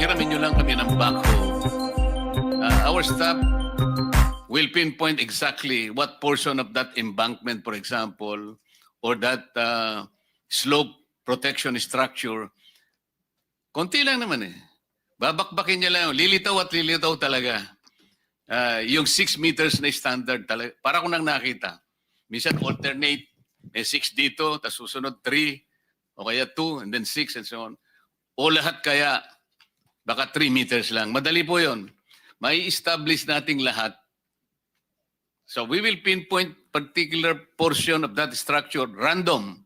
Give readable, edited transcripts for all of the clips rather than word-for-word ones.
pahiramin nyo lang kami ng backhoe. Our staff will pinpoint exactly what portion of that embankment, for example, or that slope protection structure. Konti lang naman eh. Babakbakin niya lang. Lilitaw at lilitaw talaga. Yung 6 meters na standard talaga. Para ko nang nakita. Minsan alternate. May 6 dito, tapos susunod 3, o kaya 2, and then 6, and so on. O lahat kaya, baka 3 meters lang. Madali po yun. May establish nating lahat. So we will pinpoint particular portion of that structure, random.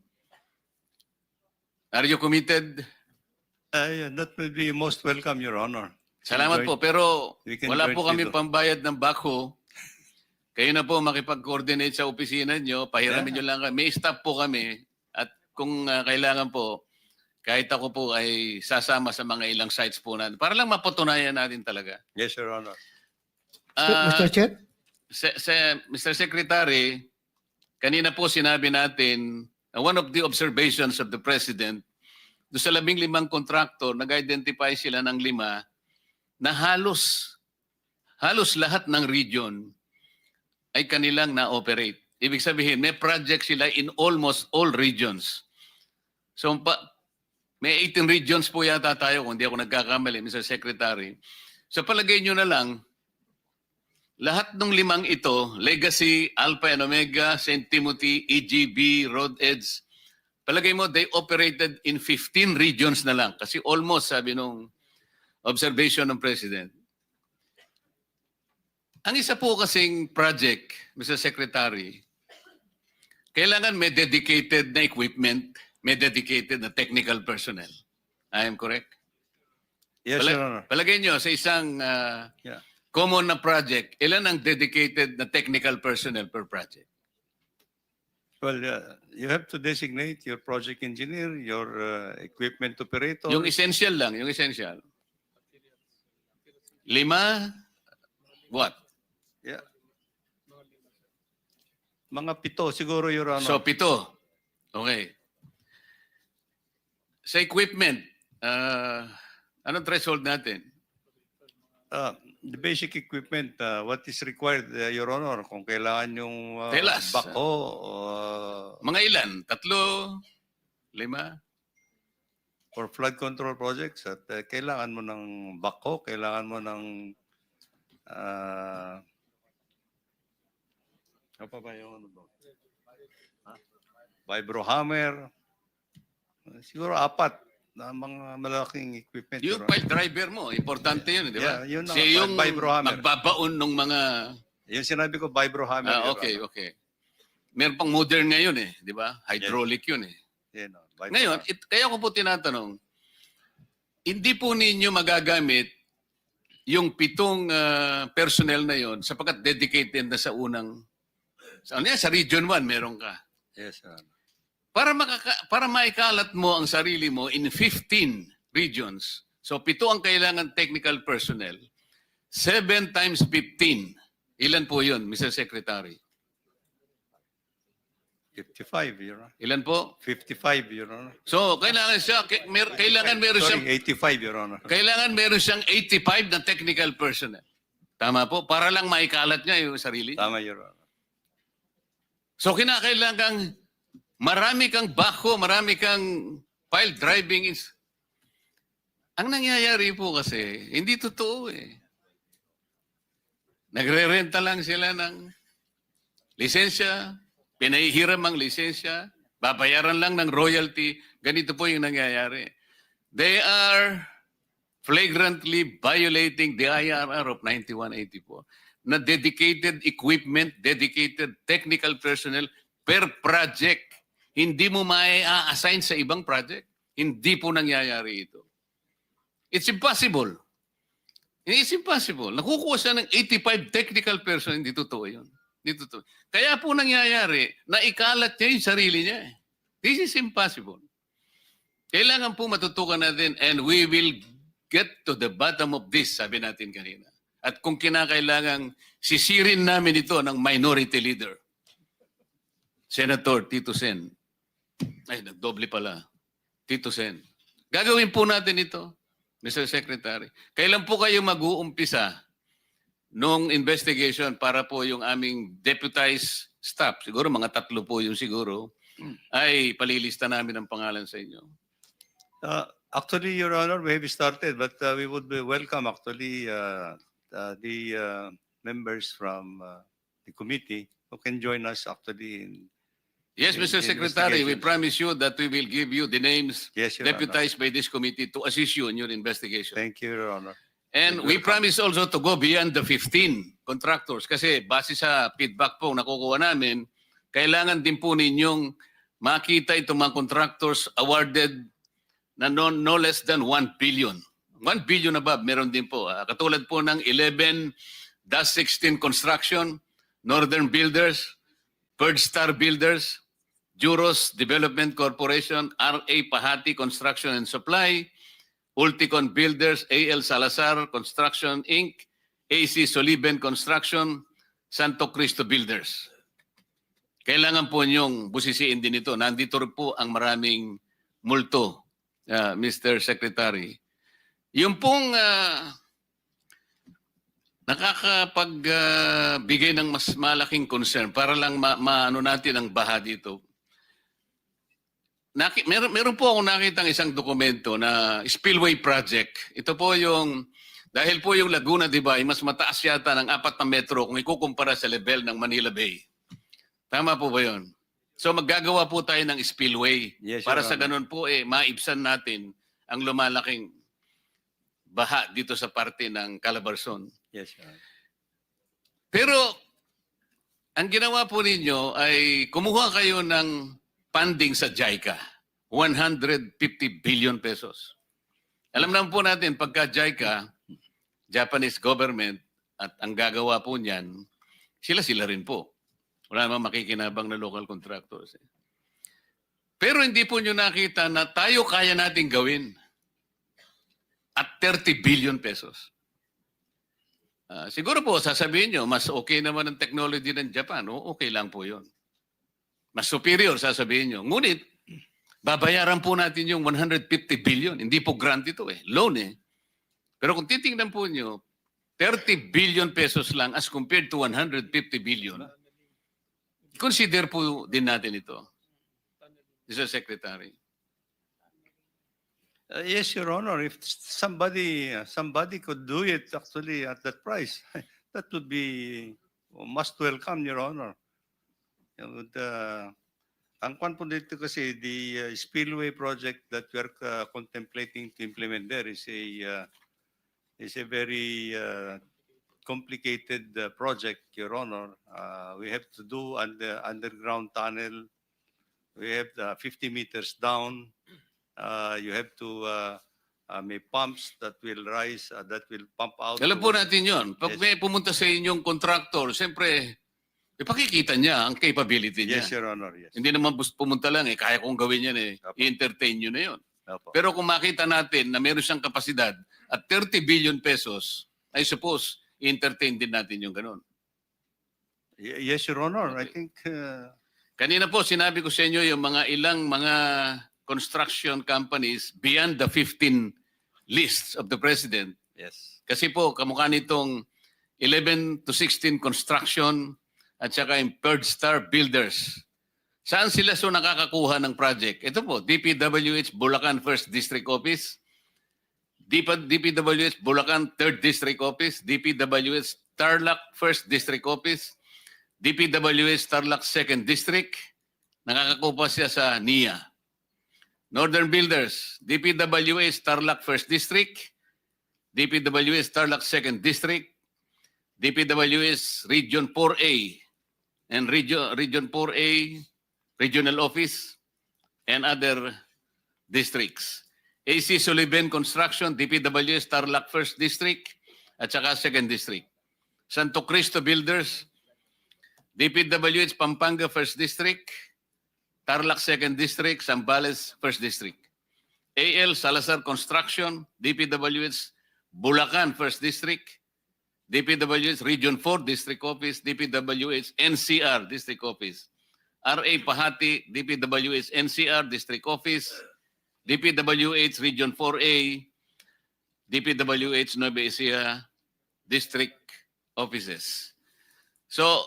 Are you committed? That will be most welcome, Your Honor. Salamat po, pero we can wala join po kami dito. pambayad ng backhoe. Kayo na po makipag-coordinate sa opisina nyo, pahiramin nyo lang kami. May staff po kami at kung kailangan po, kahit ako po ay sasama sa mga ilang sites po natin para lang mapatunayan natin talaga. Yes, Your Honor. Mr. Chair? Mr. Secretary, kanina po sinabi natin, one of the observations of the President, doon sa 15 kontraktor, nag-identify sila ng 5 na halos lahat ng region ay kanilang na-operate. Ibig sabihin, may project sila in almost all regions. So, may 18 regions po yata tayo, kung hindi ako nagkakamali, Mr. Secretary. So, palagay nyo na lang, lahat ng 5 ito, Legacy, Alpha and Omega, St. Timothy, EGB, Road Edge, palagay mo, they operated in 15 regions na lang. Kasi almost, sabi nung observation ng President. Ang isa po kasing project, Mr. Secretary, kailangan may dedicated na equipment, may dedicated na technical personnel. I am correct? Yes, Your Honor. Palagay nyo, sa isang Yeah. common na project, ilan ang dedicated na technical personnel per project? Well, you have to designate your project engineer, your equipment operator. Yung essential lang, yung essential. 5, what? Yeah. Mga 7 siguro, Your Honor. So, 7. Okay. Sa equipment, anong threshold natin? The basic equipment, what is required, Your Honor, kung kailangan yung Tell us. backhoe Mga ilan? 3? 5? for flood control projects, at kailangan mo ng backhoe, kailangan mo ng ano pa ba yung ano ba? Vibro hammer. Siguro 4 na mga malaking equipment. Yung Your Honor. pile driver mo, importante yun, di ba? Yeah, yun ang Siya yung vibro hammer. magbabaon ng mga... Yung sinabi ko, vibro hammer. Your okay, Honor. okay. Meron pang modern ngayon eh, di ba? Hydraulic yun eh. Yan, vibro Ngayon, hammer. kaya ko po tinatanong, hindi po ninyo magagamit yung 7 personnel na yon sapagkat dedicated na sa unang... Sa Region 1, meron ka. Yes, Your Honor. Para maikalat mo ang sarili mo in 15 regions, so 7 ang kailangan technical personnel, 7 times 15. Ilan po yun, Mr. Secretary? 55, Your Honor. Ilan po? 55, Your Honor. So, kailangan siya, kailangan meron siyang, Sorry, 85, Your Honor. kailangan meron siyang 85 na technical personnel. Tama po? Para lang maikalat niya yung sarili. Tama, Your Honor. So, kinakailangan marami kang backhoe, marami kang pile driving. Ang nangyayari po kasi, hindi totoo eh. Nagre-renta lang sila ng lisensya, pinahihiram ang lisensya, babayaran lang ng royalty. Ganito po yung nangyayari. They are flagrantly violating the IRR of 9184 na dedicated equipment, dedicated technical personnel per project. Hindi mo mai-assign sa ibang project. Hindi po nangyayari ito. It's impossible. It's impossible. Nakukuha siya ng 85 technical person. Hindi totoo yun. Hindi totoo. Kaya po nangyayari, naikalat niya yung sarili niya. This is impossible. Kailangan po matutukan natin and we will get to the bottom of this, sabi natin kanina. At kung kinakailangang sisirin namin ito ng minority leader, Senator Tito Sen. Ay, nagdoble pala. Tito Sen. Gagawin po natin ito. Mr. Secretary, kailan po kayo mag-uumpisa nung investigation para po yung aming deputized staff, siguro mga 3 po yung siguro, ay palilista namin ang pangalan sa inyo. Actually, Your Honor, we have started, but we would be welcome actually the members from the committee who can join us actually in Yes, In- Mr. Secretary, we investigations. promise you that we will give you the names Yes, Your Honor. deputized by this committee to assist you in your investigation. Thank you, Your Honor. And we promise also to go beyond the 15 contractors kasi base sa feedback po nakukuha namin, kailangan din po ninyong makita itong mga contractors awarded na no less than 1 billion. 1 billion above, meron din po. Katulad po ng 11-16 Construction, Northern Builders, Third Star Builders, Juros Development Corporation, RA Pahati Construction and Supply, Ulticon Builders, AL Salazar Construction Inc., AC Soliben Construction, Santo Cristo Builders. Kailangan po niyong busisiin din ito. Nandito rin po ang maraming multo, Mr. Secretary. Yung pong nakakapagbigay ng mas malaking concern para lang maano natin ang baha dito. Meron po akong nakitang isang dokumento na spillway project. Ito po yung, dahil po yung Laguna, di ba, ay mas mataas yata ng 4 na metro kung ikukumpara sa level ng Manila Bay. Tama po ba yun? So maggagawa po tayo ng spillway. Yes, Para Your sa Honor. ganun po, maibsan natin ang lumalaking baha dito sa parte ng Calabarzon. Yes, Your Honor. Pero, ang ginawa po ninyo ay kumuha kayo ng funding sa JICA. 150 billion pesos. Alam naman po natin, pagka JICA, Japanese government, at ang gagawa po niyan, sila rin po. Wala namang makikinabang na local contractors. Pero hindi po nyo nakita na tayo kaya nating gawin at 30 billion pesos. Siguro po, sasabihin nyo, mas okay naman ang technology ng Japan. O, okay lang po yun. Mas superior, sasabihin nyo. Ngunit, babayaran po natin yung 150 billion. Hindi po grant ito loan Pero kung titingnan po nyo, 30 billion pesos lang as compared to 150 billion. Consider po din natin ito, Mr. Secretary. Yes, Your Honor. If somebody could do it actually at that price, that would be must welcome, Your Honor. Ang kwan po dito kasi the spillway project that we are contemplating to implement there is a very complicated project, Your Honor. We have to do underground tunnel. We have 50 meters down. You have to may pumps that will rise, that will pump out. Alam po natin yun. Pag Yes. may pumunta sa inyong contractor, siyempre, ipakikita niya ang capability niya. Yes, Your Honor. Yes. Hindi naman pumunta lang kaya kong gawin yan Apo. I-entertain nyo na yun. Opo. Pero kung makita natin na meron siyang kapasidad at 30 billion pesos, I suppose, i-entertain din natin yung ganun. Yes, Your Honor. I Okay. think Kanina po, sinabi ko sa inyo yung ilang mga construction companies beyond the 15 lists of the President. yes. Kasi po, kamukha nitong 11-16 construction at saka yung Third Star Builders. Saan sila nakakakuha ng project? Ito po, DPWH Bulacan First District Office, DPWH Bulacan Third District Office, DPWH Tarlac First District Office, DPWH Tarlac Second District, nakakakuha siya sa NIA. Northern Builders, DPWH Tarlac First District, DPWH Tarlac Second District, DPWH Region 4A, and Region 4A Regional Office, and other districts. AC Soliben Construction, DPWH Tarlac First District, at saka Second District. Santo Cristo Builders, DPWH Pampanga First District, Tarlac Second District, Zambales First District. AL Salazar Construction, DPWH Bulacan First District, DPWH Region 4 District Office, DPWH NCR District Office, RA Pahati, DPWH NCR District Office, DPWH Region 4A, DPWH Nueva Ecija district offices. So,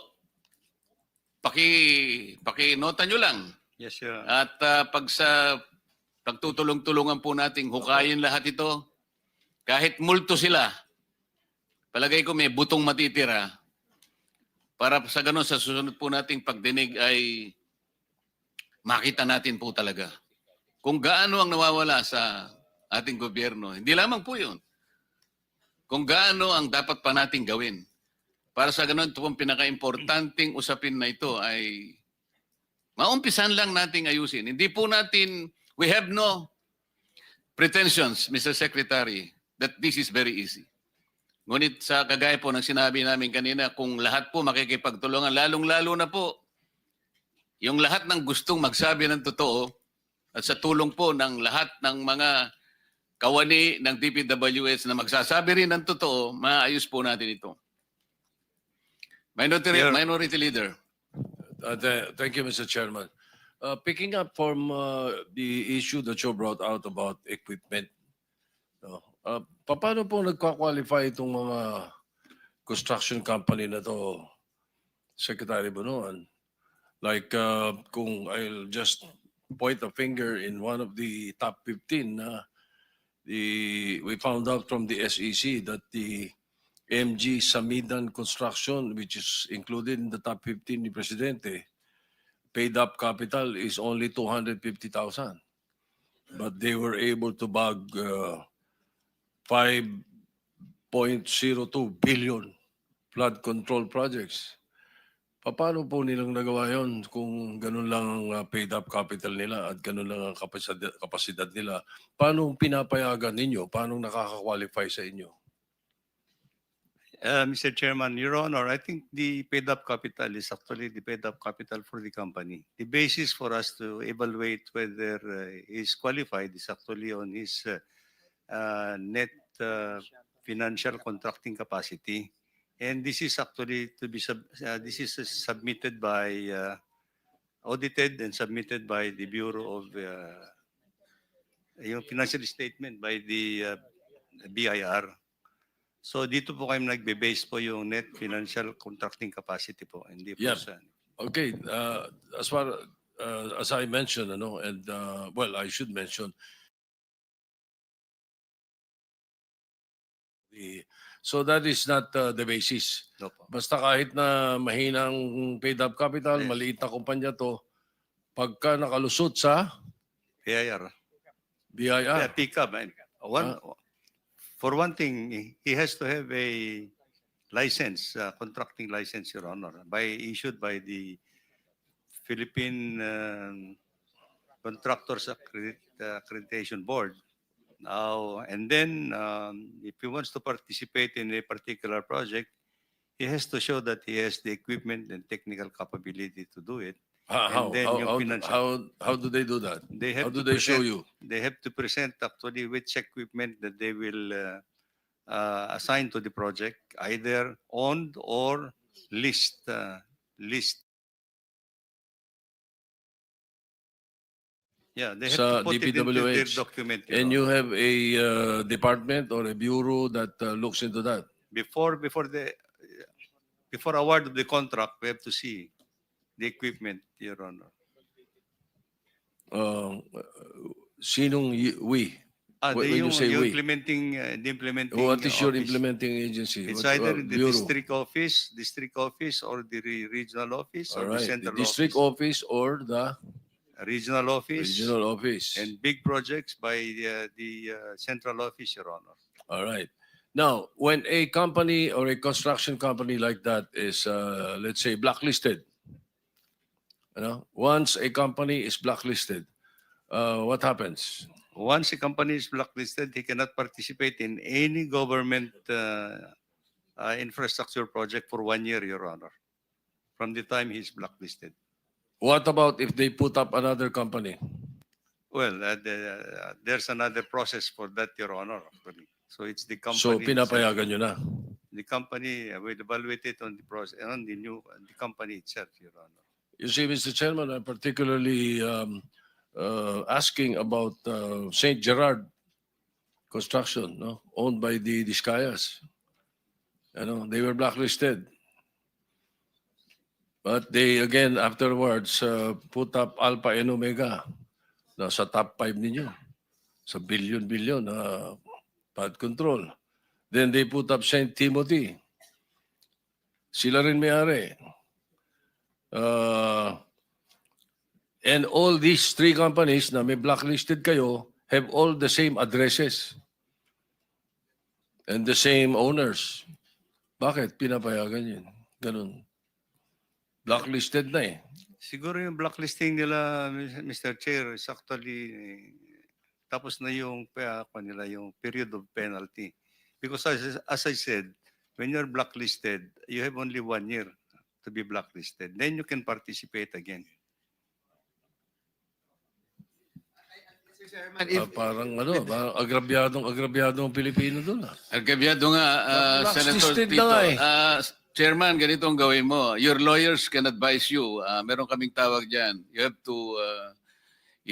paki-nota nyo lang. Yes, Your Honor. At pagtutulong-tulungan po nating hukayin lahat ito, kahit multo sila, palagay ko may butong matitira para sa ganun sa susunod po nating pagdinig ay makita natin po talaga kung gaano ang nawawala sa ating gobyerno. Hindi lamang po yun. Kung gaano ang dapat pa nating gawin. Para sa ganun, ito pong pinaka-importanting usapin na ito ay maumpisan lang nating ayusin. Hindi po natin, we have no pretensions, Mr. Secretary, that this is very easy. Ngunit sa kagaya po ng sinabi namin kanina, kung lahat po makikipagtulungan, lalong-lalo na po, yung lahat ng gustong magsabi ng totoo at sa tulong po ng lahat ng mga kawani ng DPWH na magsasabi rin ng totoo, maayos po natin ito. Minority Leader. Thank you, Mr. Chairman. Picking up from the issue that you brought out about equipment, paano po nagka-qualify itong mga construction company na to, Secretary Bonoan? Like, kung I'll just point a finger in one of the top 15, we found out from the SEC that the MG Samidan Construction, which is included in the top 15 ni Presidente, paid up capital is only 250,000. But they were able to bag 5.02 billion flood control projects. Paano po nilang nagawa yon kung ganun lang ang paid up capital nila at ganun lang ang kapasidad nila? Paano pinapayagan ninyo? Paano nakaka-qualify sa inyo? Mr. Chairman, Your Honor, I think the paid-up capital is actually the paid-up capital for the company. The basis for us to evaluate whether he's qualified is actually on his net financial contracting capacity. And this is actually to be submitted by audited and submitted by the Bureau of yung financial statement by the BIR. So dito po kayo nagbe-base po yung net financial contracting capacity po, hindi po Yeah. sa... Okay, as far as I mentioned, and well, I should mention, so that is not the basis. No po. Basta kahit na mahinang paid up capital, Yes. maliit na kumpanya to, pagka nakalusot sa BIR. BIR, Yeah, pick up. And for one thing, he has to have a license, contracting license, Your Honor, issued by the Philippine Contractors Accreditation Board. Now, and then, if he wants to participate in a particular project, he has to show that he has the equipment and technical capability to do it. And then yung financial- how do they do that? They have How do to they show present- you? They have to present actually which equipment that they will assign to the project, either owned or leased. Yeah, they have Sa to put it into their DPWH. document. Your And you Honor. have a department or a bureau that looks into that. Before award of the contract, we have to see the equipment, Your Honor. Sinong we? When you say yung we. the implementing What is your office. implementing agency? It's What- either the bureau? district office, or the regional office, All or the right, the central district office. office or the Regional office, regional office. and big projects by the central office, Your Honor. All right. Now, when a company or a construction company like that is, let's say, blacklisted, once a company is blacklisted, what happens? Once a company is blacklisted, he cannot participate in any government infrastructure project for 1 year, Your Honor, from the time he's blacklisted. What about if they put up another company? Well, there's another process for that, Your Honor, actually. So it's the company. So, pinapayagan nyo na. The company will evaluate it on the process, on the company itself, Your Honor. You see, Mr. Chairman, I'm particularly asking about St. Gerard Construction, no? Owned by the Discayas. They were blacklisted. But they, again, afterwards, put up Alpha and Omega sa top 5 ninyo. Sa billion-billion bad control. Then they put up St. Timothy. Sila rin may-ari. And all these three companies na may blacklisted kayo have all the same addresses and the same owners. Bakit pinapayagan yun? Ganun. Blacklisted na eh. Siguro yung blacklisting nila, Mr. Chair, is actually tapos na yung nila yung period of penalty. Because as I said, when you're blacklisted, you have only 1 year to be blacklisted. Then you can participate again. Mr. Chairman, if Parang agrabyadong Pilipino doon. Agkabyado nga, Senator Blacklisted Tito. na nga eh. Chairman, ganito ang gawin mo. Your lawyers can advise you. Meron kaming tawag dyan. You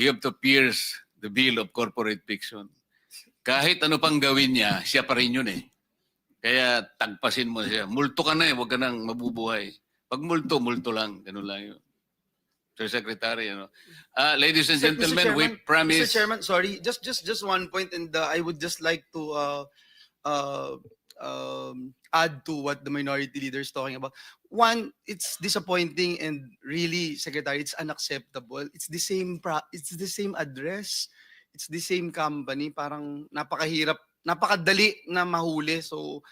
have to pierce the veil of corporate fiction. Kahit ano pang gawin niya, siya pa rin yun eh. Kaya tagpasin mo siya. Multo ka na eh, huwag ka nang mabubuhay. Pag multo, multo lang. Ganun lang yun. Sir Secretary, ladies and gentlemen, we promise... Mr. Chairman, sorry, just one point, and I would just like to add to what the minority leader is talking about. One, it's disappointing, and really, Secretary, it's unacceptable. It's the same address, it's the same company. Parang napakadali na mahuli. So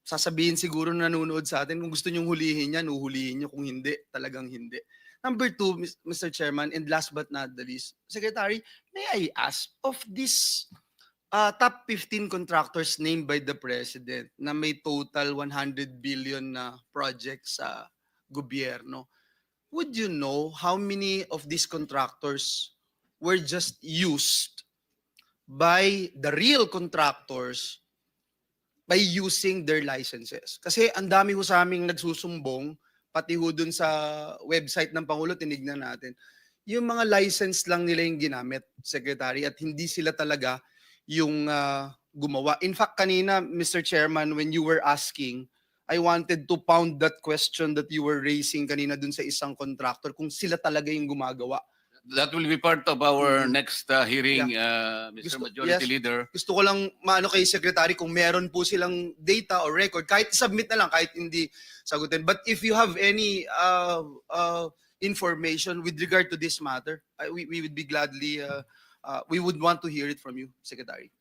sasabihin siguro nanonood sa atin, kung gusto nyong hulihin yan, uhulihin nyo. Kung hindi, talagang hindi. Number two, Mr. Chairman, and last but not the least, Secretary, may I ask, of this top 15 contractors named by the President na may total 100 billion na projects sa gobyerno, would you know how many of these contractors were just used by the real contractors by using their licenses? Kasi ang dami ho sa aming nagsusumbong, pati ho dun sa website ng Pangulo, tinignan natin. Yung mga license lang nila yung ginamit, Secretary, at hindi sila talaga yung gumawa. In fact, kanina, Mr. Chairman, when you were asking, I wanted to pound that question that you were raising kanina dun sa isang contractor, kung sila talaga yung gumagawa. That will be part of our next hearing, Mr. Majority yes. Leader. Gusto ko lang maano kay Secretary kung meron po silang data or record, kahit submit na lang, kahit hindi sagutin. But if you have any information with regard to this matter, we would be gladly, we would want to hear it from you, Secretary.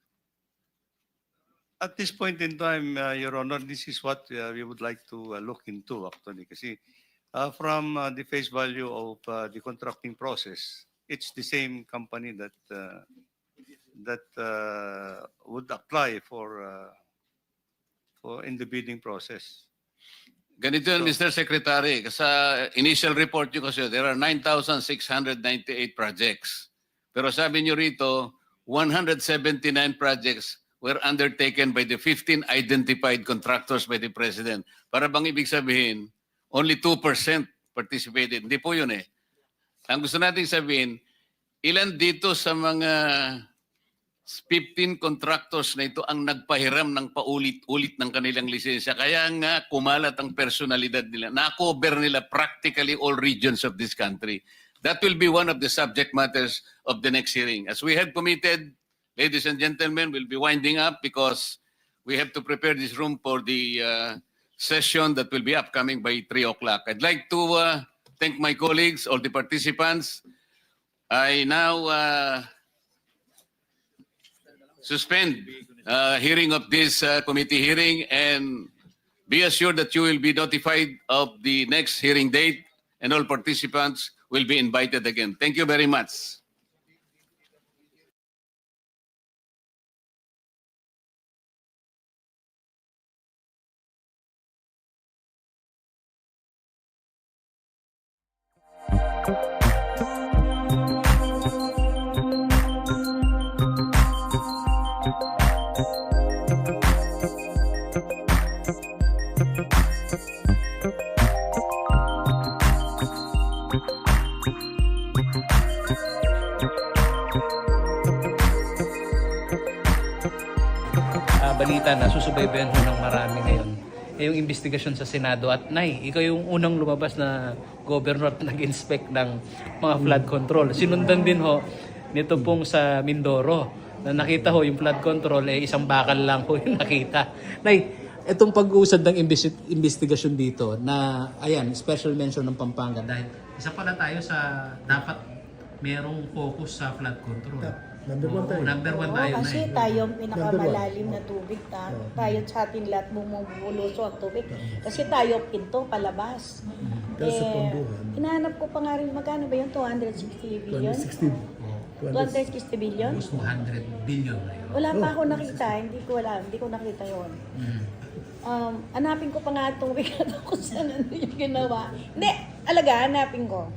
At this point in time, Your Honor, this is what we would like to look into actually. Kasi from the face value of the contracting process, it's the same company that would apply for in the bidding process. Ganito yan, Mr. Secretary. Sa initial report nyo kasi, there are 9,698 projects. Pero sabi nyo rito, 179 projects were undertaken by the 15 identified contractors by the President. Para bang ibig sabihin, only 2% participated. Hindi po yun eh. Ang gusto natin sabihin, ilan dito sa mga 15 contractors na ito ang nagpahiram ng paulit-ulit ng kanilang lisensya. Kaya nga kumalat ang personalidad nila. Na-cover nila practically all regions of this country. That will be one of the subject matters of the next hearing. As we have committed, ladies and gentlemen, we'll be winding up because we have to prepare this room for the session that will be upcoming by 3 o'clock. I'd like to thank my colleagues, all the participants. I now suspend hearing of this committee hearing, and be assured that you will be notified of the next hearing date, and all participants will be invited again. Thank you very much. nakita na susubaybayan ho ng marami ngayon yung investigasyon sa Senado. At Nay, ikaw yung unang lumabas na governor at nag-inspect ng mga flood control. Sinundan din ho nito pong sa Mindoro na nakita ho yung flood control isang bakal lang ho yung nakita. Nay, itong pag-uusad ng investigasyon dito na ayan, special mention ng Pampanga dahil isa pala tayo sa dapat merong focus sa flood control. Number one tayo. Number one Oo, tayo na kasi eh. tayo ang pinakamalalim na tubig. Tayo sa ating lahat bumubuluso ang tubig. Kasi tayo pinto palabas. Pero sa Pambuhan, Hinahanap ko pa nga rin, magkano ba yun? 260 billion? 2016. 260 billion? 200 billion na yun. Wala pa ako nakita, hindi ko nakita yon. Hanapin ko pa nga itong tubig na to kung saan ano yung ginawa. Hindi, alaga, hanapin ko.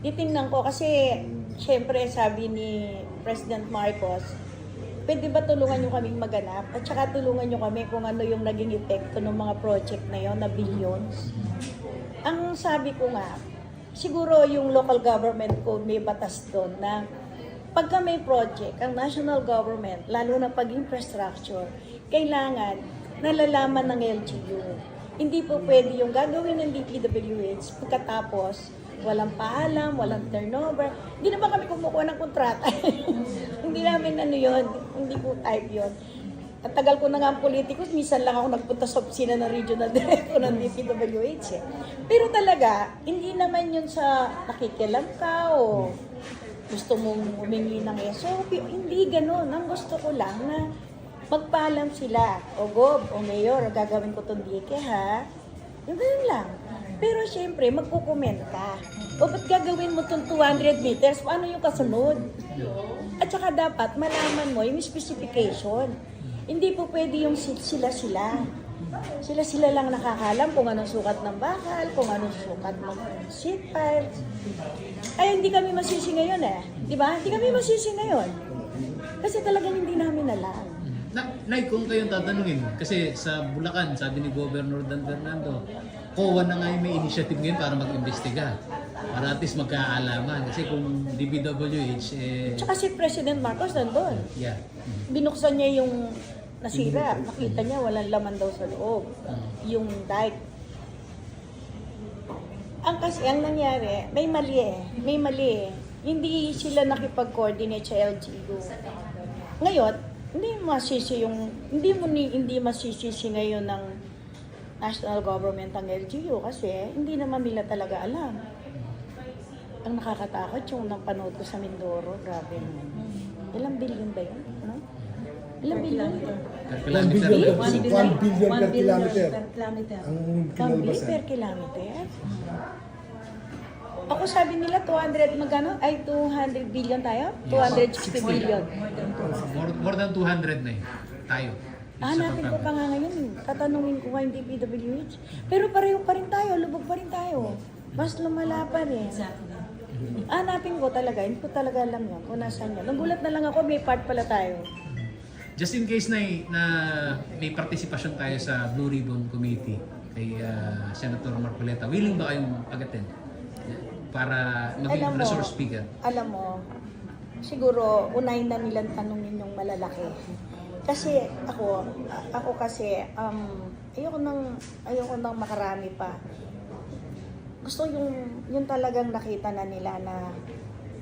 Titingnan ko kasi, syempre sabi ni President Marcos, pwede ba tulungan nyo kaming maganap? At saka tulungan nyo kami kung ano yung naging epekto ng mga project na yon na billions. Ang sabi ko nga, siguro yung local government code may batas doon na pagka may project, ang national government, lalo na pag-infrastructure, kailangan nalalaman ng LGU. Hindi po pwede yung gagawin ng DPWH pagkatapos walang paalam, walang turnover. Hindi naman kami kumukuha ng kontrata. Hindi namin ano yun, hindi po type yun. At tagal ko na nga ang politikus, minsan lang ako nagpunta sa opisina ng regional director ng DPWH eh. Pero talaga, hindi naman yun sa nakikialam ka o gusto mong humingi ng SOP. Hindi ganun. Ang gusto ko lang na magpaalam sila. O Gob, o Mayor, gagawin ko itong dike ha. Yung ganun lang. Pero syempre, magkukomment ka. O ba't gagawin mo itong 200 meters? Paano yung kasunod? At saka dapat malaman mo yung specification. Hindi po pwede yung sila-sila. Sila-sila lang nakakalam kung anong sukat ng bakal, kung anong sukat ng seat piles. Ay, hindi kami masisi ngayon eh. Di ba? Hindi kami masisi ngayon. Kasi talagang hindi namin alam. Nay, kung kayong tatanungin, kasi sa Bulacan, sabi ni Governor Dan Fernando, COA na nga yung may initiative ngayon para mag-imbestiga. Para at least magkaalaman. Kasi kung DPWH, Tsaka si President Marcos nandun. yeah. Binuksan niya yung nasira. Nakita niya walang laman daw sa loob. Yung dike. Ang nangyari, may mali eh. Hindi sila nakipag-coordinate sa LGU. Ngayon, hindi masisisi ngayon ng national government ang LGU kasi hindi naman nila talaga alam. Ang nakakatakot yung napanood ko sa Mindoro, grabe naman. Ilang billion ba yun? Ano? Ilang billion? 1 billion per kilometer. Ang 1 billion kinalbasan. per kilometer? Ako sabi nila 200 magkano? Ay 200 billion tayo? 260 billion. More than 200 na tayo. Hanapin ko pa nga ngayon. Tatanungin ko nga yung DPWH. Pero pareho pa rin tayo, lubog pa rin tayo. Mas lumala pa rin. Hanapin ko talaga, hindi ko talaga alam yun kung nasaan yan. Nagulat na lang ako, may part pala tayo. Just in case na may participation tayo sa Blue Ribbon Committee kay Senator Marcoleta, willing ba kayong pag-attend? Para maging Alam mo, resource speaker. Alam mo, siguro unahin na nilang tanungin yung malalaki. Kasi ako kasi ayoko nang makarami pa. Gusto yung talagang nakita na nila na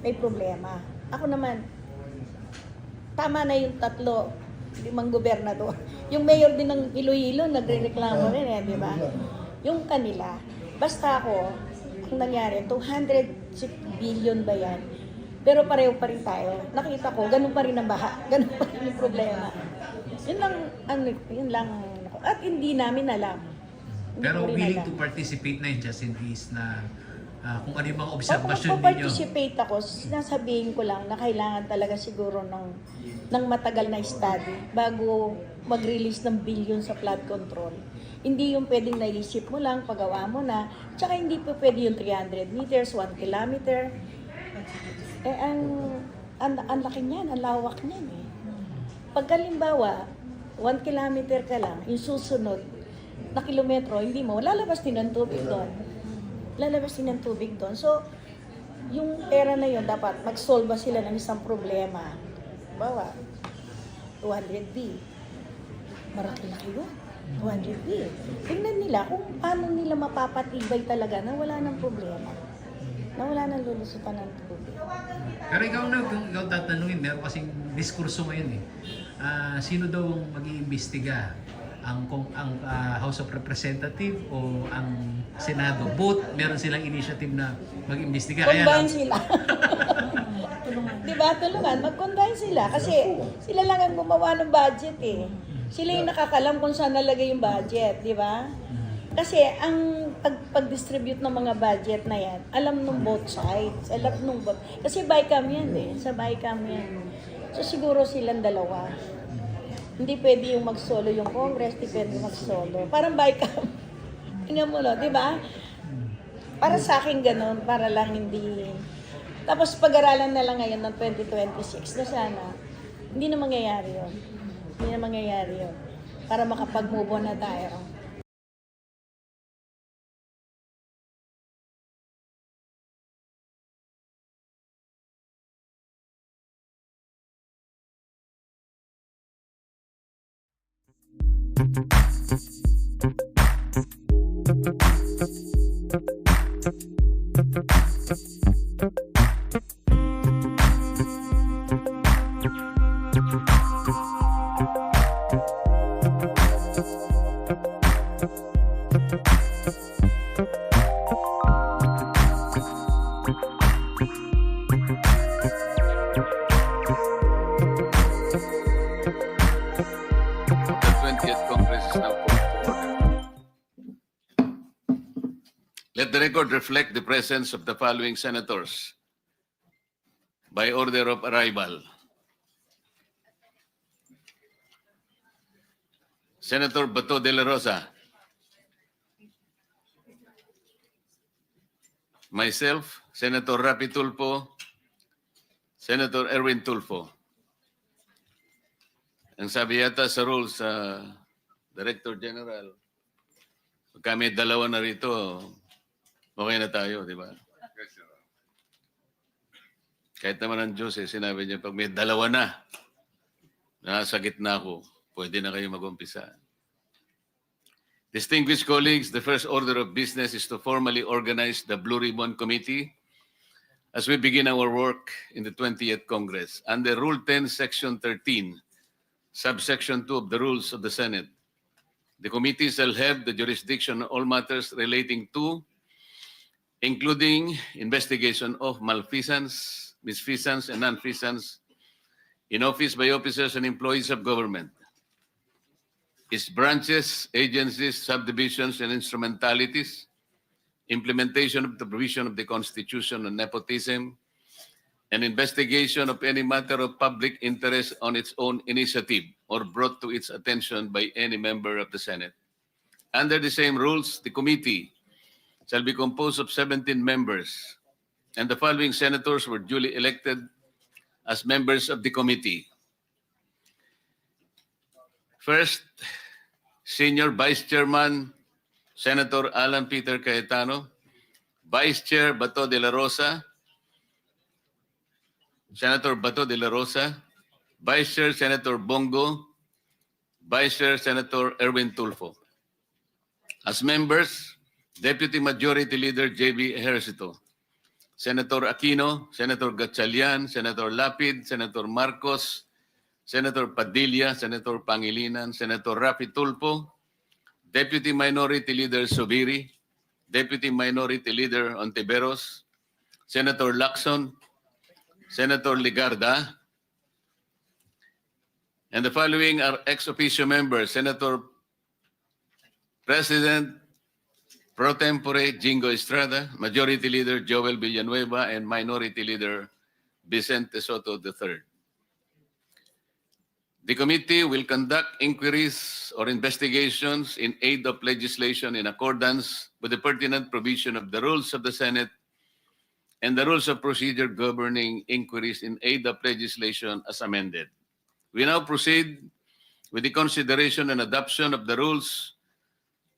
may problema. Ako naman, tama na yung 5 gobernador. Yung mayor din ng Iloilo nagrereklamo rin eh, di ba? Yung kanila. Basta ako, ang nangyari, 206 billion ba yan? Pero pareho pa rin tayo. Nakita ko, ganun pa rin ang baha. Ganun pa rin yung problema. Yun lang. At hindi namin alam. Hindi Pero ko rin willing alam. to participate na yun just in case na kung ano yung mga Pag observation ninyo. participate ako, sinasabihin ko lang na kailangan talaga siguro ng matagal na study bago mag-release ng billion sa flood control. Hindi yung pwedeng naisip mo lang, pagawa mo na. Tsaka hindi po pwede yung 300 meters, 1 kilometer. Ang laki niyan, ang lawak niyan eh. Pagkalimbawa, 1 kilometer ka lang, yung susunod na kilometro, hindi mo, lalabas din ng tubig doon. So, yung pera na yun, dapat mag-solve sila ng isang problema. Bawa, 200B. Maraki-laki yun. 200 billion. Tingnan nila kung paano nila mapapatibay talaga na wala ng problema. Na wala nang lulusutan ng tubig. Pero kung ikaw tatanungin, meron kasing diskurso ngayon eh. Sino daw ang mag-iimbestiga? Ang House of Representative o ang Senado? Both meron silang initiative na mag-imbestiga. Combine sila. Di ba? Tulungan. Mag-combine sila. Kasi sila lang ang gumawa ng budget eh. Sila yung nakakalam kung saan nalagay yung budget. Di ba? Kasi ang pag-distribute ng mga budget na yan, alam nung both sides. Alam nung both. Kasi BICAM yan eh. Sa BICAM yan. So siguro silang dalawa. Hindi pwede yung mag-solo yung Congress, hindi pwede mag-solo. Parang BICAM. Tingnan mo, no? Di ba? Para sa akin ganun, para lang hindi... Tapos pag-aralan na lang ngayon ng 2026 na sana, hindi na mangyayari yun. Hindi na mangyayari yun. Para makapag-move on na tayo. The 20th Congress is now called to order. Let the record reflect the presence of the following senators by order of arrival. Senator Bato de la Rosa. Myself, Senator Rapi Tulfo, Senator Erwin Tulfo. Ang sabi yata sa rules, Director General, pag kami dalawa na rito, okay na tayo, di ba? Kahit naman ang Diyos, sinabi niya, pag may dalawa na, nasa gitna ako, pwede na kayo mag-umpisa. Distinguished colleagues, the first order of business is to formally organize the Blue Ribbon Committee as we begin our work in the 20th Congress. Under Rule 10, Section 13, Subsection 2 of the Rules of the Senate, the committee shall have the jurisdiction on all matters relating to, including investigation of malfeasance, misfeasance, and nonfeasance in office by officers and employees of government, its branches, agencies, subdivisions, and instrumentalities, implementation of the provision of the Constitution on nepotism, and investigation of any matter of public interest on its own initiative or brought to its attention by any member of the Senate. Under the same rules, the committee shall be composed of 17 members, and the following senators were duly elected as members of the committee. First, Senior Vice Chairman, Senator Alan Peter Cayetano, Vice Chair Bato de la Rosa, Senator Bato de la Rosa, Vice Chair Senator Bongo, Vice Chair Senator Erwin Tulfo. As members, Deputy Majority Leader J.B. Ejercito, Senator Aquino, Senator Gatchalian, Senator Lapid, Senator Marcos, Senator Padilla, Senator Pangilinan, Senator Rapi Tulfo, Deputy Minority Leader Subiri, Deputy Minority Leader Ontiveros, Senator Lacson, Senator Ligarda, and the following are ex officio members: Senator President Pro Tempore Jingo Estrada, Majority Leader Joel Villanueva, and Minority Leader Vicente Soto III. The committee will conduct inquiries or investigations in aid of legislation in accordance with the pertinent provision of the rules of the Senate and the rules of procedure governing inquiries in aid of legislation as amended. We now proceed with the consideration and adoption of the rules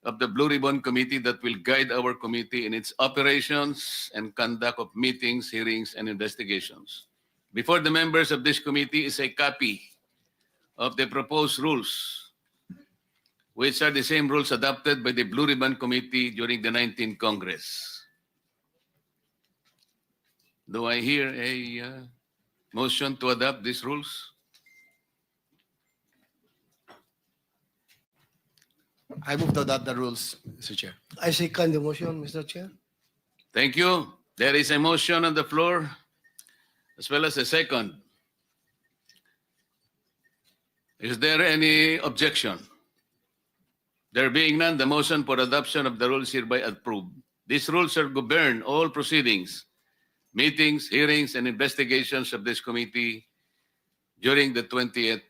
of the Blue Ribbon Committee that will guide our committee in its operations and conduct of meetings, hearings, and investigations. Before the members of this committee is a copy of the proposed rules which are the same rules adopted by the Blue Ribbon Committee during the 19th Congress. Do I hear a motion to adopt these rules? I move to adopt the rules, Mr. Chair. I second the motion, Mr. Chair. Thank you. There is a motion on the floor as well as a second. Is there any objection? There being none, the motion for adoption of the rules hereby approved. These rules shall govern all proceedings, meetings, hearings, and investigations of this committee during the 20th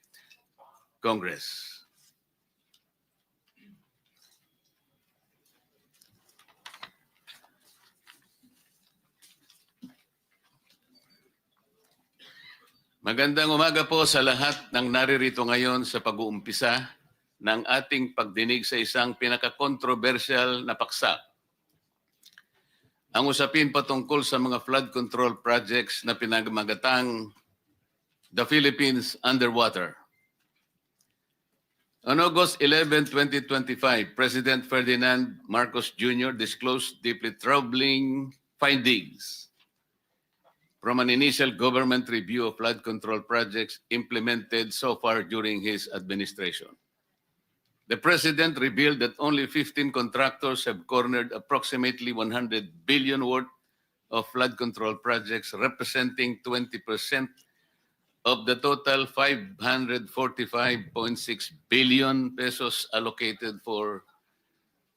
Congress. Magandang umaga po sa lahat ng naririto ngayon sa pag-uumpisa ng ating pagdinig sa isang pinaka-controversial na paksa. Ang usapin patungkol sa mga flood control projects na pinagmagatang The Philippines Underwater. On August 11, 2025, President Ferdinand Marcos Jr. disclosed deeply troubling findings from an initial government review of flood control projects implemented so far during his administration. The president revealed that only 15 contractors have cornered approximately 100 billion worth of flood control projects, representing 20% of the total 545.6 billion pesos allocated for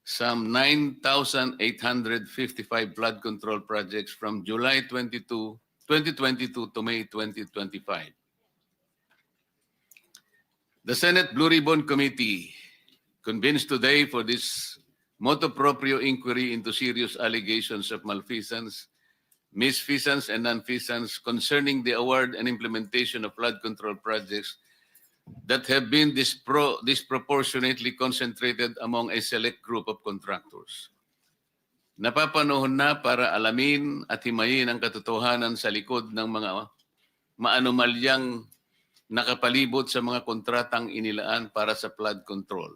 some 9,855 flood control projects from July 2022 to May 2025. The Senate Blue Ribbon Committee convenes today for this motu proprio inquiry into serious allegations of malfeasance, misfeasance, and nonfeasance concerning the award and implementation of flood control projects that have been disproportionately concentrated among a select group of contractors. Napapanahon na para alamin at himayin ang katotohanan sa likod ng mga maanomalyang nakapalibot sa mga kontratang inilaan para sa flood control.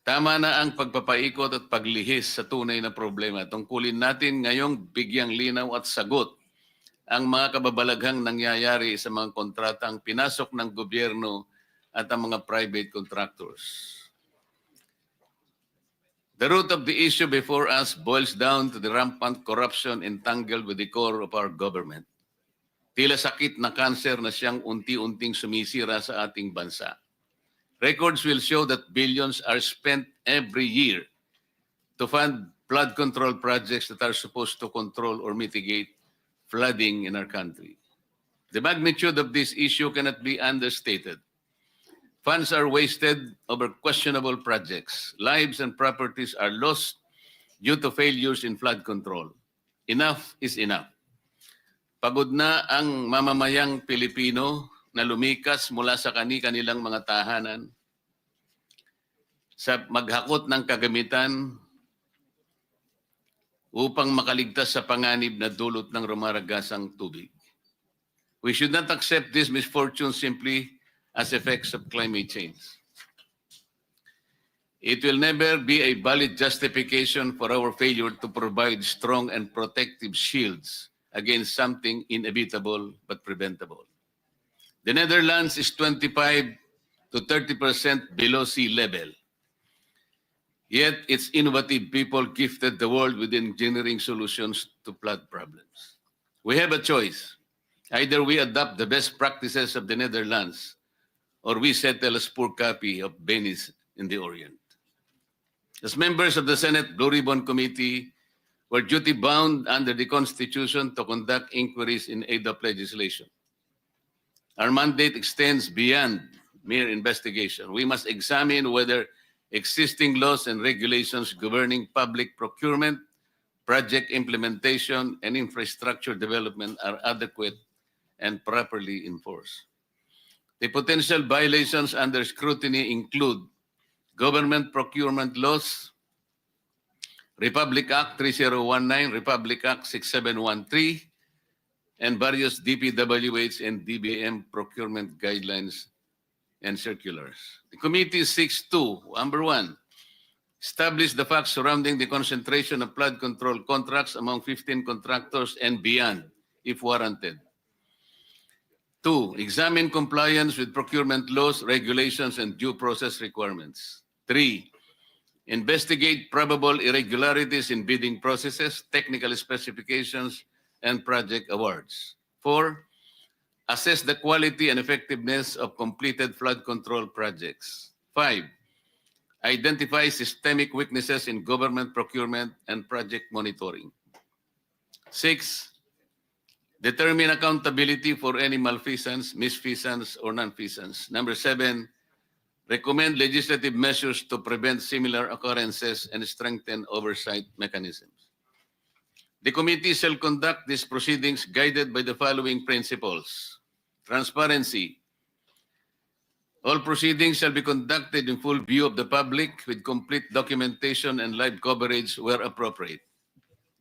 Tama na ang pagpapaikot at paglihis sa tunay na problema. Tungkulin natin ngayong bigyang linaw at sagot ang mga kababalaghang nangyayari sa mga kontratang pinasok ng gobyerno at ang mga private contractors. The root of the issue before us boils down to the rampant corruption entangled with the core of our government. Tila sakit na kanser na siyang unti-unting sumisira sa ating bansa. Records will show that billions are spent every year to fund flood control projects that are supposed to control or mitigate flooding in our country. The magnitude of this issue cannot be understated. Funds are wasted over questionable projects. Lives and properties are lost due to failures in flood control. Enough is enough. Pagod na ang mamamayang Pilipino na lumikas mula sa kanilang mga tahanan sa maghakot ng kagamitan upang makaligtas sa panganib na dulot ng rumaragasang tubig. We should not accept this misfortune simply as effects of climate change. It will never be a valid justification for our failure to provide strong and protective shields against something inevitable but preventable. The Netherlands is 25 to 30% below sea level. Yet its innovative people gifted the world with engineering solutions to flood problems. We have a choice. Either we adopt the best practices of the Netherlands or we settle a poor copy of Venice in the Orient. As members of the Senate Blue Ribbon Committee, we're duty-bound under the Constitution to conduct inquiries in aid of legislation. Our mandate extends beyond mere investigation. We must examine whether existing laws and regulations governing public procurement, project implementation, and infrastructure development are adequate and properly enforced. The potential violations under scrutiny include government procurement laws, Republic Act 3019, Republic Act 6713, and various DPWH and DBM procurement guidelines and circulars. The committee seeks to, number one, establish the facts surrounding the concentration of flood control contracts among 15 contractors and beyond, if warranted. Two, examine compliance with procurement laws, regulations, and due process requirements. Three, investigate probable irregularities in bidding processes, technical specifications, and project awards. Four, assess the quality and effectiveness of completed flood control projects. Five, identify systemic weaknesses in government procurement and project monitoring. Six, determine accountability for any malfeasance, misfeasance, or nonfeasance. Number seven, recommend legislative measures to prevent similar occurrences and strengthen oversight mechanisms. The committee shall conduct these proceedings guided by the following principles. Transparency. All proceedings shall be conducted in full view of the public with complete documentation and live coverage where appropriate.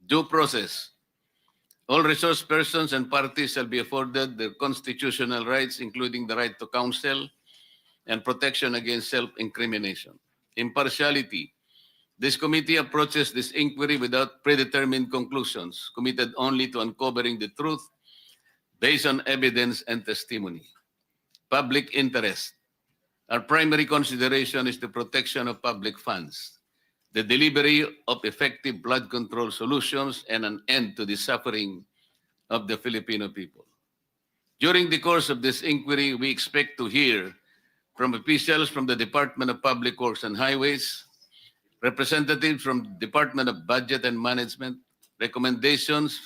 Due process. All resource persons and parties shall be afforded their constitutional rights, including the right to counsel and protection against self-incrimination. Impartiality. This committee approaches this inquiry without predetermined conclusions, committed only to uncovering the truth based on evidence and testimony. Public interest. Our primary consideration is the protection of public funds, the delivery of effective flood control solutions, and an end to the suffering of the Filipino people. During the course of this inquiry, we expect to hear from officials from the Department of Public Works and Highways, representatives from the Department of Budget and Management, recommendations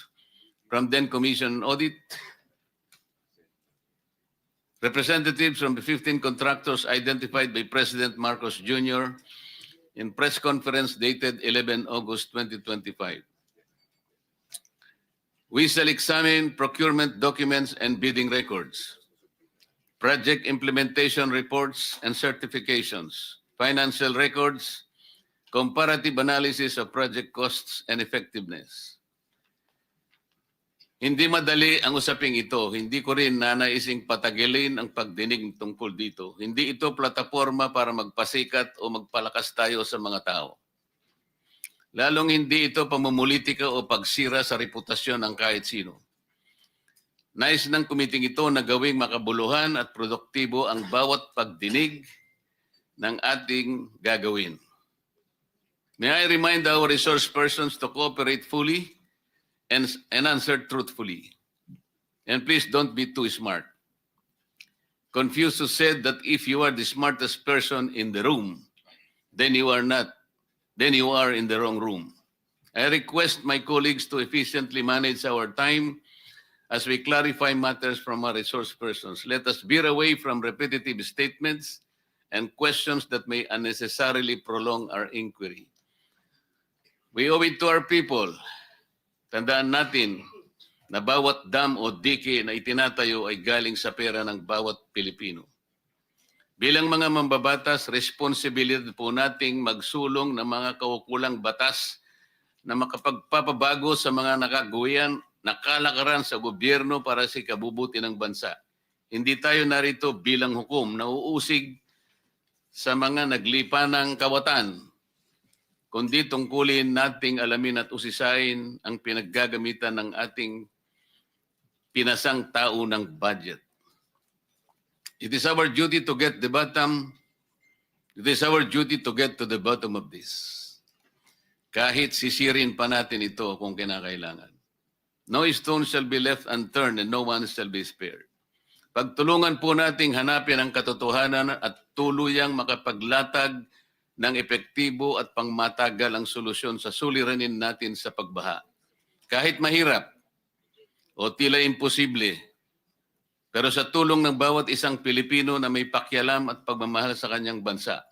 from then Commission on Audit, representatives from the 15 contractors identified by President Marcos Jr. in press conference dated 11 August 2025. We shall examine procurement documents and bidding records, project implementation reports and certifications, financial records, comparative analysis of project costs and effectiveness. Hindi madali ang usaping ito. Hindi ko rin nanaising patagilin ang pagdinig tungkol dito. Hindi ito plataforma para magpasikat o magpalakas tayo sa mga tao. Lalong hindi ito pamumulitika o pagsira sa reputasyon ng kahit sino. Nais ng kumiting ito na gawing makabuluhan at produktibo ang bawat pagdinig ng ating gagawin. May I remind our resource persons to cooperate fully and answer truthfully. And please don't be too smart. Confucius said that if you are the smartest person in the room, then you are in the wrong room. I request my colleagues to efficiently manage our time as we clarify matters from our resource persons. Let us veer away from repetitive statements and questions that may unnecessarily prolong our inquiry. We owe it to our people. Tandaan natin na bawat dam o dike na itinatayo ay galing sa pera ng bawat Pilipino. Bilang mga mambabatas, responsibilidad po nating magsulong ng mga kaukulang batas na makapagpapabago sa mga nakalakaran sa gobyerno para sa ikabubuti ng bansa. Hindi tayo narito bilang hukom na uusig sa mga naglipanang kawatan, kundi tungkulin nating alamin at usisain ang pinaggagamitan ng ating pinasang tao ng budget. It is our duty to get to the bottom of this. Kahit sisirin pa natin ito kung kinakailangan. No stone shall be left unturned and no one shall be spared. Pagtulungan po nating hanapin ang katotohanan at tuluyang makapaglatag ng epektibo at pangmatagal ang solusyon sa suliranin natin sa pagbaha. Kahit mahirap o tila imposible, pero sa tulong ng bawat isang Pilipino na may pakialam at pagmamahal sa kanyang bansa,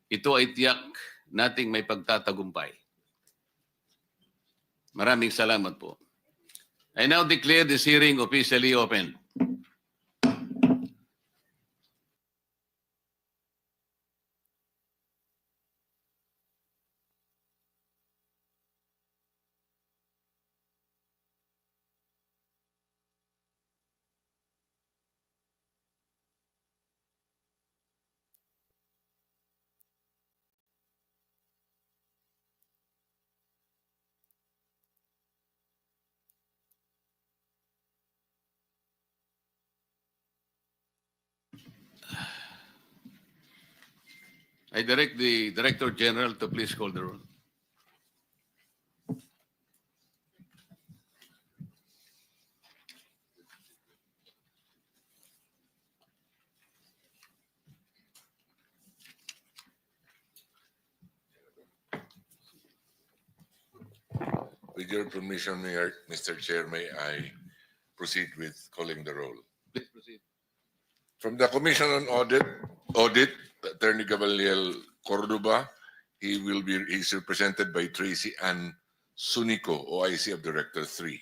ito ay tiyak nating may pagtatagumpay. Maraming salamat po. I now declare this hearing officially open. I direct the Director General to please call the roll. With your permission, Mayor, Mr. Chair, may I proceed with calling the roll? Please proceed. From the Commission on Audit, Attorney Gabriel Cordoba, he's represented by Tracy Ann Sunico, OIC of Director 3.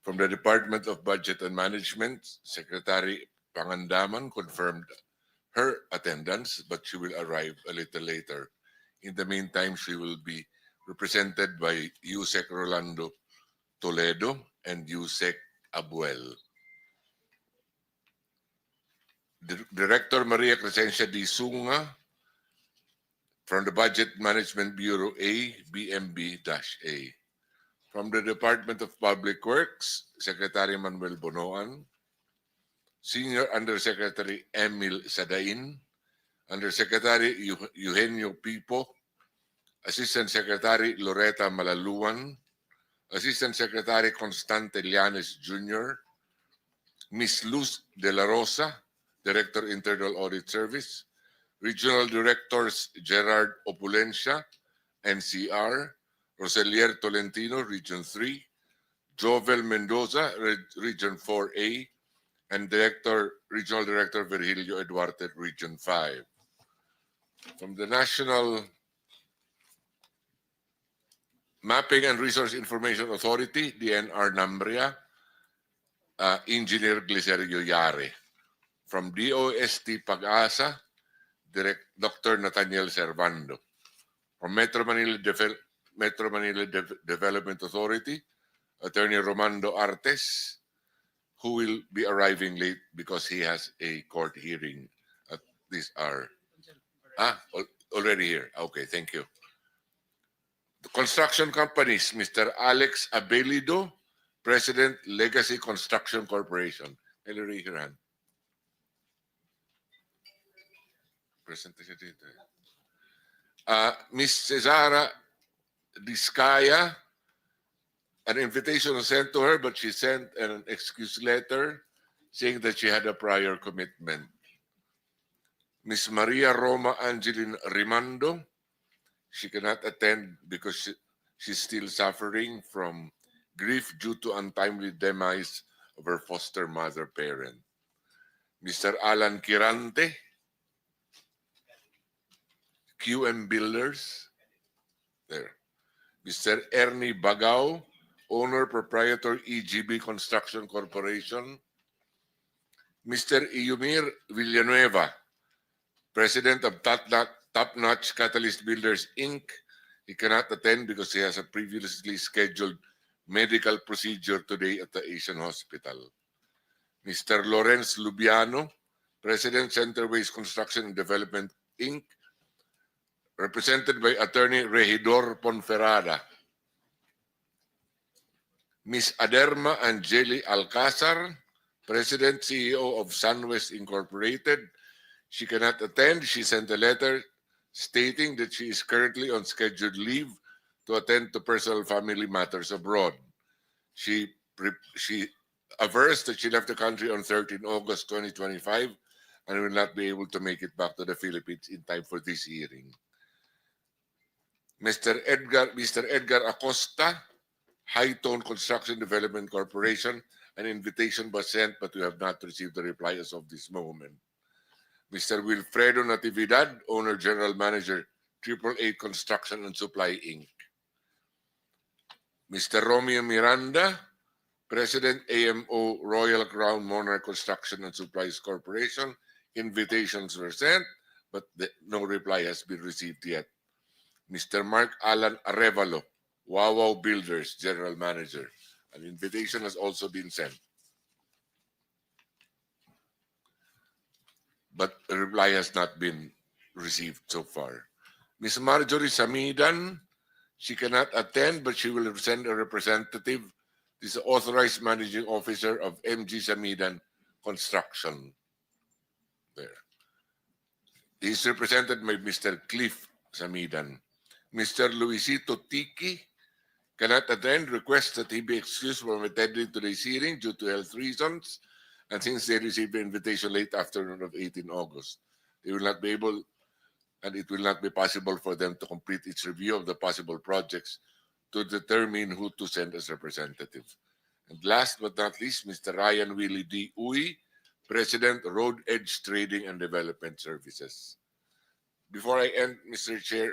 From the Department of Budget and Management, Secretary Pangandaman confirmed her attendance, but she will arrive a little later. In the meantime, she will be represented by Yusek Rolando Toledo and Yusek Abuel. Director Maria Crescencia D. Sunga from the Budget Management Bureau A, BMB-A. From the Department of Public Works, Secretary Manuel Bonoan, Senior Undersecretary Emil Sadain, Undersecretary Eugenio Pipo, Assistant Secretary Loretta Malaluan, Assistant Secretary Constante Llanes Jr., Ms. Luz de la Rosa, Director Internal Audit Service, Regional Directors Gerard Opulencia, NCR, Roselier Tolentino, Region 3, Jovel Mendoza, Region 4A, and Regional Director Virgilio Eduarte, Region 5. From the National Mapping and Resource Information Authority, DNR Nambria, Engineer Glicerio Yare. From DOST Pag-asa, Dr. Nathaniel Servando. From Metro Manila Development Authority, Attorney Romando Artes, who will be arriving late because he has a court hearing at this hour. Already here. Okay, thank you. The construction companies, Mr. Alex Abelido, President, Legacy Construction Corporation. Ellery Hiran. Present siya dito. Ms. Cesara Discaya, an invitation was sent to her, but she sent an excuse letter saying that she had a prior commitment. Ms. Maria Roma Angeline Rimando, she cannot attend because she's still suffering from grief due to untimely demise of her foster mother parent. Mr. Alan Kirante, QM Builders, there. Mr. Ernie Bagao, owner proprietor EGB Construction Corporation. Mr. Iumir Villanueva, president of Top Notch Catalyst Builders Inc. He cannot attend because he has a previously scheduled medical procedure today at the Asian Hospital. Mr. Lawrence Lubiano, president Centerways Construction and Development Inc., represented by Attorney Regidor Ponferrada. Ms. Aderma Angeli Alcazar, President, CEO of Sunwest Incorporated. She cannot attend. She sent a letter stating that she is currently on scheduled leave to attend to personal family matters abroad. She avers that she left the country on 13 August 2025 and will not be able to make it back to the Philippines in time for this hearing. Mr. Edgar Acosta, High Tone Construction Development Corporation. An invitation was sent, but we have not received a reply as of this moment. Mr. Wilfredo Natividad, Owner General Manager, 888 Construction and Supply, Inc. Mr. Romeo Miranda, President, AMO Royal Crown Monarch Construction and Supplies Corporation. Invitations were sent, but no reply has been received yet. Mr. Mark Alan Arevalo, Wawaw Builders General Manager. An invitation has also been sent, but a reply has not been received so far. Ms. Marjorie Samidan, she cannot attend, but she will send a representative. This is the authorized managing officer of MG Samidan Construction. There. He is represented by Mr. Cliff Samidan. Mr. Luisito Tiki cannot attend, requests that he be excused from attending today's hearing due to health reasons, and since they received the invitation late afternoon of 18 August, they will not be able, and it will not be possible for them to complete its review of the possible projects to determine who to send as representative. And last but not least, Mr. Ryan Willie D. Uy, President, Road Edge Trading and Development Services. Before I end, Mr. Chair,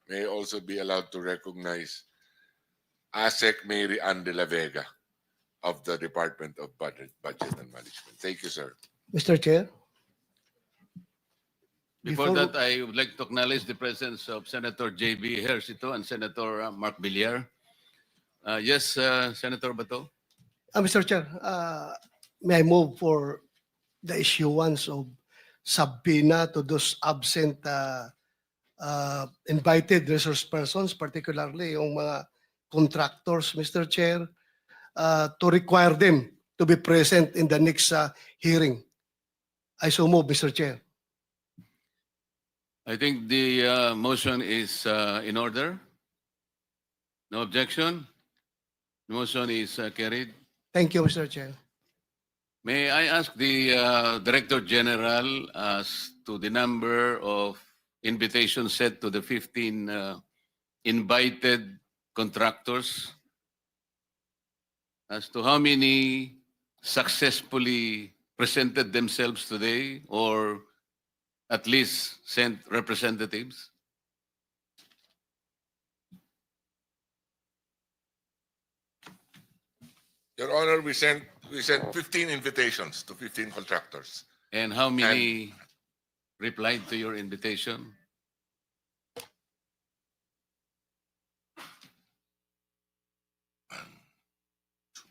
may I also be allowed to recognize ASEC Mary Ann de la Vega of the Department of Budget and Management. Thank you, sir. Mr. Chair? Before Before- that, I would like to acknowledge the presence of Senator J.B. Ejercito and Senator Mark Villar. Yes, Senator Bato? Mr. Chair, may I move for the issuance of subpoena to those absent invited resource persons, particularly yung mga contractors, Mr. Chair, to require them to be present in the next hearing. I so move, Mr. Chair. I think the motion is in order. No objection? The motion is carried. Thank you, Mr. Chair. May I ask the Director General as to the number of invitations sent to the 15 invited contractors, as to how many successfully presented themselves today or at least sent representatives? Your Honor, we sent 15 invitations to 15 contractors. And how many replied to your invitation? One, two,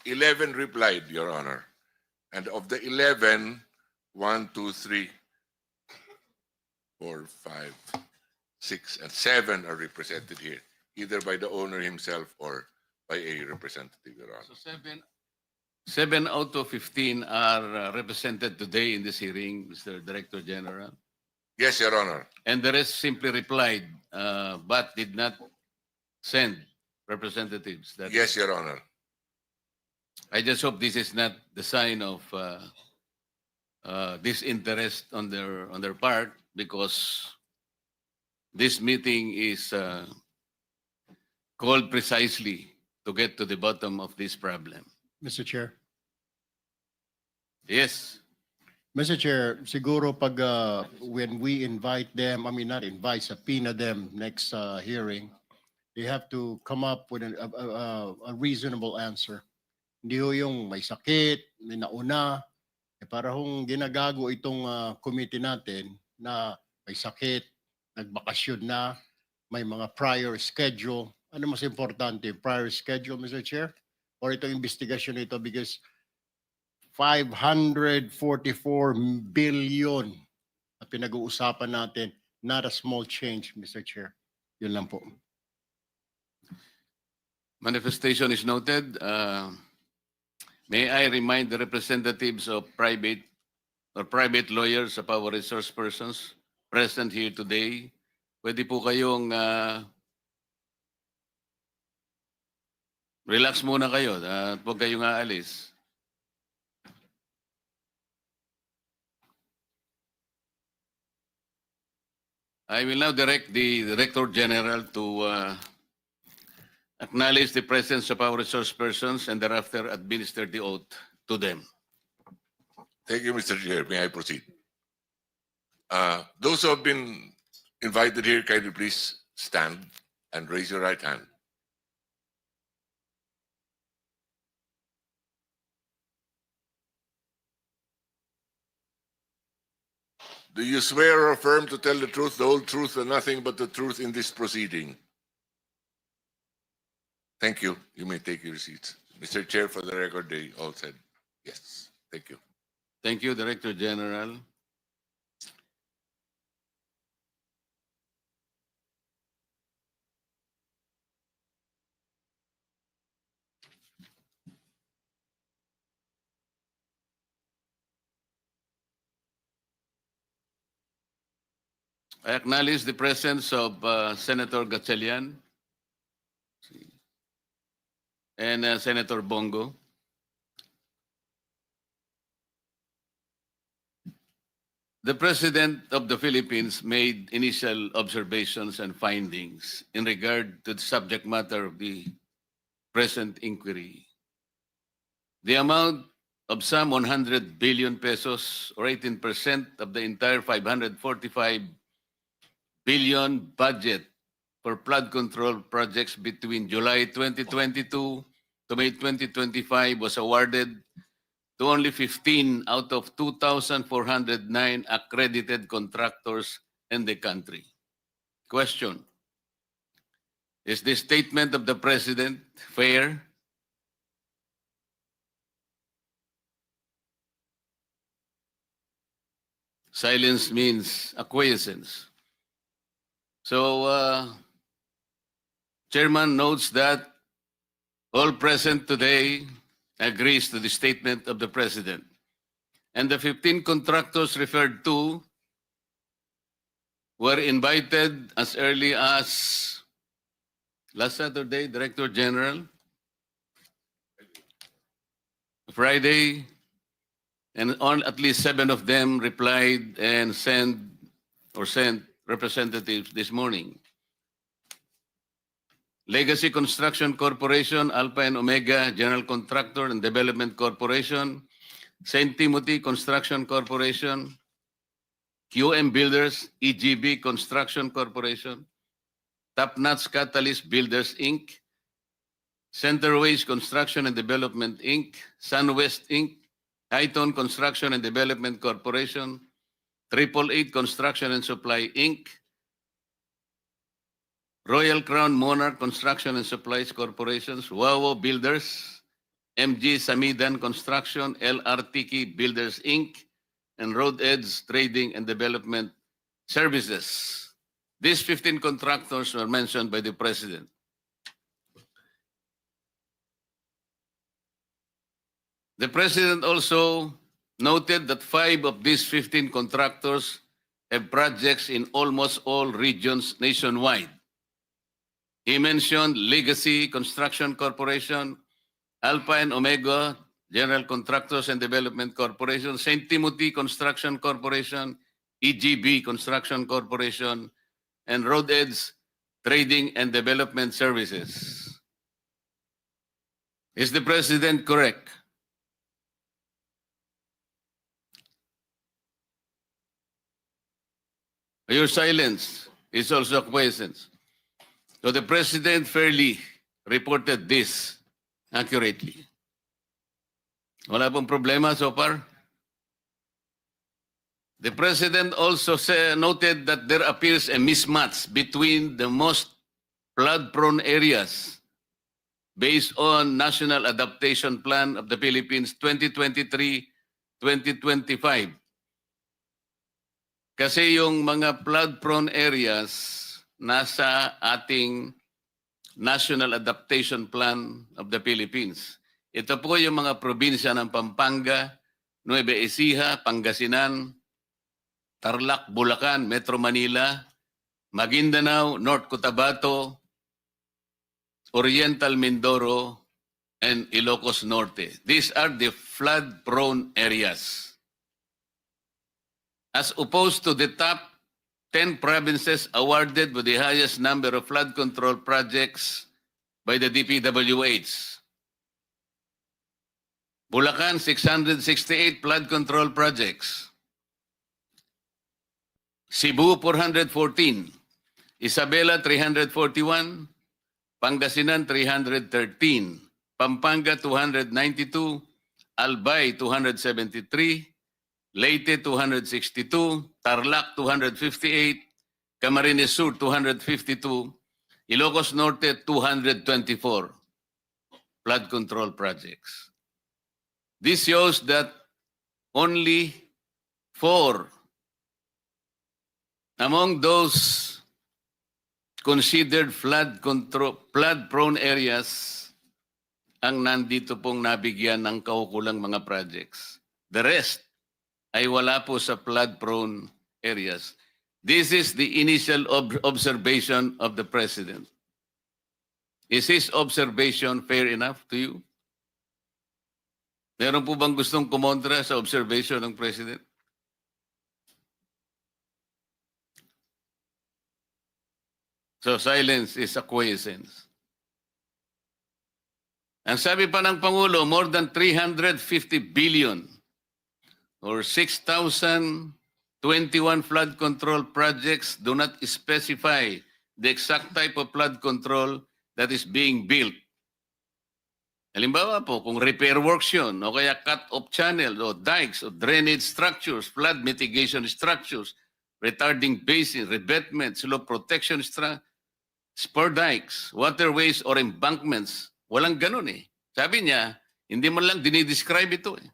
three. 11 replied, Your Honor. And of the 11, 1, 2, 3, 4, 5, 6, and 7 are represented here, either by the owner himself or by a representative, Your Honor. So seven out of 15 are represented today in this hearing, Mr. Director General. Yes, Your Honor. And the rest simply replied, but did not send representatives. Yes, Your Honor. I just hope this is not the sign of disinterest on their part, because this meeting is called precisely to get to the bottom of this problem. Mr. Chair. Yes. Mr. Chair, siguro pag when we invite them, I mean not invite, subpoena them next hearing, they have to come up with a reasonable answer. Hindi ho yung may sakit, may nauna, para hong ginagago itong committee natin na may sakit, nagbakasyon na, may mga prior schedule. Ano mas importante, prior schedule, Mr. Chair? Or itong investigasyon nito, because 544 billion na pinag-uusapan natin, not a small change, Mr. Chair. Yun lang po. Manifestation is noted. May I remind the representatives of private lawyers of our resource persons present here today, pwede po kayong relax muna kayo at huwag kayong aalis. I will now direct the Director General to acknowledge the presence of our resource persons and thereafter administer the oath to them. Thank you, Mr. Chair. May I proceed? Those who have been invited here, kindly please stand and raise your right hand. Do you swear or affirm to tell the truth, the whole truth, and nothing but the truth in this proceeding? Thank you. You may take your seats. Mr. Chair, for the record, they all said yes. Thank you. Thank you, Director General. I acknowledge the presence of Senator Gatchalian and Senator Bongo. The President of the Philippines made initial observations and findings in regard to the subject matter of the present inquiry. The amount of some 100 billion pesos or 18% of the entire 545 billion budget for flood control projects between July 2022 to May 2025 was awarded to only 15 out of 2,409 accredited contractors in the country. Question: is this statement of the President fair? Silence means acquiescence. So, Chairman notes that all present today agrees to the statement of the President. And the 15 contractors referred to were invited as early as last Saturday, Director General, Friday, and on at least 7 of them replied and sent representatives this morning. Legacy Construction Corporation, Alpha and Omega General Contractor and Development Corporation, St. Timothy Construction Corporation, QM Builders, EGB Construction Corporation, Top-Notch Catalyst Builders, Inc., Centerways Construction and Development, Inc., SunWest, Inc., Highton Construction and Development Corporation, 888 Construction and Supply, Inc., Royal Crown Monarch Construction and Supplies Corporations, Wawo Builders, MG Samidan Construction, LRTK Builders, Inc., and Road Edge Trading and Development Services. These 15 contractors were mentioned by the President. The President also noted that 5 of these 15 contractors have projects in almost all regions nationwide. He mentioned Legacy Construction Corporation, Alpha and Omega General Contractors and Development Corporation, St. Timothy Construction Corporation, EGB Construction Corporation, and Road Edge Trading and Development Services. Is the President correct? Your silence is also acquiescence. So the President fairly reported this accurately. Wala pong problema so far. The President also noted that there appears a mismatch between the most flood-prone areas based on National Adaptation Plan of the Philippines 2023-2025. Kasi yung mga flood-prone areas nasa ating National Adaptation Plan of the Philippines. Ito po yung mga probinsya ng Pampanga, Nueva Ecija, Pangasinan, Tarlac, Bulacan, Metro Manila, Maguindanao, North Cotabato, Oriental Mindoro, and Ilocos Norte. These are the flood-prone areas. As opposed to the top 10 provinces awarded with the highest number of flood control projects by the DPWH. Bulacan, 668 flood control projects. Cebu, 414. Isabela, 341. Pangasinan, 313. Pampanga, 292. Albay, 273. Leyte, 262. Tarlac, 258. Camarines Sur, 252. Ilocos Norte, 224 flood control projects. This shows that only 4 among those considered flood-prone areas ang nandito pong nabigyan ng kaukulang mga projects. The rest ay wala po sa flood-prone areas. This is the initial observation of the President. Is his observation fair enough to you? Meron po bang gustong kumontra sa observation ng President? So silence is acquiescence. Ang sabi pa ng Pangulo, more than 350 billion or 6,021 flood control projects do not specify the exact type of flood control that is being built. Halimbawa po, kung repair works yun, o kaya cut-off channel, o dikes, o drainage structures, flood mitigation structures, retarding basin, revetment, slope protection spur dikes, waterways, or embankments. Walang ganun eh. Sabi niya, hindi mo lang dinidescribe ito eh.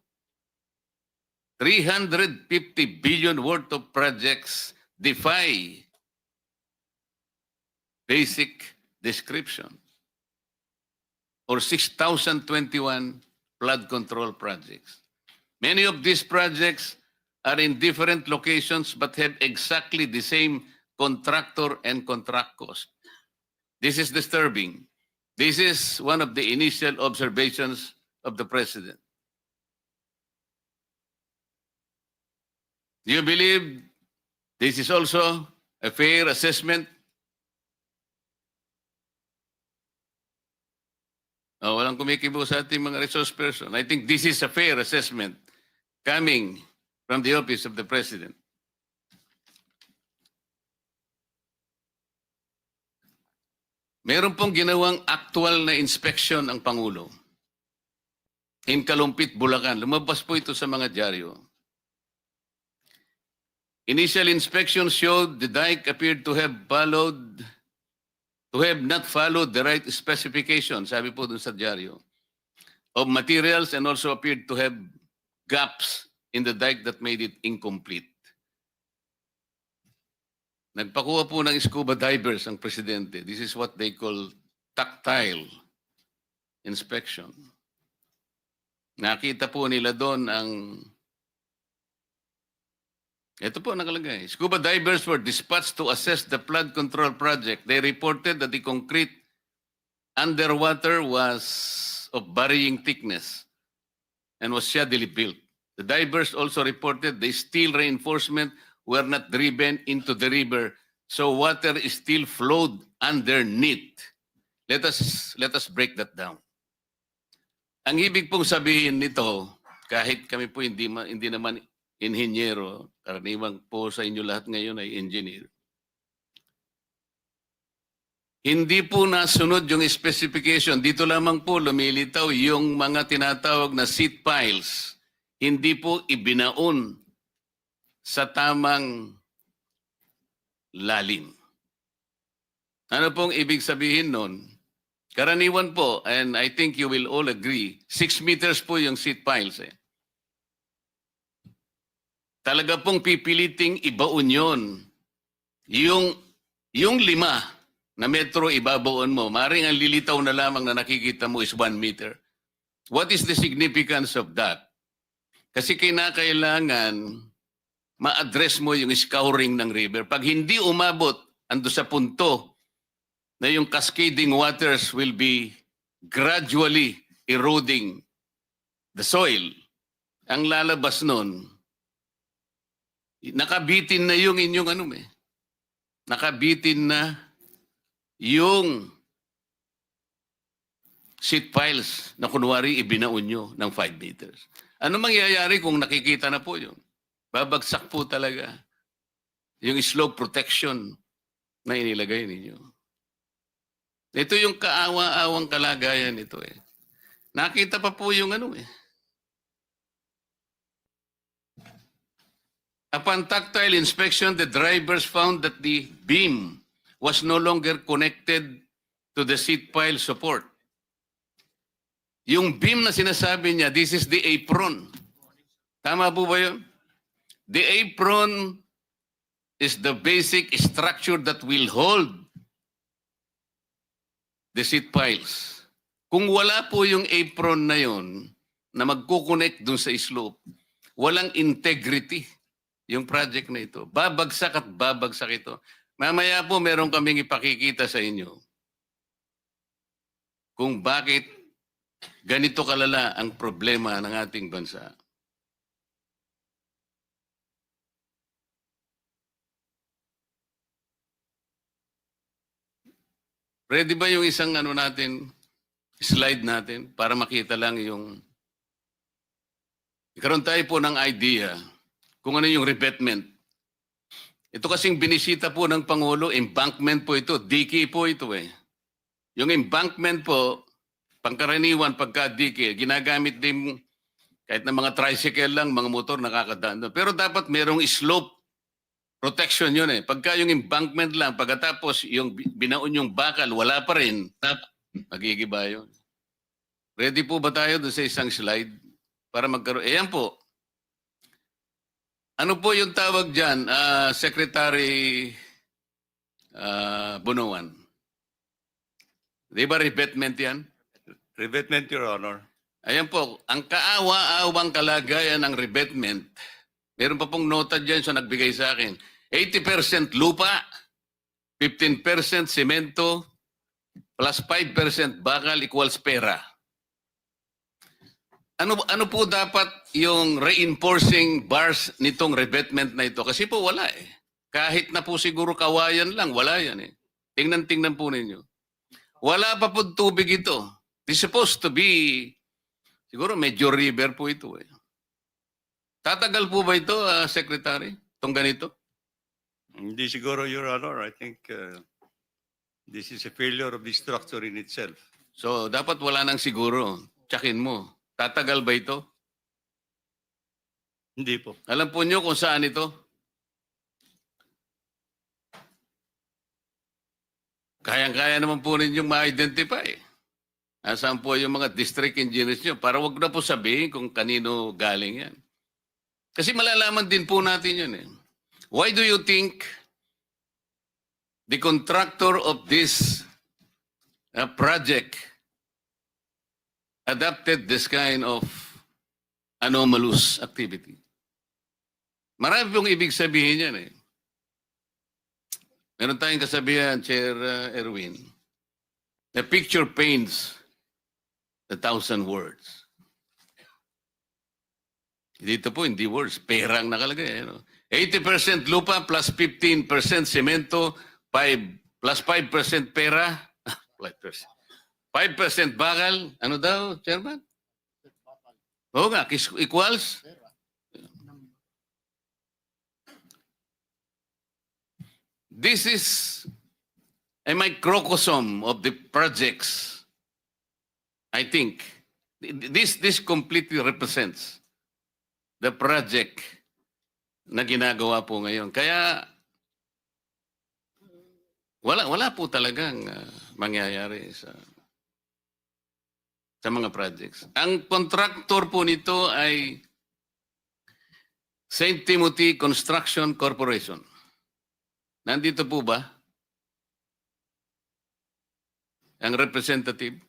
350 billion worth of projects defy basic description. Or 6,021 flood control projects. Many of these projects are in different locations but have exactly the same contractor and contract cost. This is disturbing. This is one of the initial observations of the President. Do you believe this is also a fair assessment? Oh, walang kumikibo sa ating mga resource person. I think this is a fair assessment coming from the office of the President. Meron pong ginawang actual na inspection ang Pangulo. In Kalumpit, Bulacan. Lumabas po ito sa mga dyaryo. Initial inspection showed the dike appeared to have not followed the right specifications, sabi po dun sa dyaryo, of materials and also appeared to have gaps in the dike that made it incomplete. Nagpakuha po ng scuba divers ang Presidente. This is what they call tactile inspection. Nakita po nila doon ang ito po nakalagay. Scuba divers were dispatched to assess the flood control project. They reported that the concrete underwater was of varying thickness and was shaddily built. The divers also reported the steel reinforcement were not driven into the river, so water is still flowed underneath. Let us break that down. Ang ibig pong sabihin nito, kahit kami po hindi naman inhinyero, karaniwang po sa inyo lahat ngayon ay engineer. Hindi po nasunod yung specification. Dito lamang po lumilitaw yung mga tinatawag na seat piles. Hindi po ibinaon sa tamang lalim. Ano pong ibig sabihin nun? Karaniwan po, and I think you will all agree, 6 meters po yung seat piles eh. Talaga pong pipiliting ibaon yun. Yung 5 na metro ibabaon mo, maaaring ang lilitaw na lamang na nakikita mo is 1 meter. What is the significance of that? Kasi kinakailangan ma-address mo yung scouring ng river. Pag hindi umabot, ando sa punto na yung cascading waters will be gradually eroding the soil. Ang lalabas nun, nakabitin na yung inyong nakabitin na yung seat piles na kunwari ibinaon nyo ng 5 meters. Ano mangyayari kung nakikita na po yun? Babagsak po talaga yung slope protection na inilagay ninyo. Ito yung kaawa-awang kalagayan nito eh. Nakita pa po yung Upon tactile inspection, the drivers found that the beam was no longer connected to the seat pile support. Yung beam na sinasabi niya, this is the apron. Tama po ba yun? The apron is the basic structure that will hold the seat piles. Kung wala po yung apron na yun na magkukonect dun sa slope, walang integrity yung project na ito. Babagsak at babagsak ito. Mamaya po meron kaming ipakikita sa inyo kung bakit ganito kalala ang problema ng ating bansa. Ready ba yung isang slide natin para makita lang yung ikaroon tayo po ng idea kung ano yung revetment. Ito kasing binisita po ng Pangulo, embankment po ito, diki po ito eh. Yung embankment po, pangkaraniwan pagka diki, ginagamit din kahit na mga tricycle lang, mga motor nakakadaan doon. Pero dapat merong slope protection yun eh. Pagka yung embankment lang, pagkatapos yung binaon yung bakal, wala pa rin, magigiba yun. Ready po ba tayo doon sa isang slide? Para magkaroon. Ayan po. Ano po yung tawag dyan, Secretary Bunuan? Di ba revetment yan? Revetment, Your Honor. Ayan po, ang kaawa-awang kalagayan ng revetment, meron pa pong nota dyan sa nagbigay sa akin. 80% lupa, 15% semento, plus 5% bakal equals pera. Ano po dapat yung reinforcing bars nitong revetment na ito? Kasi po wala eh. Kahit na po siguro kawayan lang, wala yan eh. Tingnan po ninyo. Wala pa po tubig ito. It's supposed to be, siguro medyo river po ito eh. Tatagal po ba ito, Secretary? Itong ganito? Hindi siguro, Your Honor. I think this is a failure of the structure in itself. So, dapat wala nang siguro. Tsakin mo. Tatagal ba ito? Hindi po. Alam po nyo kung saan ito? Kayang-kaya naman po ninyong ma-identify. Nasaan po yung mga district engineers nyo? Para wag na po sabihin kung kanino galing yan. Kasi malalaman din po natin yun eh. Why do you think the contractor of this project adopted this kind of anomalous activity? Marami pong ibig sabihin yan eh. Meron tayong kasabihan, Chair Erwin, the picture paints 1,000 words. Dito po, hindi words, perang nakalagay. 80% lupa plus 15% semento, plus 5% pera, 5% bakal, ano daw, Chairman? Oo nga, equals? This is a microcosm of the projects. I think this completely represents the project na ginagawa po ngayon. Kaya wala po talagang mangyayari sa mga projects. Ang contractor po nito ay St. Timothy Construction Corporation. Nandito po ba ang representative?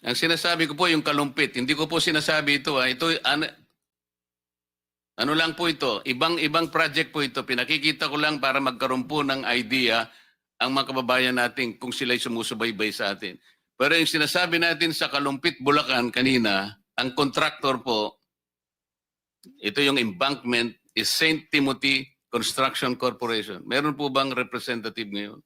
Ang sinasabi ko po yung kalumpit. Hindi ko po sinasabi ito. Ito ano lang po ito. Ibang project po ito. Pinakikita ko lang para magkaroon po ng idea ang mga kababayan natin kung sila'y sumusubaybay sa atin. Pero yung sinasabi natin sa Kalumpit, Bulacan kanina, ang contractor po, ito yung embankment, is St. Timothy Construction Corporation. Meron po bang representative ngayon?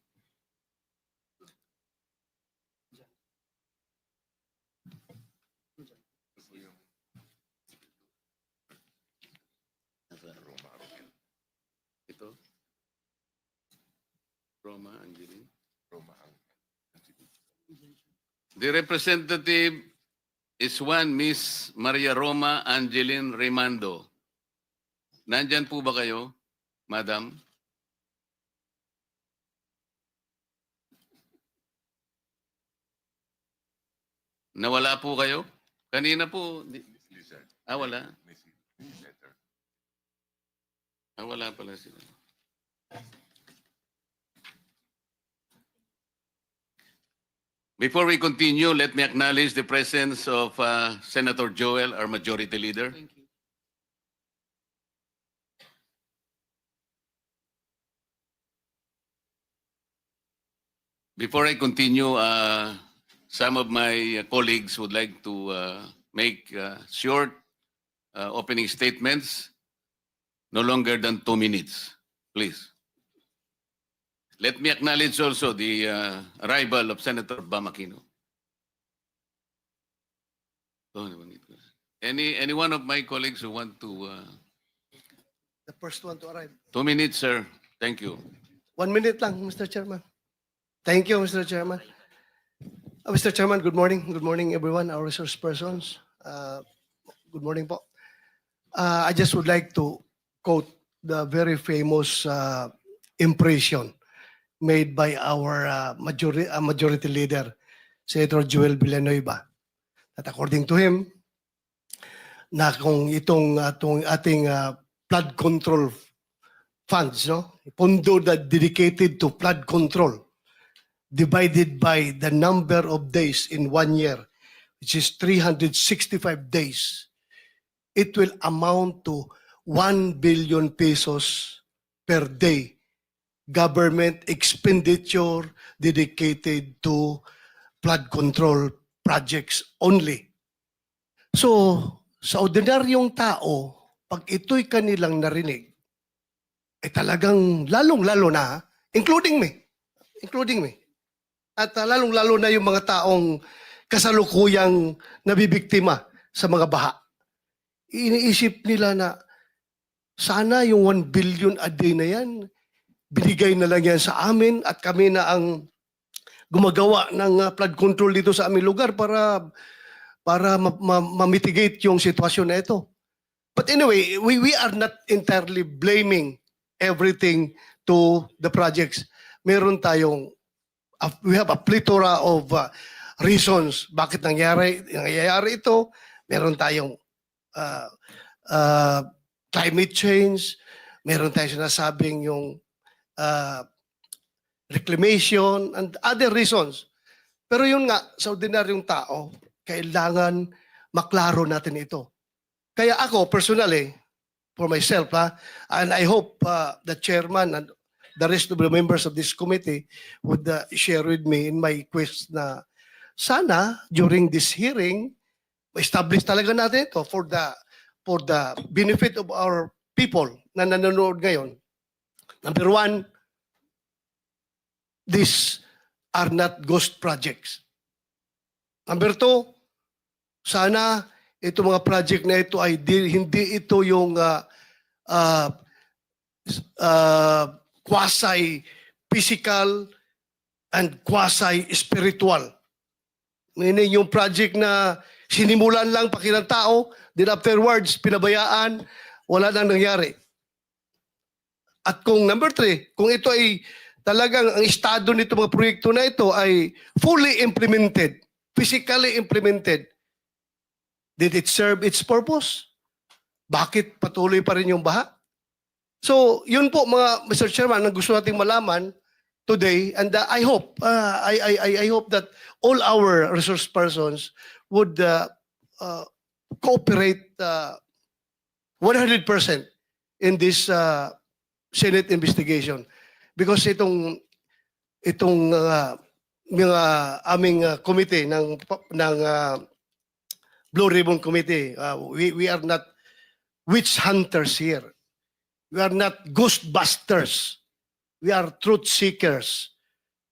Ito? Roma Angeline? The representative is one Miss Maria Roma Angeline Remando. Nandyan po ba kayo, Madam? Nawala po kayo? Kanina po. Wala. Wala pala sila. Before we continue, let me acknowledge the presence of Senator Joel, our Majority Leader. Before I continue, some of my colleagues would like to make short opening statements, no longer than 2 minutes, please. Let me acknowledge also the arrival of Senator Bam Aquino. Any one of my colleagues who want to... The first one to arrive. 2 minutes, sir. Thank you. 1 minute lang, Mr. Chairman. Thank you, Mr. Chairman. Mr. Chairman, good morning. Good morning, everyone, our resource persons. Good morning po. I just would like to quote the very famous impression made by our majority leader, Senator Joel Villanueva, that according to him, na kung itong ating flood control funds, no? Pondo that dedicated to flood control, divided by the number of days in 1 year, which is 365 days, it will amount to 1 billion pesos per day government expenditure dedicated to flood control projects only. So, sa ordinaryong tao, pag ito'y kanilang narinig, talagang lalong-lalo na, including me, at lalong-lalo na yung mga taong kasalukuyang nabibiktima sa mga baha. Iniisip nila na sana yung 1 billion a day na yan, binigay na lang yan sa amin at kami na ang gumagawa ng flood control dito sa aming lugar para ma-mitigate yung sitwasyon na ito. But anyway, we are not entirely blaming everything to the projects. Meron tayong, we have a plethora of reasons bakit nangyayari ito. Meron tayong climate change, meron tayong sinasabing yung reclamation and other reasons. Pero yun nga, sa ordinaryong tao, kailangan maklaro natin ito. Kaya ako, personally, for myself, and I hope the chairman and the rest of the members of this committee would share with me in my quest na sana during this hearing, establish talaga natin ito for the benefit of our people na nanonood ngayon. Number one, these are not ghost projects. Number two, sana itong mga project na ito ay hindi ito yung quasi-physical and quasi-spiritual. Meaning yung project na sinimulan lang pakilang tao, then afterwards, pinabayaan, wala nang nangyari. At kung number three, kung ito ay talagang ang estado nito mga proyekto na ito ay fully implemented, physically implemented, did it serve its purpose? Bakit patuloy pa rin yung baha? So, yun po mga Mr. Chairman, ang gusto nating malaman today, and I hope that all our resource persons would cooperate 100% in this Senate investigation. Because itong mga aming committee ng Blue Ribbon Committee, we are not witch hunters here. We are not ghostbusters. We are truth seekers.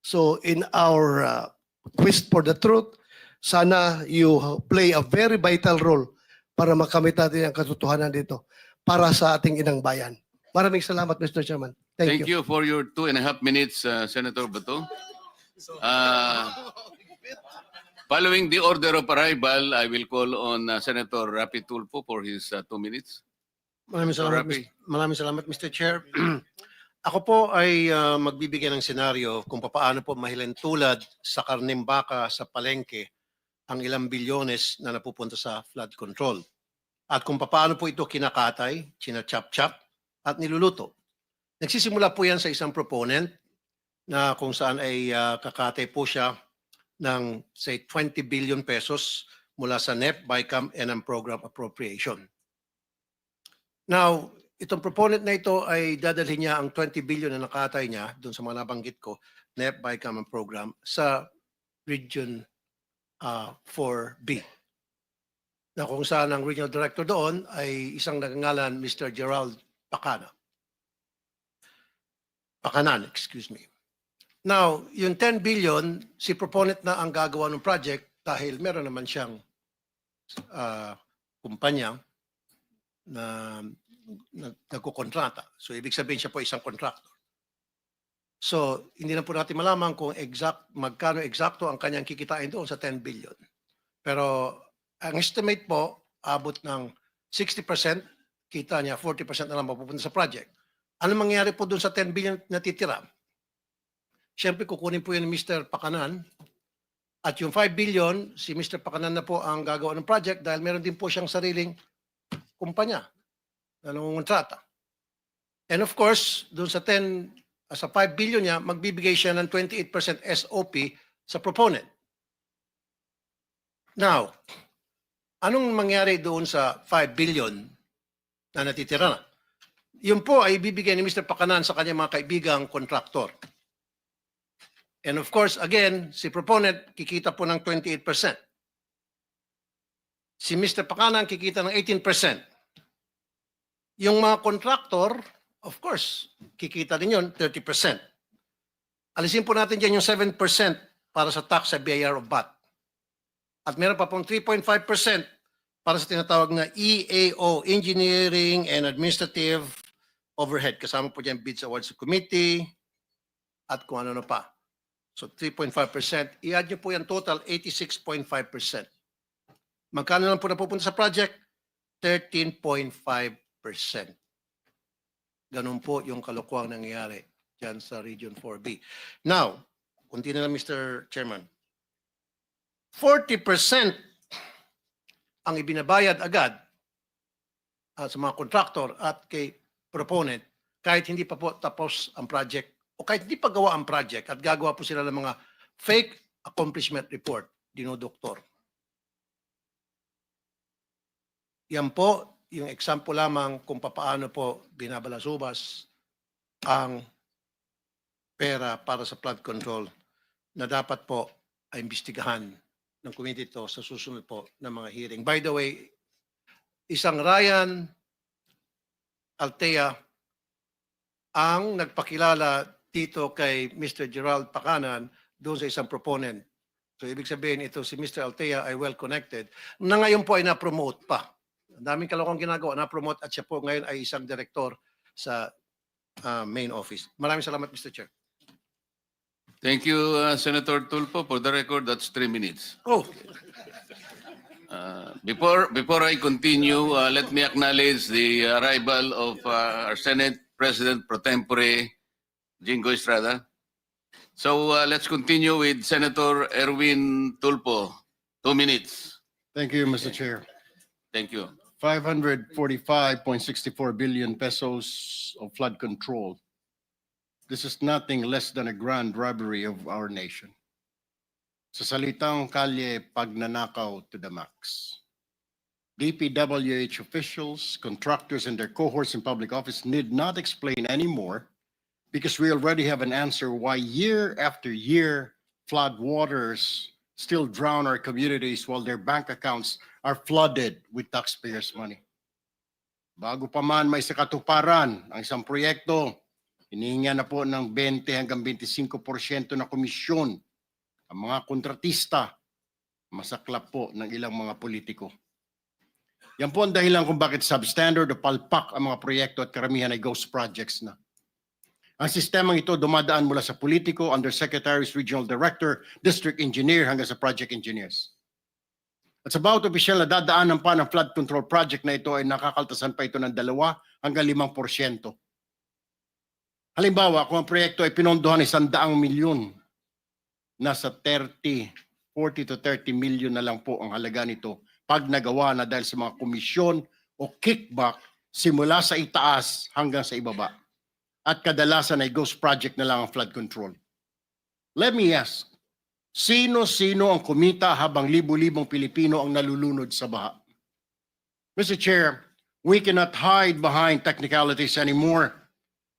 So in our quest for the truth, sana you play a very vital role para makamit natin ang katotohanan dito para sa ating inang bayan. Maraming salamat, Mr. Chairman. Thank you. For your 2.5 minutes, Senator Bato. Following the order of arrival, I will call on Senator Rapi Tulfo for his 2 minutes. Maraming salamat, Mr. Chair. Ako po ay magbibigay ng senaryo kung paano po mahilentulad sa karneng baka sa palengke ang ilang bilyones na napupunta sa flood control. At kung paano po ito kinakatay, china-chop-chop at niluluto. Nagsisimula po yan sa isang proponent na kung saan ay kakatay po siya ng say 20 billion pesos mula sa NEP, BICAM, and ang program appropriation. Now, itong proponent na ito ay dadalhin niya ang 20 billion na nakatay niya doon sa mga nabanggit ko NEP Common Program sa Region 4B. Na kung saan ang regional director doon ay isang nagngalan Mr. Gerald Pakanan, excuse me. Now, yung 10 billion, si proponent na ang gagawa ng project dahil meron naman siyang kumpanya na nagkukontrata. So, ibig sabihin siya po isang contractor. So, hindi na po natin malaman kung magkano eksakto ang kanyang kikitain doon sa 10 billion. Pero, ang estimate po, abot ng 60%, kita niya, 40% na lang mapupunta sa project. Ano mangyayari po doon sa 10 billion na titira? Siyempre, kukunin po yun ni Mr. Pakanan. At yung 5 billion, si Mr. Pakanan na po ang gagawa ng project dahil meron din po siyang sariling kumpanya na nangungontrata. And of course, doon sa 5 billion niya, magbibigay siya ng 28% SOP sa proponent. Now, anong mangyari doon sa 5 billion na natitira na? Yun po ay bibigay ni Mr. Pakanan sa kanyang mga kaibigang kontraktor. And of course, again, si proponent kikita po ng 28%. Si Mr. Pakanan kikita ng 18%. Yung mga kontraktor, of course, kikita din yun, 30%. Alisin po natin dyan yung 7% para sa tax sa BIR of VAT. At meron pa pong 3.5% para sa tinatawag na EAO, Engineering and Administrative Overhead. Kasama po dyan bids awards committee at kung ano na pa. So 3.5%. I-add nyo po yan total, 86.5%. Magkano lang po napupunta sa project? 13.5%. Ganun po yung kalokohang nangyayari dyan sa Region 4B. Now, kunti na lang Mr. Chairman. 40% ang ibinabayad agad sa mga contractor at kay proponent kahit hindi pa po tapos ang project o kahit hindi pa gawa ang project at gagawa po sila ng mga fake accomplishment report, dinodoktor. Yan po yung example lamang kung paano po binabalasubas ang pera para sa flood control na dapat po ay imbestigahan ng committee to sa susunod po ng mga hearing. By the way, isang Ryan Altea ang nagpakilala dito kay Mr. Gerald Pakanan doon sa isang proponent. So ibig sabihin ito si Mr. Altea ay well connected na ngayon po ay na-promote pa. Ang daming kalokong ginagawa, na-promote at siya po ngayon ay isang direktor sa main office. Maraming salamat, Mr. Chair. Thank you, Senator Tulfo. For the record, that's 3 minutes. Oh, Before I continue, let me acknowledge the arrival of our Senate President pro tempore, Jingo Estrada. So let's continue with Senator Erwin Tulfo. 2 minutes. Thank you, Mr. Chair. Thank you. 545.64 billion pesos of flood control. This is nothing less than a grand robbery of our nation. Sa salitang kalye, pagnanakaw to the max. DPWH officials, contractors, and their cohorts in public office need not explain anymore because we already have an answer why year after year flood waters still drown our communities while their bank accounts are flooded with taxpayers' money. Bago pa man may sakatuparan ang isang proyekto, hinihinga na po ng 20 hanggang 25% na komisyon ang mga kontratista, masaklap po ng ilang mga politiko. Yan po ang dahilan kung bakit substandard o palpak ang mga proyekto at karamihan ay ghost projects na. Ang sistemang ito dumadaan mula sa politiko, undersecretaries, regional director, district engineer hanggang sa project engineers. At sa bawat opisyal na dadaanan pa ng flood control project na ito ay nakakaltasan pa ito ng 2 hanggang 5%. Halimbawa, kung ang proyekto ay pinondohan ng 100 milyon, nasa 40 to 30 milyon na lang po ang halaga nito pag nagawa na dahil sa mga komisyon o kickback simula sa itaas hanggang sa ibaba. At kadalasan ay ghost project na lang ang flood control. Let me ask, sino-sino ang kumita habang libu-libong Pilipino ang nalulunod sa baha? Mr. Chair, we cannot hide behind technicalities anymore.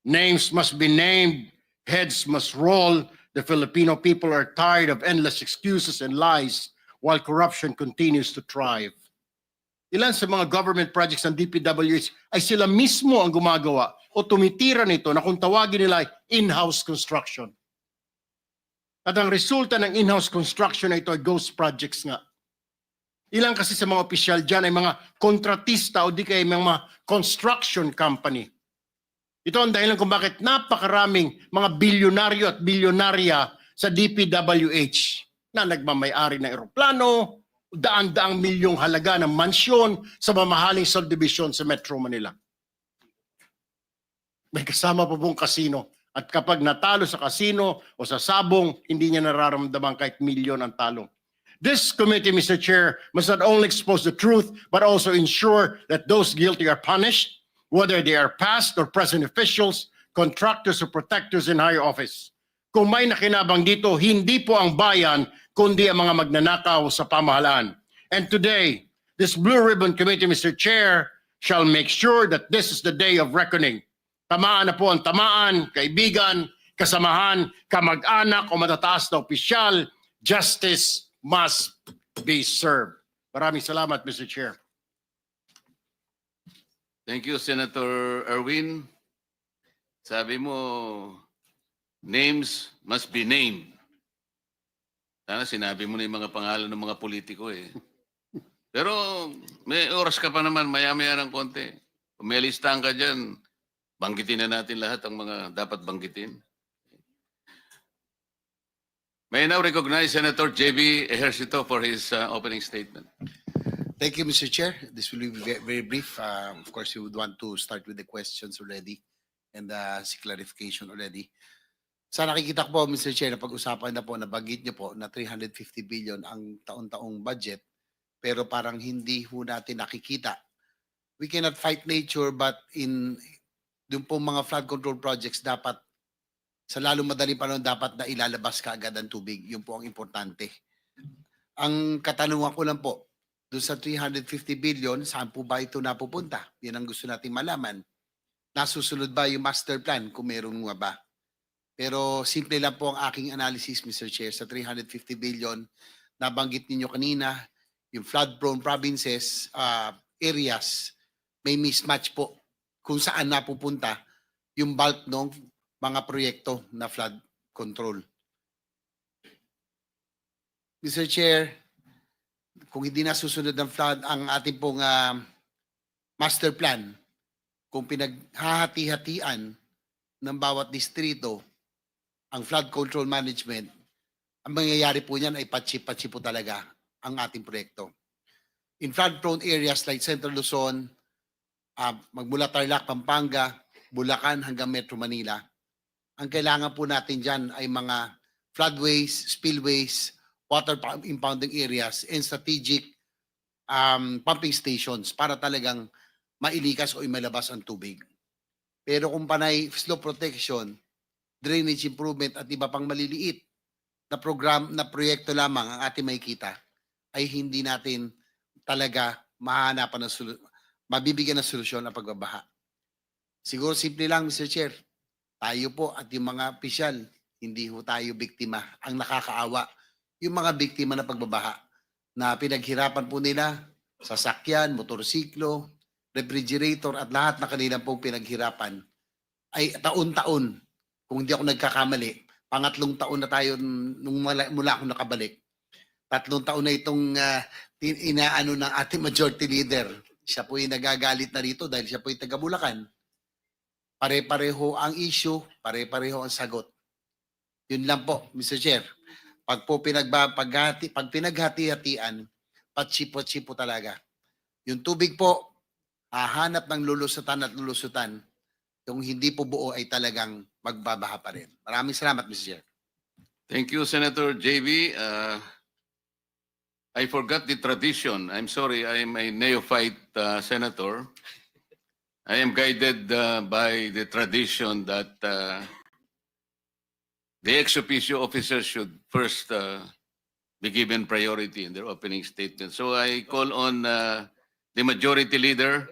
Names must be named, heads must roll, The Filipino people are tired of endless excuses and lies while corruption continues to thrive. Ilan sa mga government projects ng DPWH ay sila mismo ang gumagawa o tumitira nito na kung tawagin nila ay in-house construction. At ang resulta ng in-house construction na ito ay ghost projects nga. Ilan kasi sa mga opisyal dyan ay mga kontratista o di kaya mga construction company. Ito ang dahilan kung bakit napakaraming mga bilyonaryo at bilyonarya sa DPWH na nagmamayari ng eroplano, daan-daang milyong halaga ng mansyon sa mamahaling subdivision sa Metro Manila. May kasama pa pong kasino. At kapag natalo sa kasino o sa sabong, hindi niya nararamdaman kahit milyon ang talo. This committee, Mr. Chair, must not only expose the truth, but also ensure that those guilty are punished, whether they are past or present officials, contractors or protectors in higher office. Kung may nakinabang dito, hindi po ang bayan, kundi ang mga magnanakaw sa pamahalaan. And today, this Blue Ribbon Committee, Mr. Chair, shall make sure that this is the day of reckoning. Tamaan na po ang tamaan, kaibigan, kasamahan, kamag-anak o matataas na opisyal. Justice must be served. Maraming salamat, Mr. Chair. Thank you, Senator Erwin. Sabi mo, names must be named. Sana sinabi mo na yung mga pangalan ng mga politiko eh. Pero may oras ka pa naman, maya-maya ng konti. Kung may listahan ka dyan, banggitin na natin lahat ang mga dapat banggitin. May I now recognize Senator J.B. Ejercito for his opening statement. Thank you, Mr. Chair. This will be very brief. Of course, we would want to start with the questions already and si clarification already. Sa nakikita ko po, Mr. Chair, na pag-usapan na po, nabanggit niyo po na 350 billion ang taon-taong budget, pero parang hindi ho natin nakikita. We cannot fight nature, but doon po mga flood control projects, dapat sa lalong madaling panahon, dapat na ilalabas ka agad ang tubig. Yun po ang importante. Ang katanungan ko lang po, doon sa 350 billion, saan po ba ito napupunta? Yan ang gusto nating malaman. Nasusunod ba yung master plan kung meron nga ba? Pero simple lang po ang aking analysis, Mr. Chair, sa 350 billion, nabanggit ninyo kanina, yung flood-prone provinces, areas, may mismatch po kung saan napupunta yung bulk ng mga proyekto na flood control. Mr. Chair, kung hindi nasusunod ng flood ang ating pong master plan, kung pinaghahati-hatian ng bawat distrito ang flood control management, ang mangyayari po niyan ay patsi-patsi po talaga ang ating proyekto. In flood-prone areas like Central Luzon, magmula Tarlac, Pampanga, Bulacan hanggang Metro Manila, ang kailangan po natin dyan ay mga floodways, spillways, water impounding areas, and strategic pumping stations para talagang mailikas o imalabas ang tubig. Pero kung panay slope protection, drainage improvement at iba pang maliliit na program na proyekto lamang ang ating makikita, ay hindi natin talaga mahanapan ng mabibigyan ng solusyon ang pagbabaha. Siguro simple lang, Mr. Chair, tayo po at yung mga opisyal, hindi ho tayo biktima. Ang nakakaawa, yung mga biktima na pagbabaha na pinaghirapan po nila, sasakyan, motorsiklo, refrigerator at lahat na kanila pong pinaghirapan ay taon-taon. Kung hindi ako nagkakamali, pangatlong taon na tayo nung mula ako nakabalik. 3 taon na itong inaano ng ating majority leader. Siya po yung nagagalit na rito dahil siya po yung taga Bulacan. Pare-pareho ang issue, pare-pareho ang sagot. Yun lang po, Mr. Chair. Pag pinaghati-hatian, patsi-patsi po talaga. Yung tubig po, hahanap ng lulusutan at lulusutan. Yung hindi po buo ay talagang magbabaha pa rin. Maraming salamat, Mr. Chair. Thank you, Senator JB. I forgot the tradition. I'm sorry, I am a neophyte senator. I am guided by the tradition that the ex officio officers should first be given priority in their opening statement. So I call on the majority leader,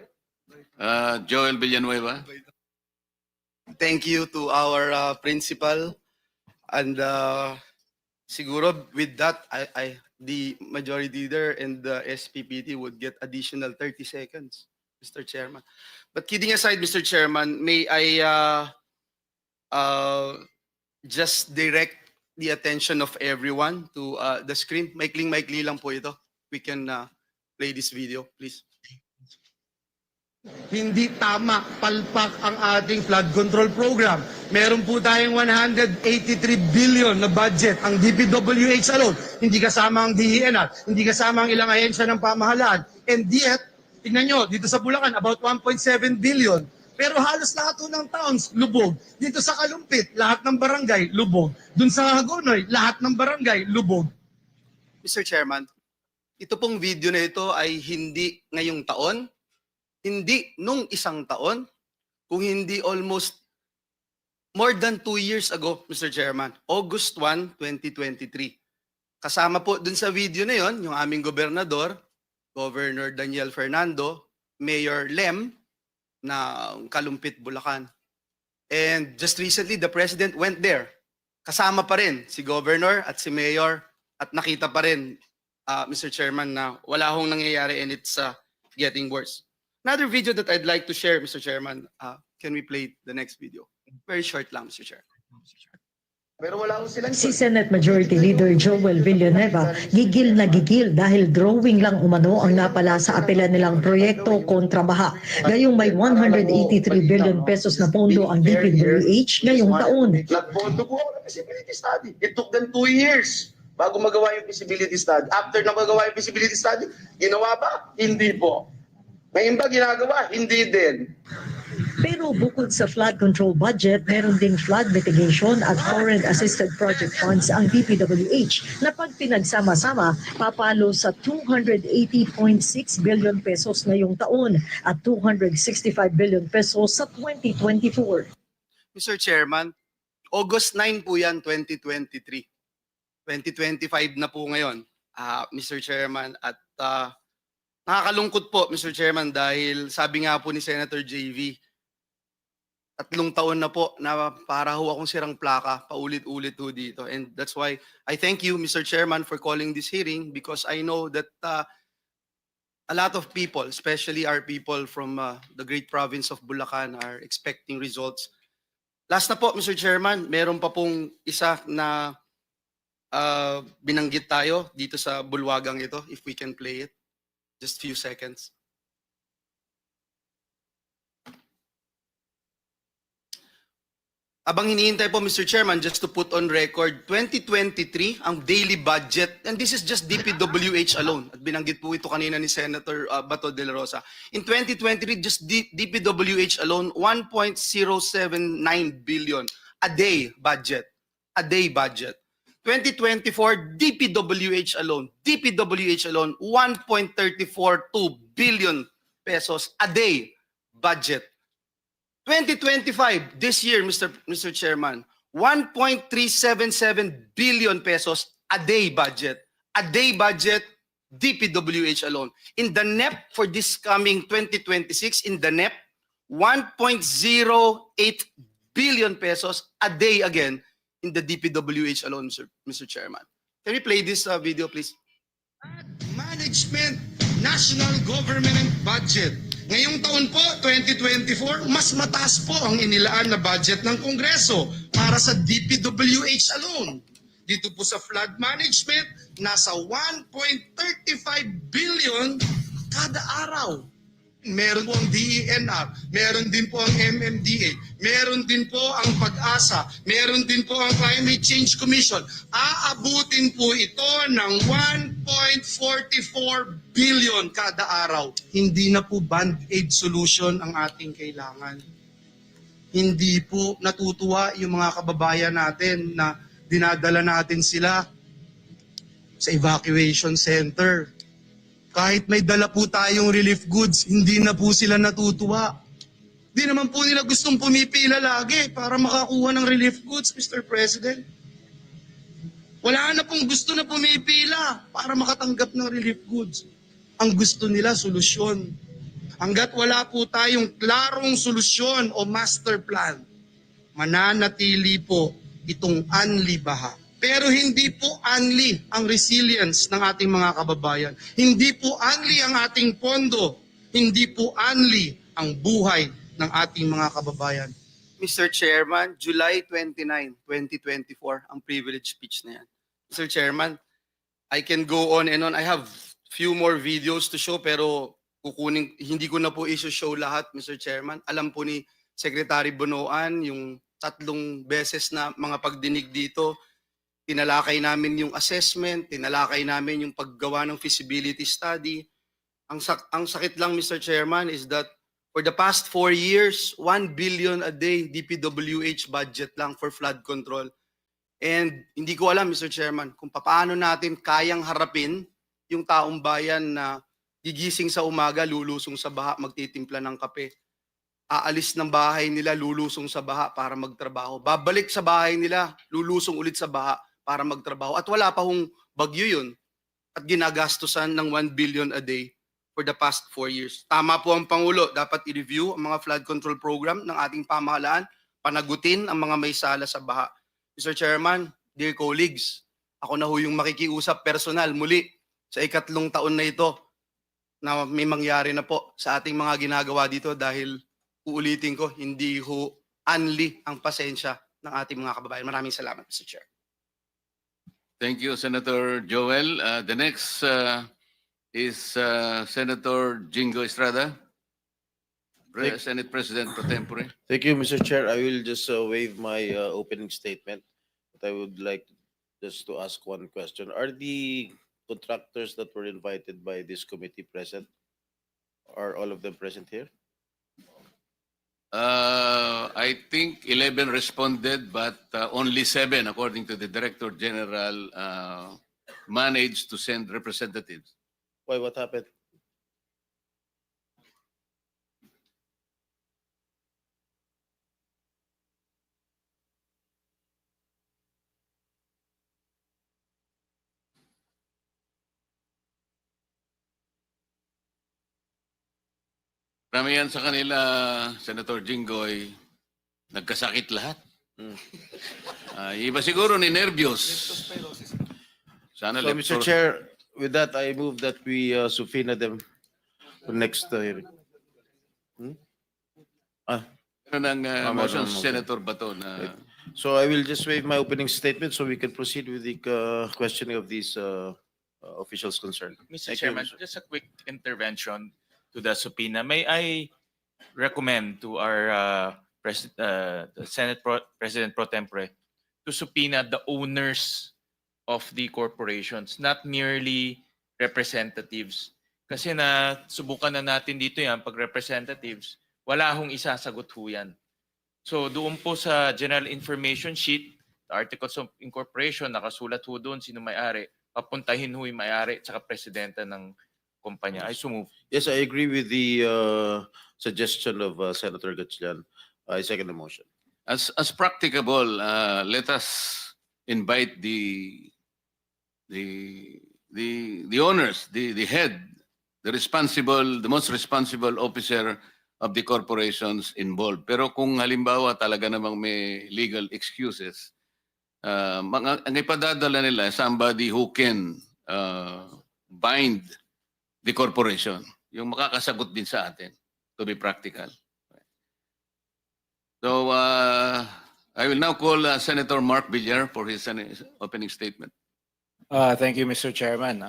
Joel Villanueva. Thank you to our principal. And siguro with that, the majority leader and the SPPT would get additional 30 seconds, Mr. Chairman. But kidding aside, Mr. Chairman, may I just direct the attention of everyone to the screen? Maikling-maikli lang po ito. We can play this video, please. Hindi tama, palpak ang ating flood control program. Meron po tayong 183 billion na budget ang DPWH alone. Hindi kasama ang DENR, hindi kasama ang ilang ahensya ng pamahalaan. And yet, tingnan nyo, dito sa Bulacan, about 1.7 billion. Pero halos lahat po ng towns, lubog. Dito sa Kalumpit, lahat ng barangay, lubog. Dun sa Hagonoy, lahat ng barangay, lubog. Mr. Chairman, ito pong video na ito ay hindi ngayong taon, hindi nung isang taon, kung hindi almost more than 2 years ago, Mr. Chairman, August 1, 2023. Kasama po dun sa video na yon yung aming gobernador, Governor Daniel Fernando, Mayor Lem, na Kalumpit, Bulacan. And just recently, the President went there. Kasama pa rin si Governor at si Mayor at nakita pa rin, Mr. Chairman, na wala hong nangyayari and it's getting worse. Another video that I'd like to share, Mr. Chairman, can we play the next video? Very short lang, Mr. Chair. Pero wala ko silang Si Senate Majority Leader Joel Villanueva gigil na gigil dahil drawing lang umano ang napala sa apela nilang proyekto kontra baha. Gayong may 183 billion pesos na pondo ang DPWH ngayong taon. Nagpondo po ako ng feasibility study. It took them 2 years bago magawa yung feasibility study. After na magawa yung feasibility study, ginawa ba? Hindi po. Ngayon ba ginagawa? Hindi din. Pero bukod sa flood control budget, meron ding flood mitigation at foreign assisted project funds ang DPWH na pag pinagsama-sama, papalo sa 280.6 billion pesos ngayong taon at 265 billion pesos sa 2024. Mr. Chairman, August 9 po yan, 2023. 2025 na po ngayon, Mr. Chairman. At nakakalungkot po, Mr. Chairman, dahil sabi nga po ni Senator JV, 3 taon na po na para ho akong sirang plaka, paulit-ulit ho dito. And that's why I thank you, Mr. Chairman, for calling this hearing because I know that a lot of people, especially our people from the great province of Bulacan, are expecting results. Last na po, Mr. Chairman, meron pa pong isa na binanggit tayo dito sa bulwagang ito, if we can play it. Just few seconds. Abang hinihintay po, Mr. Chairman, just to put on record, 2023, ang daily budget, and this is just DPWH alone, at binanggit po ito kanina ni Senator Bato de la Rosa. In 2023, just DPWH alone, 1.079 billion a day budget. A day budget. 2024, DPWH alone, 1.342 billion pesos a day budget. 2025, this year, Mr. Chairman, 1.377 billion pesos a day budget. A day budget, DPWH alone. In the NEP for this coming 2026, in the NEP, 1.08 billion pesos a day again in the DPWH alone, Mr. Chairman. Can we play this video, please? Management, National Government and Budget. Ngayong taon po, 2024, mas mataas po ang inilaan na budget ng Kongreso para sa DPWH alone. Dito po sa flood management, nasa 1.35 billion kada araw. Meron po ang DENR, meron din po ang MMDA, meron din po ang Pag-asa, meron din po ang Climate Change Commission. Aabutin po ito ng 1.44 billion kada araw. Hindi na po band-aid solution ang ating kailangan. Hindi po natutuwa yung mga kababayan natin na dinadala natin sila sa evacuation center. Kahit may dala po tayong relief goods, hindi na po sila natutuwa. Di naman po nila gustong pumipila lagi para makakuha ng relief goods, Mr. President. Wala na pong gusto na pumipila para makatanggap ng relief goods. Ang gusto nila, solusyon. Hanggat wala po tayong klarong solusyon o master plan, mananatili po itong unli baha. Pero hindi po unli ang resilience ng ating mga kababayan. Hindi po unli ang ating pondo. Hindi po unli ang buhay ng ating mga kababayan. Mr. Chairman, July 29, 2024, ang privilege speech na yan. Mr. Chairman, I can go on and on. I have few more videos to show pero hindi ko na po i-show lahat, Mr. Chairman. Alam po ni Secretary Bonoan yung 3 beses na mga pagdinig dito. Tinalakay namin yung assessment, tinalakay namin yung paggawa ng feasibility study. Ang sakit lang, Mr. Chairman, is that for the past 4 years, 1 billion a day DPWH budget lang for flood control. And hindi ko alam, Mr. Chairman, kung paano natin kayang harapin yung taong bayan na gigising sa umaga, lulusong sa baha, magtitimpla ng kape. Aalis ng bahay nila, lulusong sa baha para magtrabaho. Babalik sa bahay nila, lulusong ulit sa baha para magtrabaho. At wala pa hong bagyo yun. At ginagastusan ng 1 billion a day for the past 4 years. Tama po ang Pangulo, dapat i-review ang mga flood control program ng ating pamahalaan, panagutin ang mga may sala sa baha. Mr. Chairman, dear colleagues, ako na ho yung makikiusap personal muli sa 3 taon na ito na may mangyari na po sa ating mga ginagawa dito dahil uulitin ko, hindi ho unli ang pasensya ng ating mga kababayan. Maraming salamat, Mr. Chair. Thank you, Senator Joel. The next is Senator Jingo Estrada, Senate President pro tempore. Thank you, Mr. Chair. I will just waive my opening statement, but I would like just to ask one question. Are the contractors that were invited by this committee present? Are all of them present here? I think 11 responded, but only 7, according to the Director General, managed to send representatives. Why, what happened? Karamihan sa kanila, Senator Jinggoy, nagkasakit lahat. Iba siguro ni nervyos. Sana So, Mr. Chair, with that, I move that we subpoena them for next hearing. ng motion, motion. Senator Bato na So I will just waive my opening statement so we can proceed with the questioning of these officials concerned. Mr. Thank you, Chairman, just a quick intervention to the subpoena. May I recommend to our Senate President pro tempore to subpoena the owners of the corporations, not merely representatives. Kasi na subukan na natin dito yan, pag representatives, wala hong isasagot ho yan. So doon po sa General Information Sheet, the Articles of Incorporation, nakasulat ho doon sino may-ari, papuntahin ho yung may-ari at saka presidente ng kumpanya. I so move. Yes, I agree with the suggestion of Senator Gatchalian. I second the motion. as practicable, let us invite the owners, the head, the most responsible officer of the corporations involved. Pero kung halimbawa talaga namang may legal excuses, ang ipadadala nila somebody who can bind the corporation, yung makakasagot din sa atin, to be practical. So I will now call Senator Mark Villar for his opening statement. Thank you, Mr. Chairman.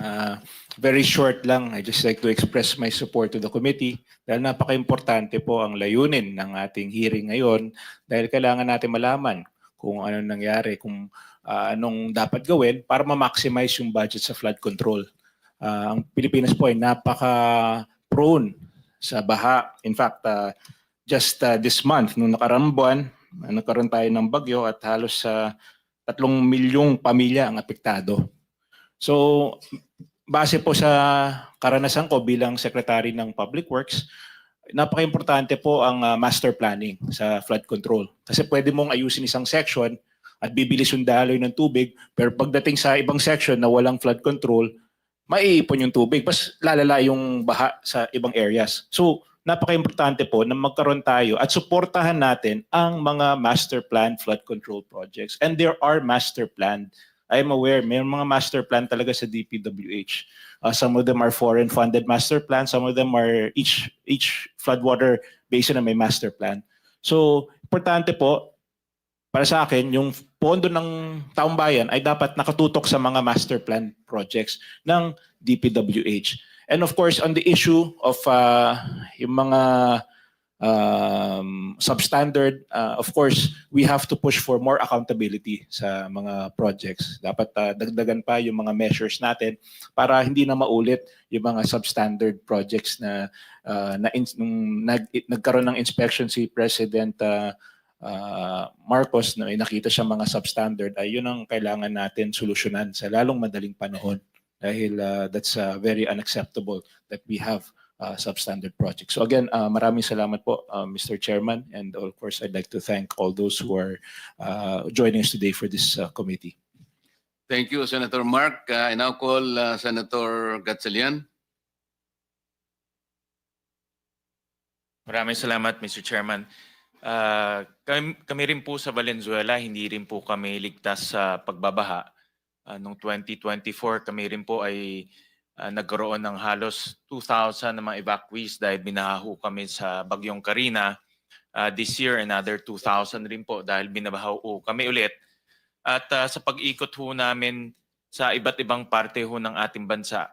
Very short lang. I just like to express my support to the committee dahil napaka-importante po ang layunin ng ating hearing ngayon dahil kailangan natin malaman kung ano nangyari, kung anong dapat gawin para ma-maximize yung budget sa flood control. Ang Pilipinas po ay napaka-prone sa baha. In fact, just this month, nung nakaraang buwan, nagkaroon tayo ng bagyo at halos 3 milyong pamilya ang apektado. So, base po sa karanasan ko bilang Secretary ng Public Works, napaka-importante po ang master planning sa flood control. Kasi pwede mong ayusin isang section at bibilis yung daloy ng tubig, pero pagdating sa ibang section na walang flood control, maiipon yung tubig, pas lalala yung baha sa ibang areas. So, napaka-importante po na magkaroon tayo at suportahan natin ang mga master plan flood control projects. And there are master plan. I am aware, may mga master plan talaga sa DPWH. Some of them are foreign funded master plan. Some of them are each floodwater basin na may master plan. So, importante po, para sa akin, yung pondo ng taong bayan ay dapat nakatutok sa mga master plan projects ng DPWH. And of course, on the issue of yung mga substandard, of course, we have to push for more accountability sa mga projects. Dapat dagdagan pa yung mga measures natin para hindi na maulit yung mga substandard projects na nung nagkaroon ng inspection si President Marcos na may nakita siya mga substandard, ay yun ang kailangan natin solusyonan sa lalong madaling panahon dahil that's very unacceptable that we have substandard projects. So again, maraming salamat po, Mr. Chairman, and of course I'd like to thank all those who are joining us today for this committee. Thank you, Senator Mark. I now call Senator Gatchalian. Maraming salamat, Mr. Chairman. Kami rin po sa Valenzuela, hindi rin po kami ligtas sa pagbabaha. Noong 2024, kami rin po ay nagkaroon ng halos 2,000 na mga evacuees dahil binaho kami sa Bagyong Karina. This year, another 2,000 rin po dahil binabaho kami ulit. At sa pag-ikot ho namin sa iba't ibang parte ho ng ating bansa,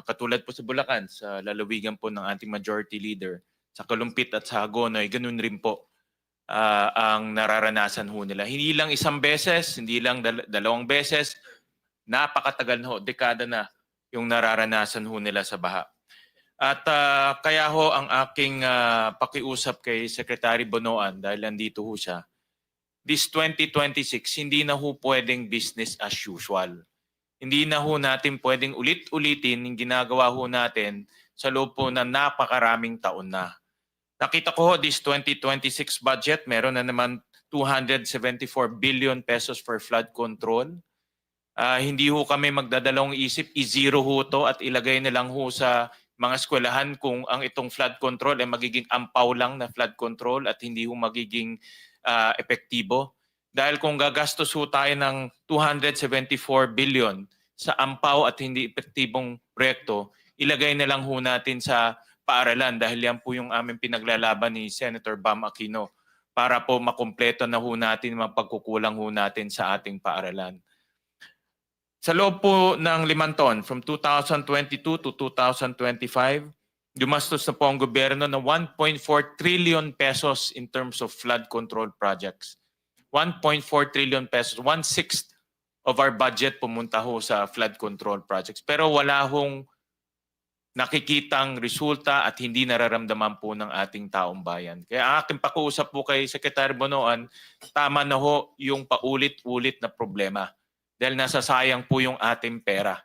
katulad po sa Bulacan, sa lalawigan po ng ating majority leader, sa Kalumpit at sa Hagonoy, ganun rin po ang nararanasan ho nila. Hindi lang isang beses, hindi lang dalawang beses, napakatagal ho, dekada na yung nararanasan ho nila sa baha. At kaya ho ang aking pakiusap kay Secretary Bonoan, dahil nandito ho siya, this 2026, hindi na ho pwedeng business as usual. Hindi na ho natin pwedeng ulit-ulitin yung ginagawa ho natin sa loob po na napakaraming taon na. Nakita ko ho, this 2026 budget, meron na naman 274 billion pesos for flood control. Hindi ho kami magdadalawang isip, i-zero ho to at ilagay na lang ho sa mga eskwelahan kung ang itong flood control ay magiging ampaw lang na flood control at hindi ho magiging epektibo. Dahil kung gagastos ho tayo ng 274 billion sa ampaw at hindi epektibong proyekto, ilagay na lang ho natin sa paaralan dahil yan po yung aming pinaglalaban ni Senator Bam Aquino para po makumpleto na ho natin mga pagkukulang ho natin sa ating paaralan. Sa loob po ng 5 taon, from 2022 to 2025, gumastos na po ang gobyerno ng 1.4 trillion pesos in terms of flood control projects. 1.4 trillion pesos, 1/6 of our budget pumunta ho sa flood control projects. Pero wala hong nakikitang resulta at hindi nararamdaman po ng ating taong bayan. Kaya aking pakiusap po kay Secretary Bonoan, tama na ho yung paulit-ulit na problema dahil nasasayang po yung ating pera.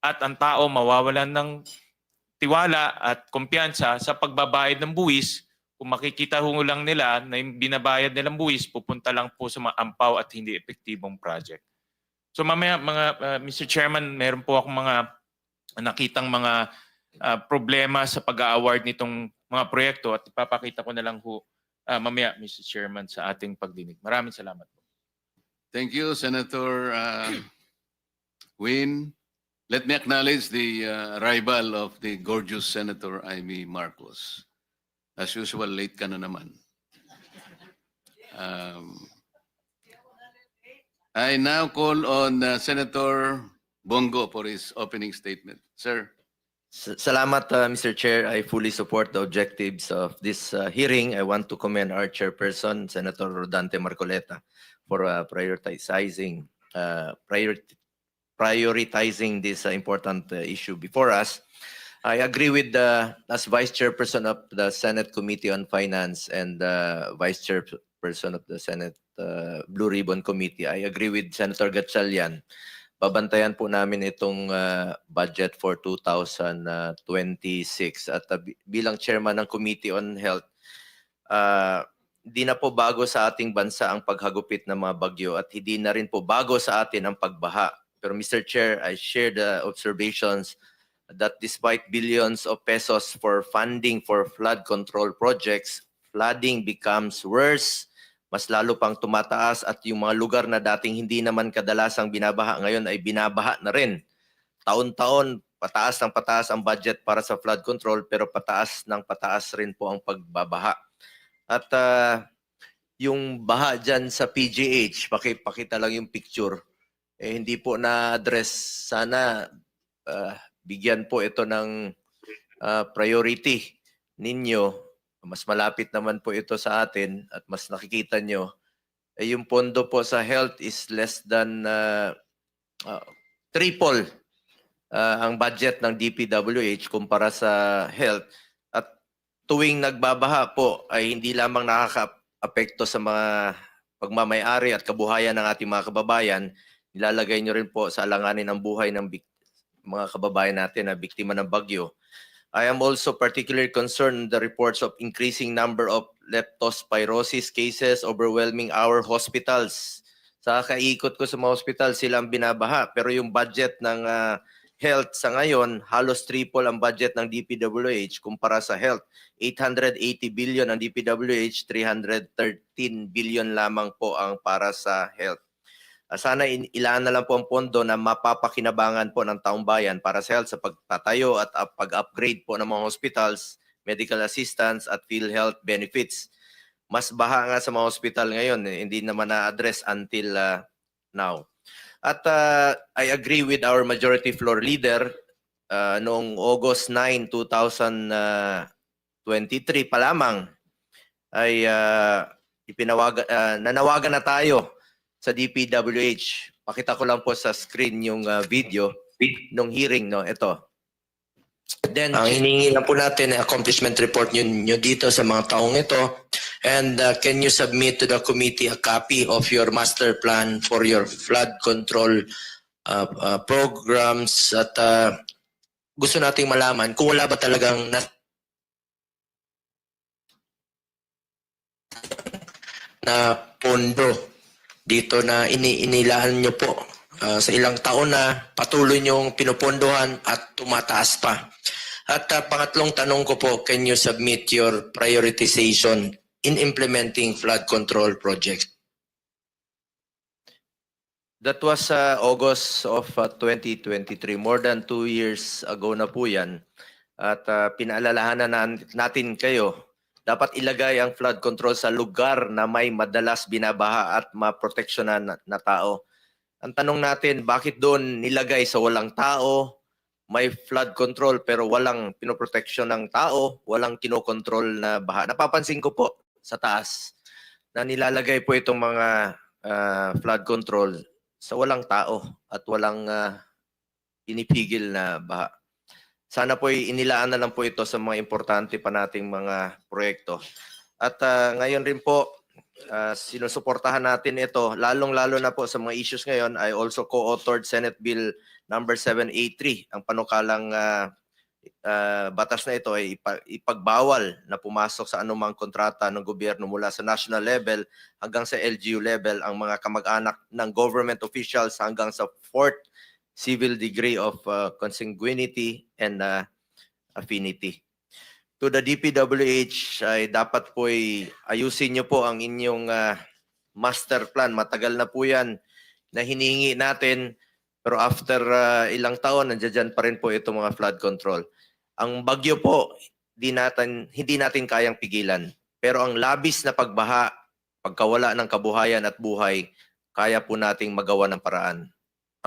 At ang tao mawawalan ng tiwala at kumpiyansa sa pagbabayad ng buwis. Kung makikita ho lang nila na yung binabayad nilang buwis, pupunta lang po sa mga ampaw at hindi epektibong project. So mamaya, Mr. Chairman, meron po akong mga nakitang mga problema sa pag-award nitong mga proyekto at ipapakita ko na lang ho mamaya, Mr. Chairman, sa ating pagdinig. Maraming salamat po. Thank you, Senator Win. Let me acknowledge the arrival of the gorgeous Senator Amy Marcos. As usual, late ka na naman. I now call on Senator Bongo for his opening statement. Sir. Salamat, Mr. Chair. I fully support the objectives of this hearing. I want to commend our chairperson, Senator Rodante Marcoleta, for prioritizing this important issue before us. I agree with as Vice Chairperson of the Senate Committee on Finance and Vice Chairperson of the Senate Blue Ribbon Committee. I agree with Senator Gatchalian. Babantayan po namin itong budget for 2026 at bilang chairman ng Committee on Health, di na po bago sa ating bansa ang paghagupit ng mga bagyo at hindi na rin po bago sa atin ang pagbaha. Pero Mr. Chair, I share the observations that despite billions of pesos for funding for flood control projects, flooding becomes worse, mas lalo pang tumataas at yung mga lugar na dating hindi naman kadalasang binabaha ngayon ay binabaha na rin. Taon-taon, pataas ng pataas ang budget para sa flood control pero pataas ng pataas rin po ang pagbabaha. At yung baha dyan sa PGH, pakita lang yung picture, hindi po na-address. Sana bigyan po ito ng priority ninyo. Mas malapit naman po ito sa atin at mas nakikita nyo. Yung pondo po sa health is less than triple ang budget ng DPWH kumpara sa health. At tuwing nagbabaha po ay hindi lamang nakaka-apekto sa mga pagmamay-ari at kabuhayan ng ating mga kababayan, nilalagay nyo rin po sa alanganin ang buhay ng mga kababayan natin na biktima ng bagyo. I am also particularly concerned the reports of increasing number of leptospirosis cases overwhelming our hospitals. Sa kaikot ko sa mga hospital, sila ang binabaha. Pero yung budget ng health sa ngayon, halos triple ang budget ng DPWH kumpara sa health. 880 billion ang DPWH, 313 billion lamang po ang para sa health. Sana ilaan na lang po ang pondo na mapapakinabangan po ng taong bayan para sa health sa pagtatayo at pag-upgrade po ng mga hospitals, medical assistance at PhilHealth benefits. Mas baha nga sa mga hospital ngayon, hindi naman na-address until now. At I agree with our majority floor leader noong August 9, 2023 pa lamang ay nanawagan na tayo sa DPWH. Pakita ko lang po sa screen yung video nung hearing, no? Ito. Then, ang hiningi lang po natin ay accomplishment report nyo dito sa mga taong ito. And can you submit to the committee a copy of your master plan for your flood control programs? At gusto nating malaman kung wala ba talagang na pondo dito na inilaan nyo po sa ilang taon na patuloy nyong pinupondohan at tumataas pa. At pangatlong tanong ko po, can you submit your prioritization in implementing flood control projects? That was August of 2023, more than 2 years ago na po yan. At pinaalalahanan natin kayo, dapat ilagay ang flood control sa lugar na may madalas binabaha at maproteksyonan na tao. Ang tanong natin, bakit doon nilagay sa walang tao, may flood control pero walang pinoproteksyon ng tao, walang kinokontrol na baha? Napapansin ko po sa taas na nilalagay po itong mga flood control sa walang tao at walang pinipigil na baha. Sana po inilaan na lang po ito sa mga importante pa nating mga proyekto. At ngayon rin po, sinusuportahan natin ito, lalong-lalo na po sa mga issues ngayon. I also co-authored Senate Bill number 783. Ang panukalang batas na ito ay ipagbawal na pumasok sa anumang kontrata ng gobyerno mula sa national level hanggang sa LGU level ang mga kamag-anak ng government officials hanggang sa 4th civil degree of consanguinity and affinity. To the DPWH, ay dapat po ayusin nyo po ang inyong master plan. Matagal na po yan na hinihingi natin, pero after ilang taon, nandiyan pa rin po itong mga flood control. Ang bagyo po, hindi natin kayang pigilan. Pero ang labis na pagbaha, pagkawala ng kabuhayan at buhay, kaya po nating magawa ng paraan.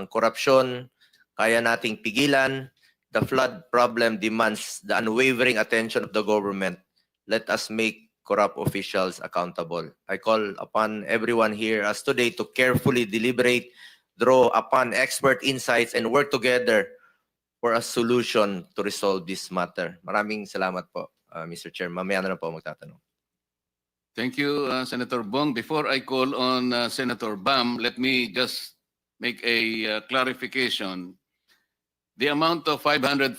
Ang korupsyon, kaya nating pigilan. The flood problem demands the unwavering attention of the government. Let us make corrupt officials accountable. I call upon everyone here as today to carefully deliberate, draw upon expert insights, and work together for a solution to resolve this matter. Maraming salamat po, Mr. Chair. Mamaya na po magtatanong. Thank you, Senator Bong. Before I call on Senator Bam, let me just make a clarification. The amount of 545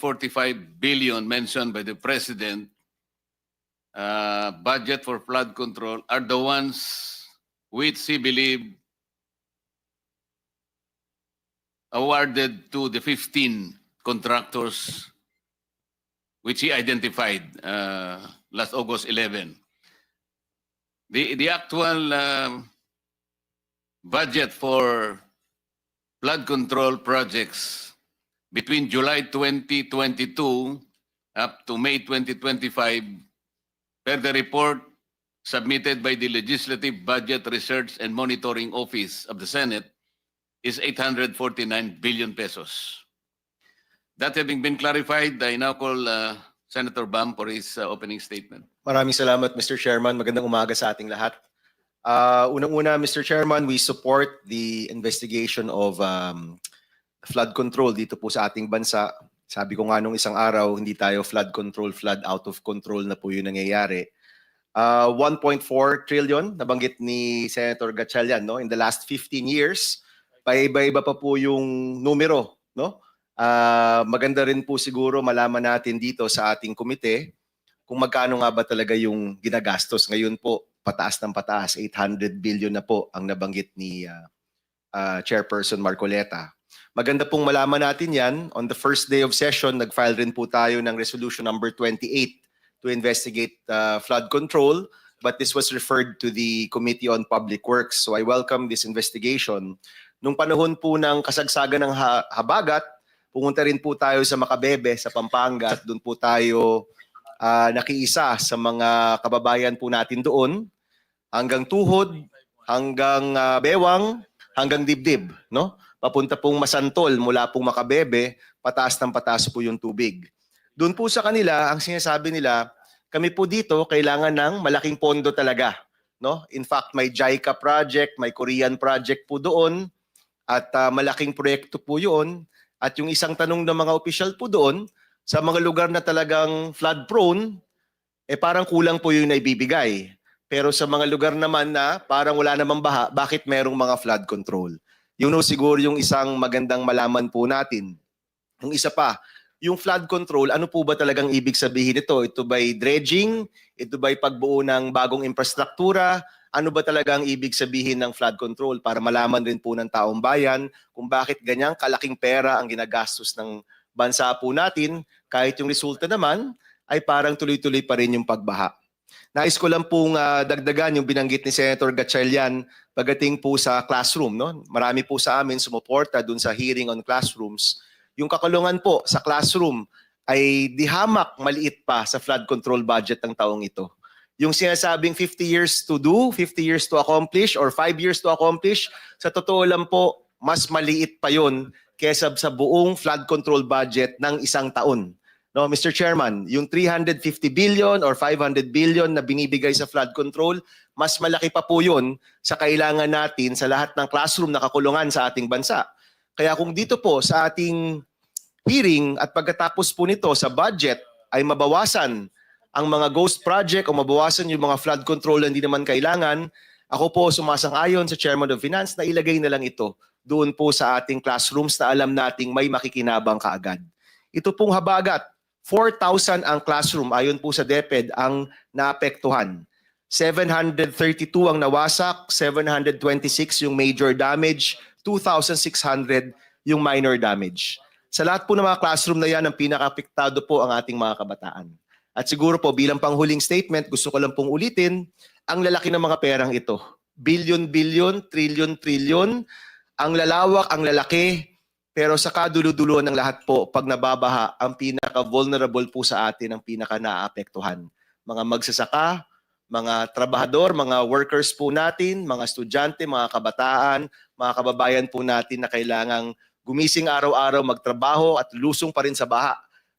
billion mentioned by the President budget for flood control are the ones which he believed awarded to the 15 contractors which he identified last August 11. The actual budget for flood control projects between July 2022 up to May 2025, per the report submitted by the Legislative Budget Research and Monitoring Office of the Senate, is 849 billion pesos. That having been clarified, I now call Senator Bam for his opening statement. Maraming salamat, Mr. Chairman. Magandang umaga sa ating lahat. Unang-una, Mr. Chairman, we support the investigation of flood control dito po sa ating bansa. Sabi ko nga nung isang araw, hindi tayo flood control, flood out of control na po yun nangyayari. 1.4 trillion, nabanggit ni Senator Gatchalian, no? In the last 15 years, paiba-iba pa po yung numero, no? Maganda rin po siguro malaman natin dito sa ating komite kung magkano nga ba talaga yung ginagastos. Ngayon po, pataas ng pataas, 800 billion na po ang nabanggit ni Chairperson Marcoleta. Maganda pong malaman natin yan. On the first day of session, nag-file rin po tayo ng resolution number 28 to investigate flood control, but this was referred to the Committee on Public Works. So I welcome this investigation. Nung panahon po ng kasagsagan ng habagat, pumunta rin po tayo sa Macabebe, sa Pampanga, at doon po tayo nakiisa sa mga kababayan po natin doon, hanggang tuhod, hanggang bewang, hanggang dibdib, no? Papunta pong Masantol mula pong Macabebe, pataas ng pataas po yung tubig. Doon po sa kanila, ang sinasabi nila, kami po dito kailangan ng malaking pondo talaga, no? In fact, may JICA project, may Korean project po doon, at malaking proyekto po yun. At yung isang tanong ng mga opisyal po doon, sa mga lugar na talagang flood prone, parang kulang po yung naibibigay. Pero sa mga lugar naman na parang wala namang baha, bakit merong mga flood control? Yun o siguro yung isang magandang malaman po natin. Yung isa pa, yung flood control, ano po ba talagang ibig sabihin nito? Ito ba'y dredging? Ito ba'y pagbuo ng bagong infrastruktura? Ano ba talaga ang ibig sabihin ng flood control para malaman rin po ng taong bayan kung bakit ganyang kalaking pera ang ginagastos ng bansa po natin kahit yung resulta naman ay parang tuloy-tuloy pa rin yung pagbaha. Nais ko lang pong dagdagan yung binanggit ni Senator Gatchalian pagdating po sa classroom. No? Marami po sa amin sumuporta dun sa hearing on classrooms. Yung kakulungan po sa classroom ay di hamak maliit pa sa flood control budget ng taong ito. Yung sinasabing 50 years to do, 50 years to accomplish, or 5 years to accomplish, sa totoo lang po, mas maliit pa yun kesa sa buong flood control budget ng isang taon. No, Mr. Chairman, yung 350 billion or 500 billion na binibigay sa flood control, mas malaki pa po yun sa kailangan natin sa lahat ng classroom na kakulungan sa ating bansa. Kaya kung dito po sa ating hearing at pagkatapos po nito sa budget ay mabawasan ang mga ghost project o mabawasan yung mga flood control na hindi naman kailangan, ako po sumasang-ayon sa Chairman of Finance na ilagay na lang ito doon po sa ating classrooms na alam nating may makikinabang kaagad. Ito pong habagat, 4,000 ang classroom ayon po sa DepEd ang naapektuhan. 732 ang nawasak, 726 yung major damage, 2,600 yung minor damage. Sa lahat po ng mga classroom na yan, ang pinaka-apektado po ang ating mga kabataan. At siguro po bilang panghuling statement, gusto ko lang pong ulitin, ang lalaki ng mga perang ito. Billion-billion, trillion-trillion, ang lalawak, ang lalaki, pero sa kaduluduluan ng lahat po, pag nababaha, ang pinaka-vulnerable po sa atin, ang pinaka-naapektuhan. Mga magsasaka, mga trabahador, mga workers po natin, mga estudyante, mga kabataan, mga kababayan po natin na kailangang gumising araw-araw, magtrabaho at lusong pa rin sa baha.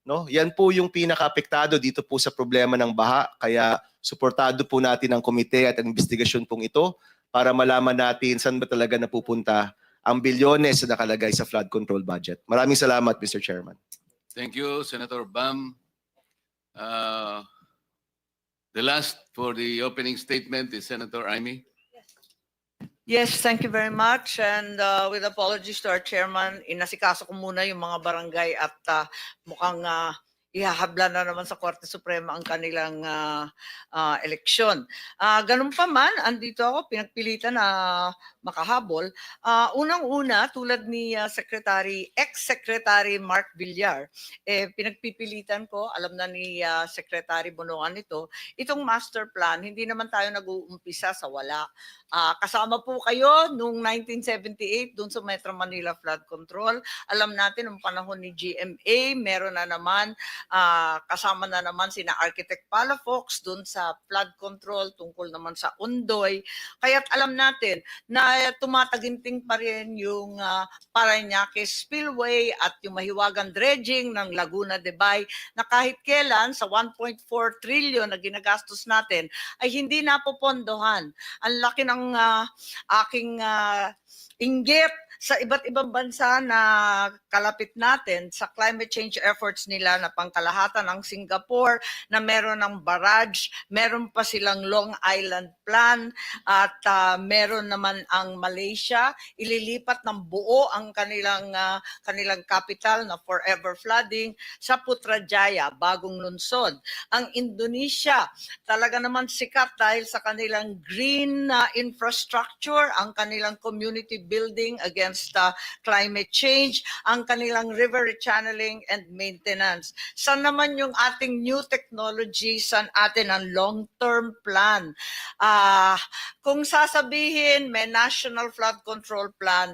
No? Yan po yung pinaka-apektado dito po sa problema ng baha. Kaya suportado po natin ang komite at ang investigasyon pong ito para malaman natin saan ba talaga napupunta ang bilyones na nakalagay sa flood control budget. Maraming salamat, Mr. Chairman. Thank you, Senator Bam. The last for the opening statement is Senator Amy. Yes, thank you very much. And with apologies to our chairman, inasikaso ko muna yung mga barangay at mukhang ihahabla na naman sa Korte Suprema ang kanilang eleksyon. Ganun pa man, andito ako, pinagpilitan na makahabol. Unang-una, tulad ni ex-secretary Mark Villar, pinagpipilitan ko, alam na ni Secretary Bonoan ito, itong master plan, hindi naman tayo nag-uumpisa sa wala. Kasama po kayo noong 1978 doon sa Metro Manila Flood Control. Alam natin, noong panahon ni GMA, meron na naman, kasama na naman sina Architect Palafox doon sa flood control tungkol naman sa Undoy. Kaya't alam natin na tumataginting pa rin yung Parañaque Spillway at yung mahiwagang dredging ng Laguna de Bay na kahit kailan sa 1.4 trillion na ginagastos natin ay hindi napopondohan. Ang laki ng aking inggit sa iba't ibang bansa na kalapit natin sa climate change efforts nila na pangkalahatan ng Singapore na meron ng barrage, meron pa silang Long Island Plan at meron naman ang Malaysia, ililipat ng buo ang kanilang capital na forever flooding sa Putrajaya, bagong lungsod. Ang Indonesia, talaga naman sikat dahil sa kanilang green infrastructure, ang kanilang community building against climate change, ang kanilang river rechanneling and maintenance. Saan naman yung ating new technology, saan atin ang long-term plan? Kung sasabihin may National Flood Control Plan,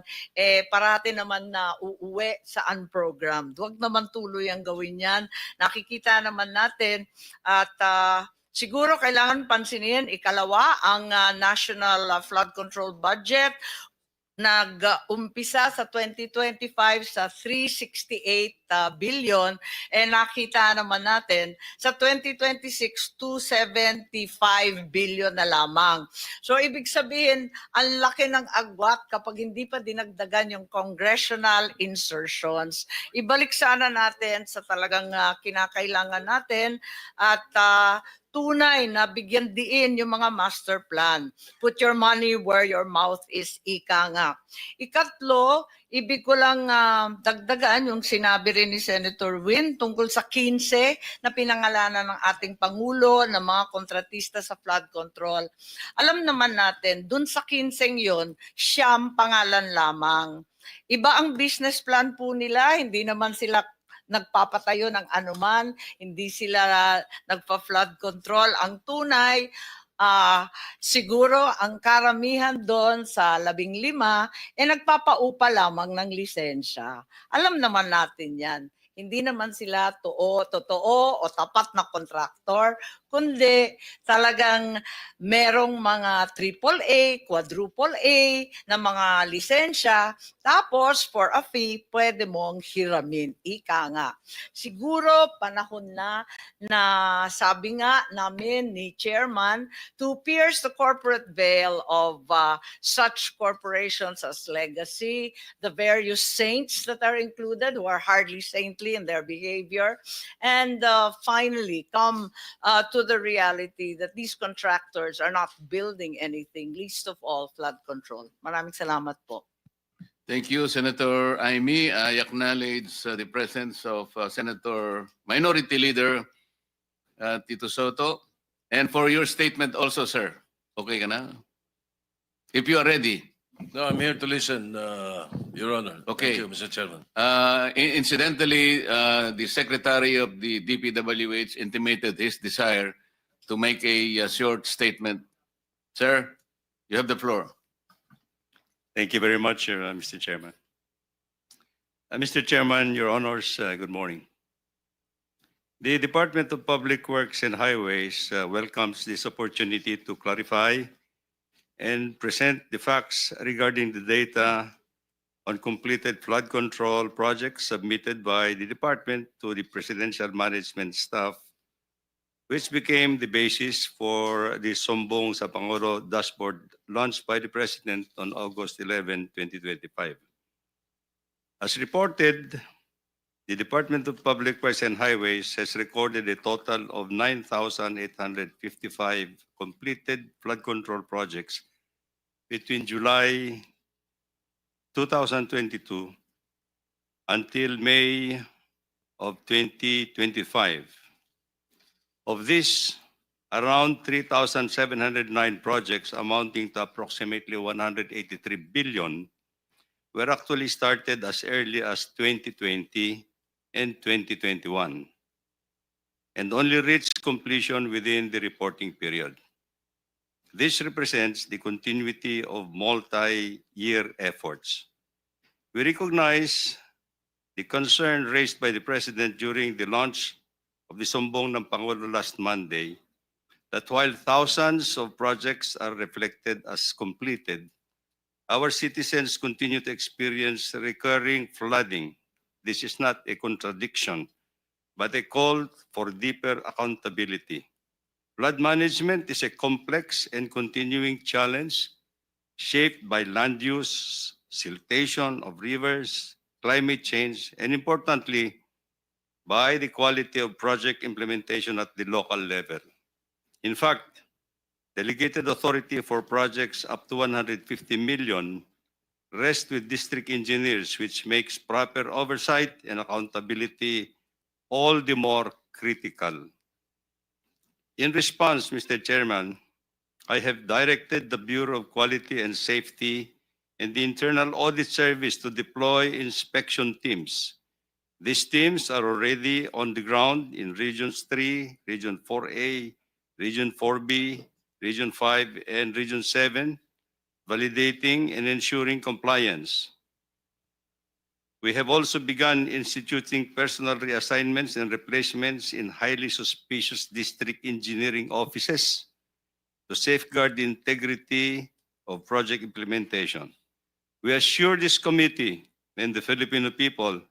parati naman na uuwi sa unprogrammed. Huwag naman tuloy ang gawin yan. Nakikita naman natin at siguro kailangan pansinin, ikalawa, ang National Flood Control Budget nag-umpisa sa 2025 sa 368 billion, nakita naman natin sa 2026 275 billion na lamang. So ibig sabihin, ang laki ng agwat kapag hindi pa dinagdagan yung congressional insertions. Ibalik sana natin sa talagang kinakailangan natin at tunay na bigyan diin yung mga master plan. Put your money where your mouth is, ika nga. Ikatlo, ibig ko lang dagdagan yung sinabi rin ni Senator Win tungkol sa 15 na pinangalanan ng ating Pangulo ng mga kontratista sa flood control. Alam naman natin, dun sa 15 yon, siyam pangalan lamang. Iba ang business plan po nila, hindi naman sila nagpapatayo ng anuman, hindi sila nagpa-flood control. Ang tunay, siguro ang karamihan doon sa 15, nagpapaupa lamang ng lisensya. Alam naman natin yan. Hindi naman sila totoo o tapat na kontraktor, kundi talagang merong mga AAA, quadruple A na mga lisensya, tapos for a fee, pwede mong hiramin. Ika nga. Siguro panahon na sabi nga namin ni Chairman to pierce the corporate veil of such corporations as Legacy, the various saints that are included who are hardly saintly in their behavior, and finally come to the reality that these contractors are not building anything, least of all flood control. Maraming salamat po. Thank you, Senator Amy. I acknowledge the presence of Senator Minority Leader Tito Soto. And for your statement also, sir. Okay ka na? If you are ready. No, I'm here to listen, Your Honor. Okay. Thank you, Mr. Chairman. Incidentally, the Secretary of the DPWH intimated his desire to make a short statement. Sir, you have the floor. Thank you very much, Mr. Chairman. Mr. Chairman, Your Honors, good morning. The Department of Public Works and Highways welcomes this opportunity to clarify and present the facts regarding the data on completed flood control projects submitted by the department to the Presidential Management Staff, which became the basis for the Sombong sa Pangulo dashboard launched by the President on August 11, 2025. As reported, the Department of Public Works and Highways has recorded a total of 9,855 completed flood control projects between July 2022 until May of 2025. Of this, around 3,709 projects amounting to approximately 183 billion were actually started as early as 2020 and 2021 and only reached completion within the reporting period. This represents the continuity of multi-year efforts. We recognize the concern raised by the President during the launch of the Sumbong ng Pangulo last Monday, that while thousands of projects are reflected as completed, our citizens continue to experience recurring flooding. This is not a contradiction, but a call for deeper accountability. Flood management is a complex and continuing challenge shaped by land use, siltation of rivers, climate change, and importantly, by the quality of project implementation at the local level. In fact, delegated authority for projects up to 150 million rests with district engineers, which makes proper oversight and accountability all the more critical. In response, Mr. Chairman, I have directed the Bureau of Quality and Safety and the Internal Audit Service to deploy inspection teams. These teams are already on the ground in Regions 3, Region 4A, Region 4B, Region 5, and Region 7, validating and ensuring compliance. We have also begun instituting personnel reassignments and replacements in highly suspicious district engineering offices to safeguard the integrity of project implementation. We assure this committee and the Filipino people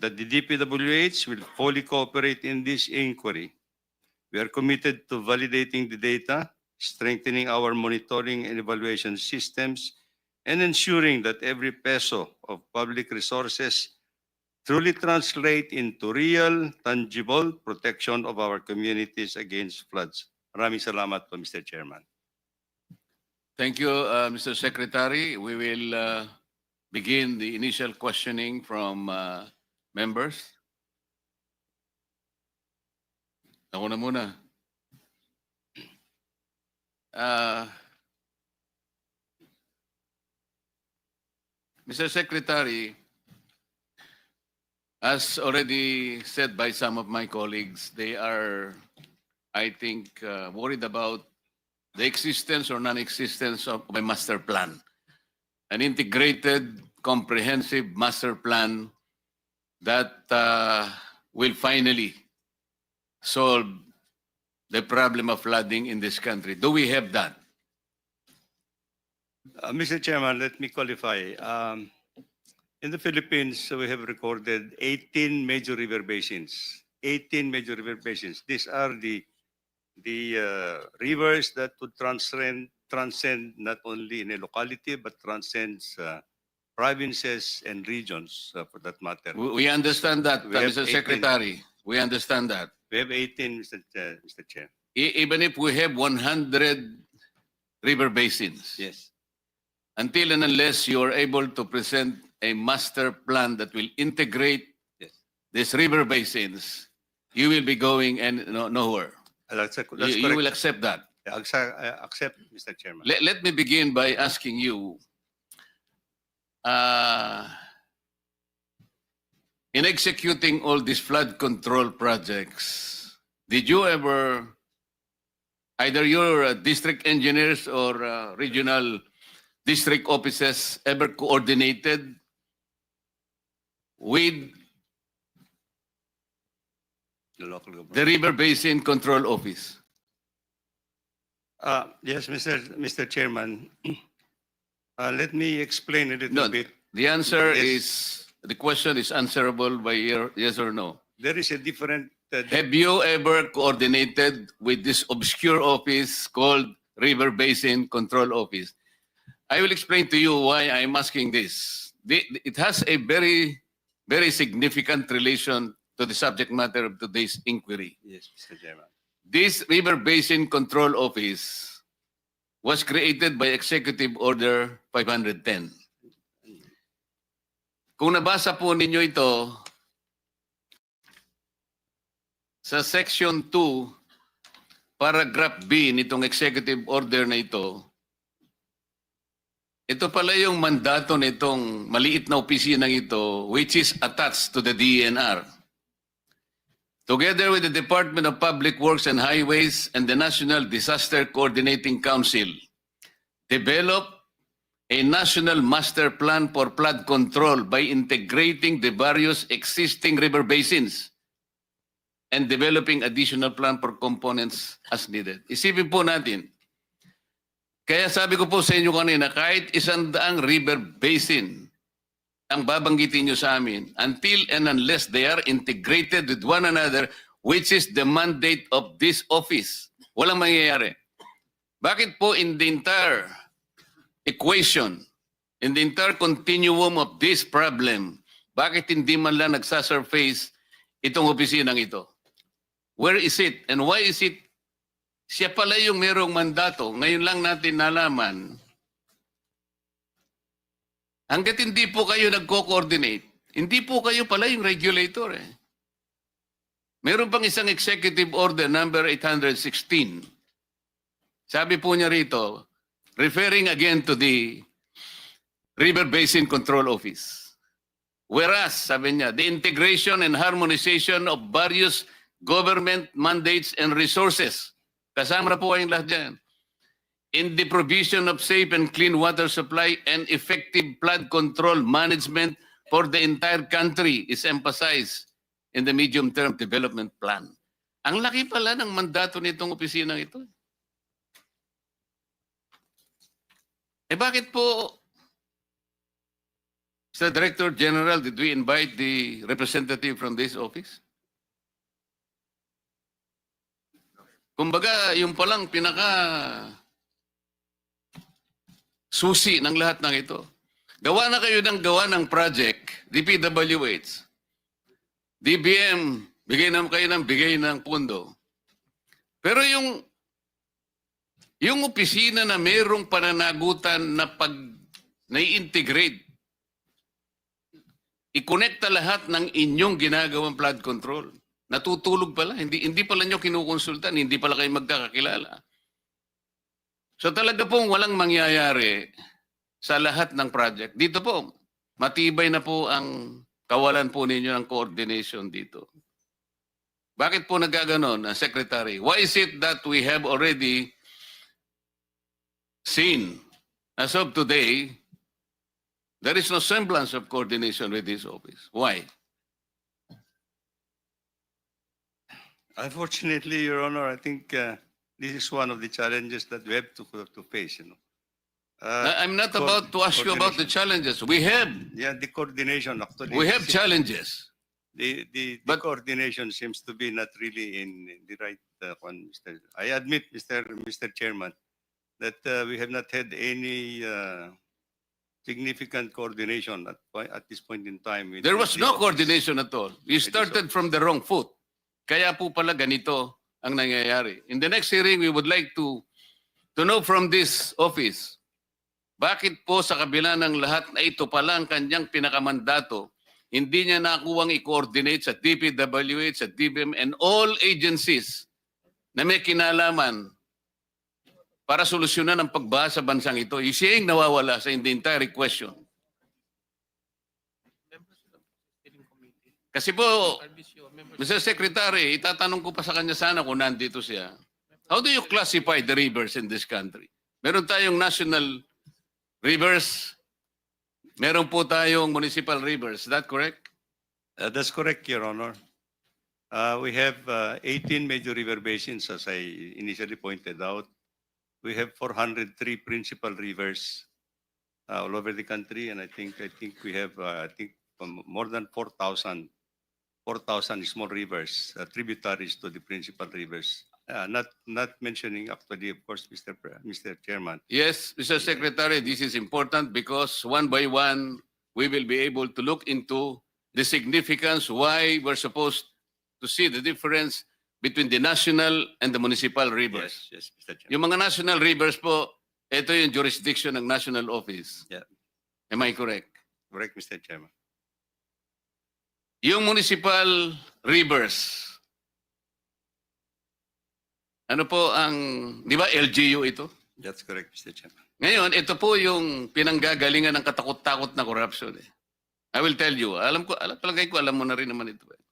that the DPWH will fully cooperate in this inquiry. We are committed to validating the data, strengthening our monitoring and evaluation systems, and ensuring that every peso of public resources truly translate into real, tangible protection of our communities against floods. Maraming salamat po, Mr. Chairman. Thank you, Mr. Secretary. We will begin the initial questioning from members. Ako na muna. Mr. Secretary, as already said by some of my colleagues, they are, I think, worried about the existence or non-existence of a master plan, an integrated, comprehensive master plan that will finally solve the problem of flooding in this country. Do we have that? Mr. Chairman, let me qualify. In the Philippines, we have recorded 18 major river basins. 18 major river basins. These are the rivers that would transcend not only in a locality, but transcends provinces and regions for that matter. We understand that, We have Mr. 18. Secretary. We understand that. We have 18, Mr. Chair. Even if we have 100 river basins, Yes. until and unless you are able to present a master plan that will integrate Yes. these river basins, you will be going nowhere. That's You correct. will accept that. Accept, Mr. Chairman. Let me begin by asking you, in executing all these flood control projects, did you ever, either your district engineers or regional district offices ever coordinated with The local government. the River Basin Control Office? Yes, Mr. Chairman. Let me explain a little No, bit. the answer Yes. is, the question is answerable by yes or no. There is a different. Have you ever coordinated with this obscure office called River Basin Control Office? I will explain to you why I'm asking this. It has a very, very significant relation to the subject matter of today's inquiry. Yes, Mr. Chairman. This River Basin Control Office was created by Executive Order 510. Kung nabasa po ninyo ito, sa Section 2, Paragraph B nitong executive order na ito pala yung mandato nitong maliit na opisinang ito which is attached to the DENR. Together with the Department of Public Works and Highways and the National Disaster Coordinating Council, develop a national master plan for flood control by integrating the various existing river basins and developing additional plan for components as needed. Isipin po natin, kaya sabi ko po sa inyo kanina, kahit 100 river basin ang babanggitin nyo sa amin, until and unless they are integrated with one another, which is the mandate of this office, walang mangyayari. Bakit po in the entire equation, in the entire continuum of this problem, bakit hindi man lang nagsasurface itong opisinang ito? Where is it? And why is it? Siya pala yung merong mandato. Ngayon lang natin nalaman. Hanggat hindi po kayo nagko-coordinate, hindi po kayo pala yung regulator. Meron pang isang executive order number 816. Sabi po niya rito, referring again to the River Basin Control Office. Whereas, sabi niya, the integration and harmonization of various government mandates and resources. Kasama na po kayong lahat dyan. In the provision of safe and clean water supply and effective flood control management for the entire country is emphasized in the medium-term development plan. Ang laki pala ng mandato nitong opisinang ito. Bakit po, Mr. Director General, did we invite the representative from this office? Kumbaga, yung palang susi ng lahat ng ito. Gawa na kayo ng gawa ng project, DPWH. DBM, bigay ng pundo. Pero yung opisina na mayroong pananagutan na nai-integrate, i-connecta lahat ng inyong ginagawang flood control. Natutulog pala, hindi pala nyo kinukonsultan, hindi pala kayo magkakakilala. So talaga pong walang mangyayari sa lahat ng project. Dito po, matibay na po ang kawalan po ninyo ng coordination dito. Bakit po nagkaganon, Secretary? Why is it that we have already seen, as of today, there is no semblance of coordination with this office? Why? Unfortunately, Your Honor, I think this is one of the challenges that we have to face. I'm not about to ask you about the challenges. We have the coordination actually. we have challenges. The But- coordination seems to be not really in the right one, Mr. I admit, Mr. Chairman, that we have not had any significant coordination at this point in time. with There was the no office. coordination at all. You started from the wrong foot. Kaya po pala ganito ang nangyayari. In the next hearing, we would like to know from this office, bakit po sa kabila ng lahat na ito pala ang kanyang pinakamandato, hindi niya nakuwang i-coordinate sa DPWH, sa DBM, and all agencies na may kinalaman para solusyonan ang pagbaha sa bansang ito. Siya yung nawawala sa the entire question. Kasi po, Mr. Secretary, itatanong ko pa sa kanya sana kung nandito siya. How do you classify the rivers in this country? Meron tayong national rivers, meron po tayong municipal rivers. Is that correct? That's correct, Your Honor. We have 18 major river basins, as I initially pointed out. We have 403 principal rivers all over the country, and I think we have more than 4,000 small rivers, tributaries to the principal rivers. Not mentioning actually, of course, Mr. Chairman. Yes, Mr. Secretary, this is important because one by one, we will be able to look into the significance why we're supposed to see the difference between the national and the municipal rivers. Yes, Mr. Chairman. Yung mga national rivers po, ito yung jurisdiction ng national office. Yeah. Am I correct? Correct, Mr. Chairman. Yung municipal rivers, Ano po ang, di ba LGU ito? That's correct, Mr. Chairman. Ngayon, ito po yung pinanggagalingan ng katakot-takot na corruption. Eh. I will tell you, palagay ko alam mo na rin naman ito. Eh.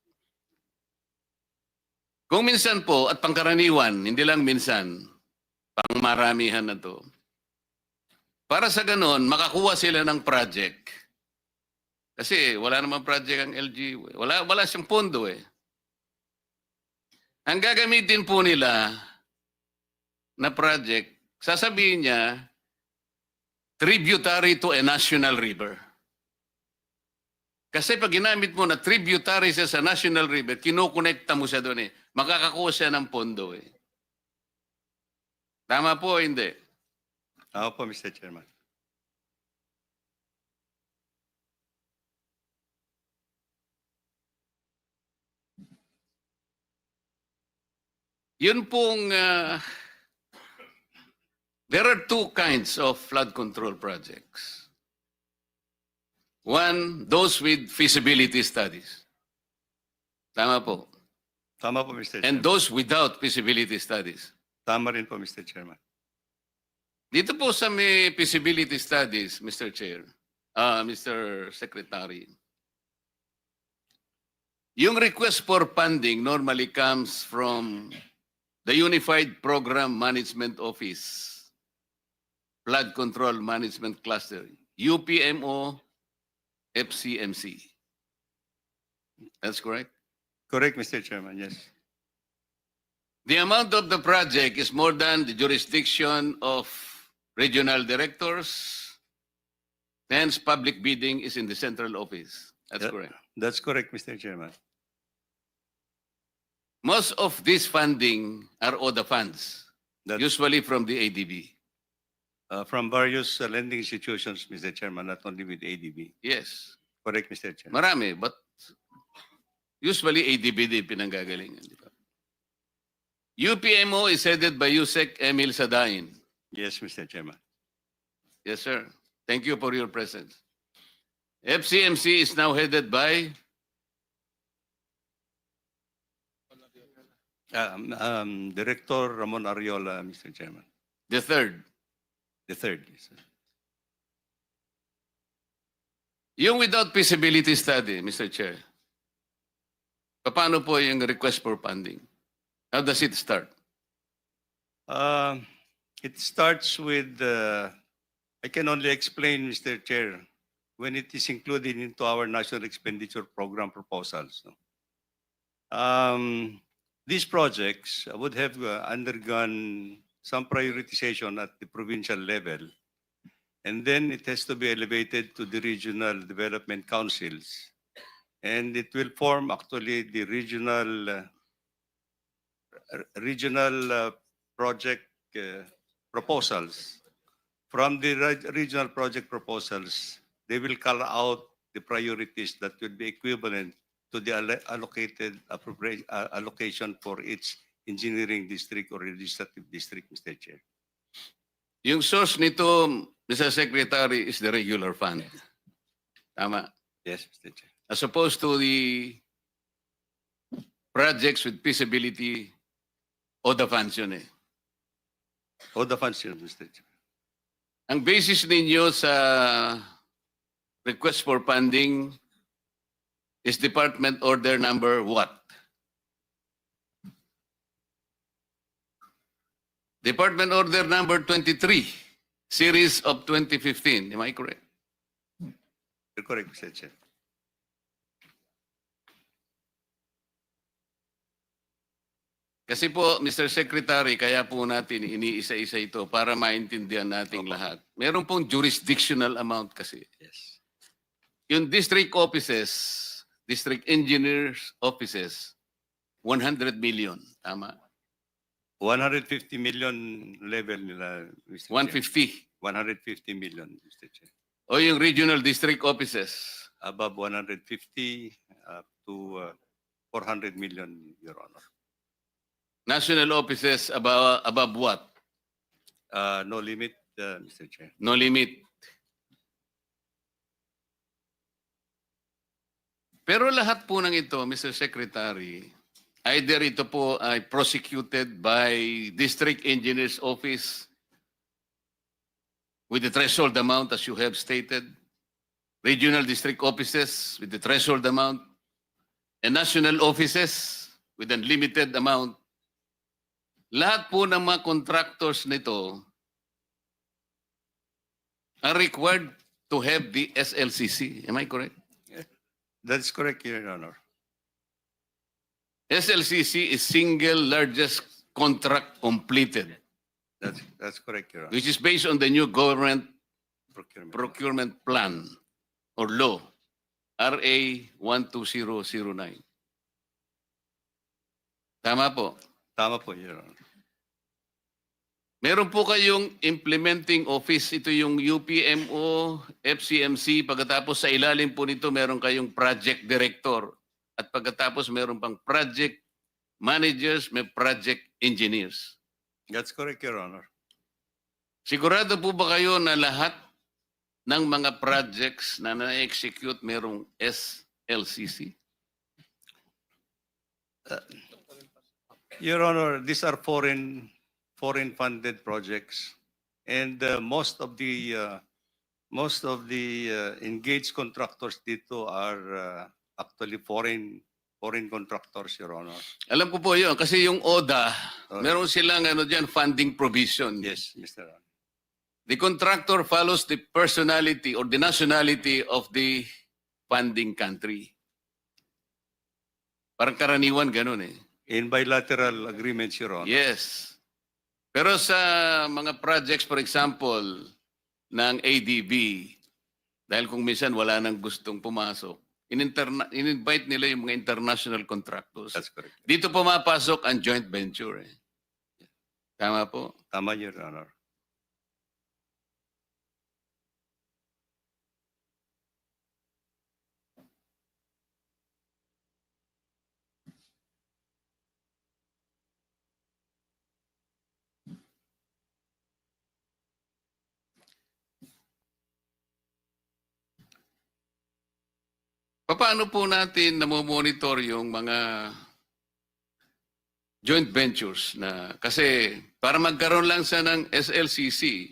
Kung minsan po, at pangkaraniwan, hindi lang minsan, pangmaramihan na to, para sa ganon, makakuha sila ng project. Kasi wala namang project ang LGU. Eh. Wala siyang pondo eh. Ang gagamitin po nila na project, sasabihin niya, tributary to a national river. Kasi pag ginamit mo na tributary siya sa national river, kinukonekta mo siya doon eh. Makakakuha siya ng pondo eh. Tama po o hindi? Ako po, Mr. Chairman. Yun pong, there are two kinds of flood control projects. One, those with feasibility studies. Tama po. Tama po, Mr. And Chairman. those without feasibility studies. Tama rin po, Mr. Chairman. Dito po sa may feasibility studies, Mr. Chair, Mr. Secretary, yung request for funding normally comes from the Unified Program Management Office, Flood Control Management Cluster, UPMO, FCMC. That's correct? Correct, Mr. Chairman, yes. The amount of the project is more than the jurisdiction of regional directors. Hence, public bidding is in the central office. That's Yeah. correct. That's correct, Mr. Chairman. Most of this funding are ODA funds, That's usually from the ADB. from various lending institutions, Mr. Chairman, not only with ADB. Yes. Correct, Mr. Chairman. Marami, but usually ADB din pinanggagalingan. Di ba? UPMO is headed by Yusek Emil Sadain. Yes, Mr. Chairman. Yes, sir. Thank you for your presence. FCMC is now headed by Director Ramon Ariola, Mr. Chairman. the third. The third. Yes, sir. Yung without feasibility study, Mr. Chair, paano po yung request for funding? How does it start? It starts with, I can only explain, Mr. Chair, when it is included into our National Expenditure Program proposals. No? These projects would have undergone some prioritization at the provincial level, and then it has to be elevated to the regional development councils, and it will form actually the regional project proposals. From the regional project proposals, they will call out the priorities that would be equivalent to the allocated allocation for each engineering district or legislative district, Mr. Chair. Yung source nito, Mr. Secretary, is the regular fund. Tama. Yes, Mr. Chair. As opposed to the projects with feasibility o the funds yun eh. All the funds, Mr. Chair. Ang basis ninyo sa request for funding is Department Order number what? Department Order number 23, series of 2015. Am I correct? You're correct, Mr. Chair. Kasi po, Mr. Secretary, kaya po natin iniisa-isa ito para maintindihan nating lahat. Meron pong jurisdictional amount kasi. Yes. Yung district offices, district engineers offices, 100 million. Tama? 150 million level nila, Mr. 150. 150 million, Mr. Chair. O yung regional district offices, Above 150 up to 400 million, Your Honor. national offices above what? No limit, Mr. Chair. No limit. Pero lahat po ng ito, Mr. Secretary, either ito po ay prosecuted by District Engineer's Office with the threshold amount as you have stated, regional district offices with the threshold amount, and national offices with unlimited amount. Lahat po ng mga contractors nito are required to have the SLCC. Am I correct? That's correct, Your Honor. SLCC is single largest contract completed, That's correct, Your Honor. which is based on the new government Procurement. procurement plan or law, RA 12009. Tama po. Tama po, Your Honor. Meron po kayong implementing office. Ito yung UPMO, FCMC. Pagkatapos sa ilalim po nito, meron kayong project director. At pagkatapos meron pang project managers, may project engineers. That's correct, Your Honor. Sigurado po ba kayo na lahat ng mga projects na na-execute merong SLCC? Your Honor, these are foreign funded projects, and most of the engaged contractors dito are actually foreign contractors, Your Honor. Alam ko po yun, kasi yung ODA, Okay. meron silang funding provision. Yes, Mr. Honor. The contractor follows the personality or the nationality of the funding country. Parang karaniwan ganun eh. In bilateral agreements, Your Honor. Yes. Pero sa mga projects, for example, ng ADB, dahil kung minsan wala nang gustong pumasok, in-invite nila yung mga international contractors. That's correct. Dito pumapasok ang joint venture eh. Tama po. Tama, Your Honor. Paano po natin namomonitor yung mga joint ventures na kasi para magkaroon lang siya ng SLCC,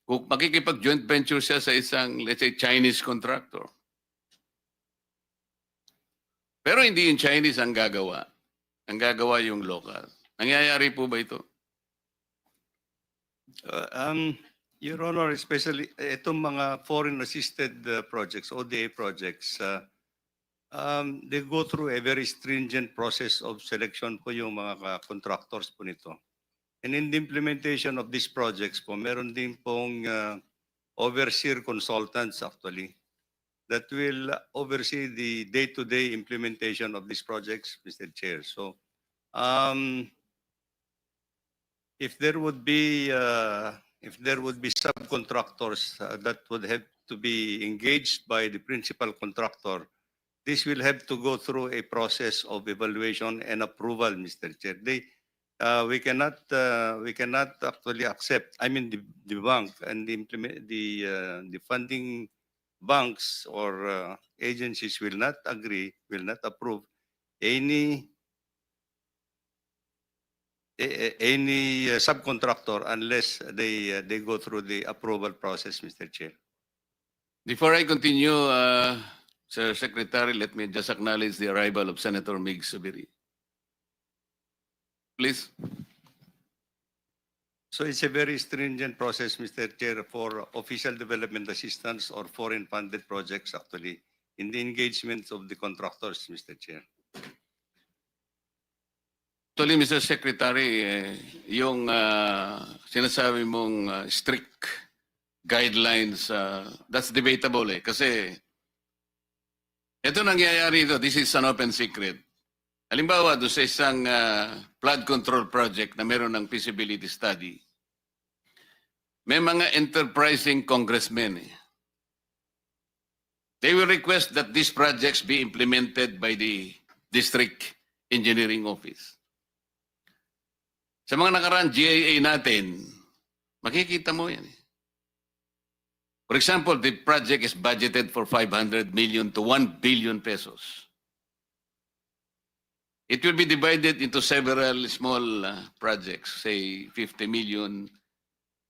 kung makikipag-joint venture siya sa isang, let's say, Chinese contractor. Pero hindi yung Chinese ang gagawa. Ang gagawa yung local. Nangyayari po ba ito? Your Honor, especially itong mga foreign assisted projects, ODA projects, they go through a very stringent process of selection po yung mga contractors po nito. And in the implementation of these projects po, meron din pong overseer consultants actually that will oversee the day-to-day implementation of these projects, Mr. Chair. So, if there would be subcontractors that would have to be engaged by the principal contractor, this will have to go through a process of evaluation and approval, Mr. Chair. We cannot actually accept. I mean, the bank and the funding banks or agencies will not agree, will not approve any subcontractor unless they go through the approval process, Mr. Chair. Before I continue, Sir Secretary, let me just acknowledge the arrival of Senator Mig Subiri. Please. So it's a very stringent process, Mr. Chair, for official development assistance or foreign funded projects actually in the engagement of the contractors, Mr. Chair. Actually, Mr. Secretary, yung sinasabi mong strict guidelines, that's debatable eh. Kasi ito nangyayari ito, this is an open secret. Halimbawa, doon sa isang flood control project na meron ng feasibility study, may mga enterprising congressmen eh. They will request that these projects be implemented by the district engineering office. Sa mga nakaraan GIA natin, makikita mo yan. For example, the project is budgeted for 500 million to 1 billion pesos. It will be divided into several small projects, say 50 million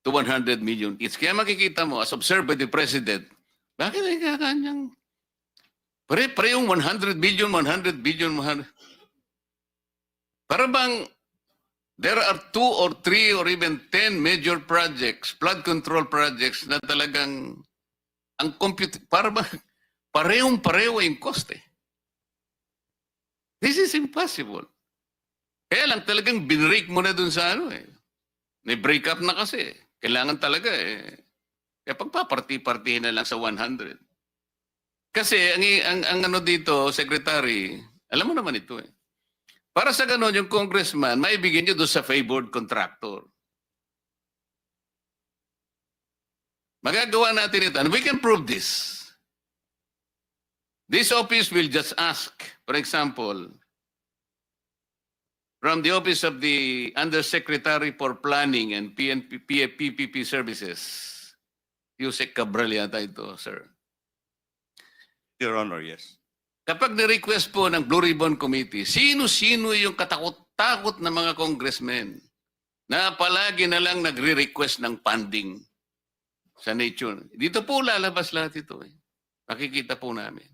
to 100 million each. Kaya makikita mo, as observed by the President, bakit ay kakanyang parehong 100 billion, 100 billion, 100. Para bang there are 2 or 3 or even 10 major projects, flood control projects na talagang ang compute, para bang parehong-pareho yung cost eh. This is impossible. Kaya lang talagang binrake mo na dun sa ano eh. May break up na kasi. Kailangan talaga eh. Kaya pagpaparti-partihin na lang sa 100. Kasi ang ano dito, Secretary, alam mo naman ito eh. Para sa ganun, yung congressman, maibigyan nyo doon sa favored contractor. Magagawa natin ito. And we can prove this. This office will just ask, for example, from the Office of the Undersecretary for Planning and PPP Services, Yusek Cabral yata ito, sir. Your Honor, yes. Kapag ni-request po ng Blue Ribbon Committee, sino-sino yung katakot-takot na mga congressmen na palagi na lang nagre-request ng funding sa nature. Dito po lalabas lahat ito. Eh. Makikita po namin.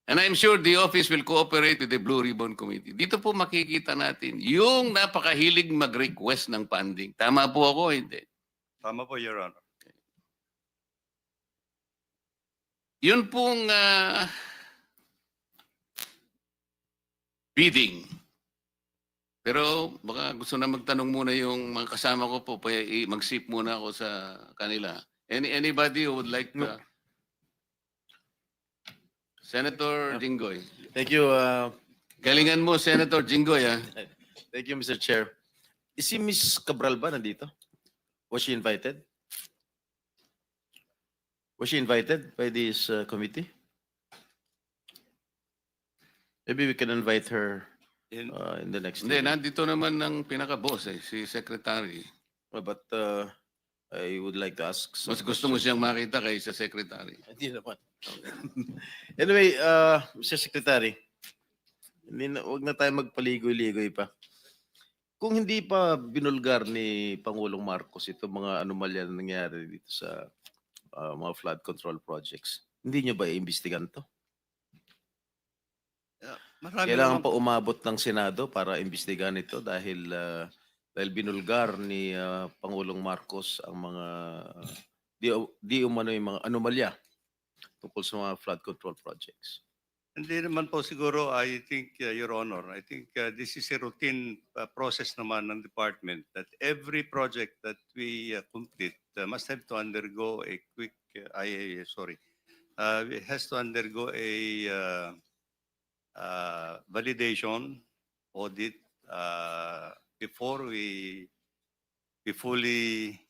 And I'm sure the office will cooperate with the Blue Ribbon Committee. Dito po makikita natin yung napakahilig mag-request ng funding. Tama po ako, hindi? Tama po, Your Honor. Yun pong bidding. Pero baka gusto na magtanong muna yung mga kasama ko po, mag-sip muna ako sa kanila. Anybody who would like to? Senator Jinggoy. Thank you. Galingan mo, Senator Jinggoy. Thank you, Mr. Chair. Is si Ms. Cabral ba nandito? Was she invited? Was she invited by this committee? Maybe we can invite her in the next Hindi, meeting. nandito naman ng pinaka-boss si Secretary. But I would like to ask. Mas gusto mo siyang makita kaysa Secretary. Hindi naman. Anyway, Mr. Secretary, wag na tayo magpaligoy-ligoy pa. Kung hindi pa binulgar ni Pangulong Marcos itong mga anomalya na nangyari dito sa mga flood control projects, hindi niyo ba iimbestigan to? Kailangan pa umabot ng Senado para imbestigan ito dahil binulgar ni Pangulong Marcos ang mga di umano yung mga anomalya tungkol sa mga flood control projects. Hindi naman po siguro, I think, Your Honor, I think this is a routine process naman ng department that every project that we complete must have to undergo a quick, it has to undergo a validation audit before we fully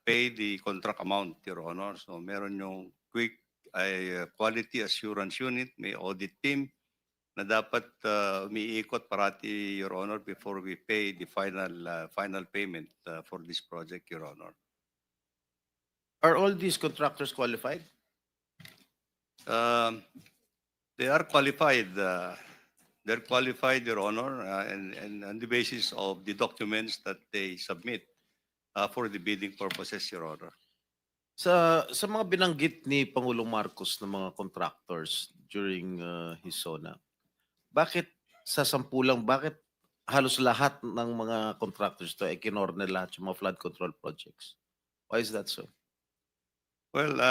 pay the contract amount, Your Honor. So meron yung quick quality assurance unit, may audit team na dapat umiikot parati, Your Honor, before we pay the final payment for this project, Your Honor. Are all these contractors qualified? They are qualified. They're qualified, Your Honor, and on the basis of the documents that they submit for the bidding purposes, Your Honor. Sa mga binanggit ni Pangulong Marcos ng mga contractors during his SONA, bakit sa 10 lang, bakit halos lahat ng mga contractors to ay kinorner lahat yung mga flood control projects? Why is that so? Well,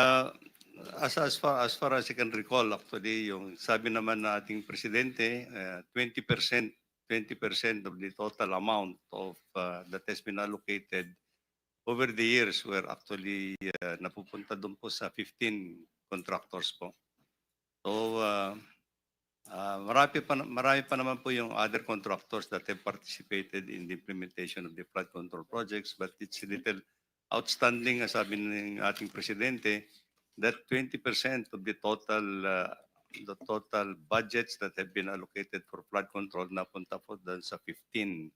as far as I can recall, actually, yung sabi naman na ating presidente, 20% of the total amount of that has been allocated over the years were actually napupunta doon po sa 15 contractors po. So, marami pa naman po yung other contractors that have participated in the implementation of the flood control projects, but it's a little outstanding, as sabi ng ating presidente, that 20% of the total budgets that have been allocated for flood control napunta po doon sa 15.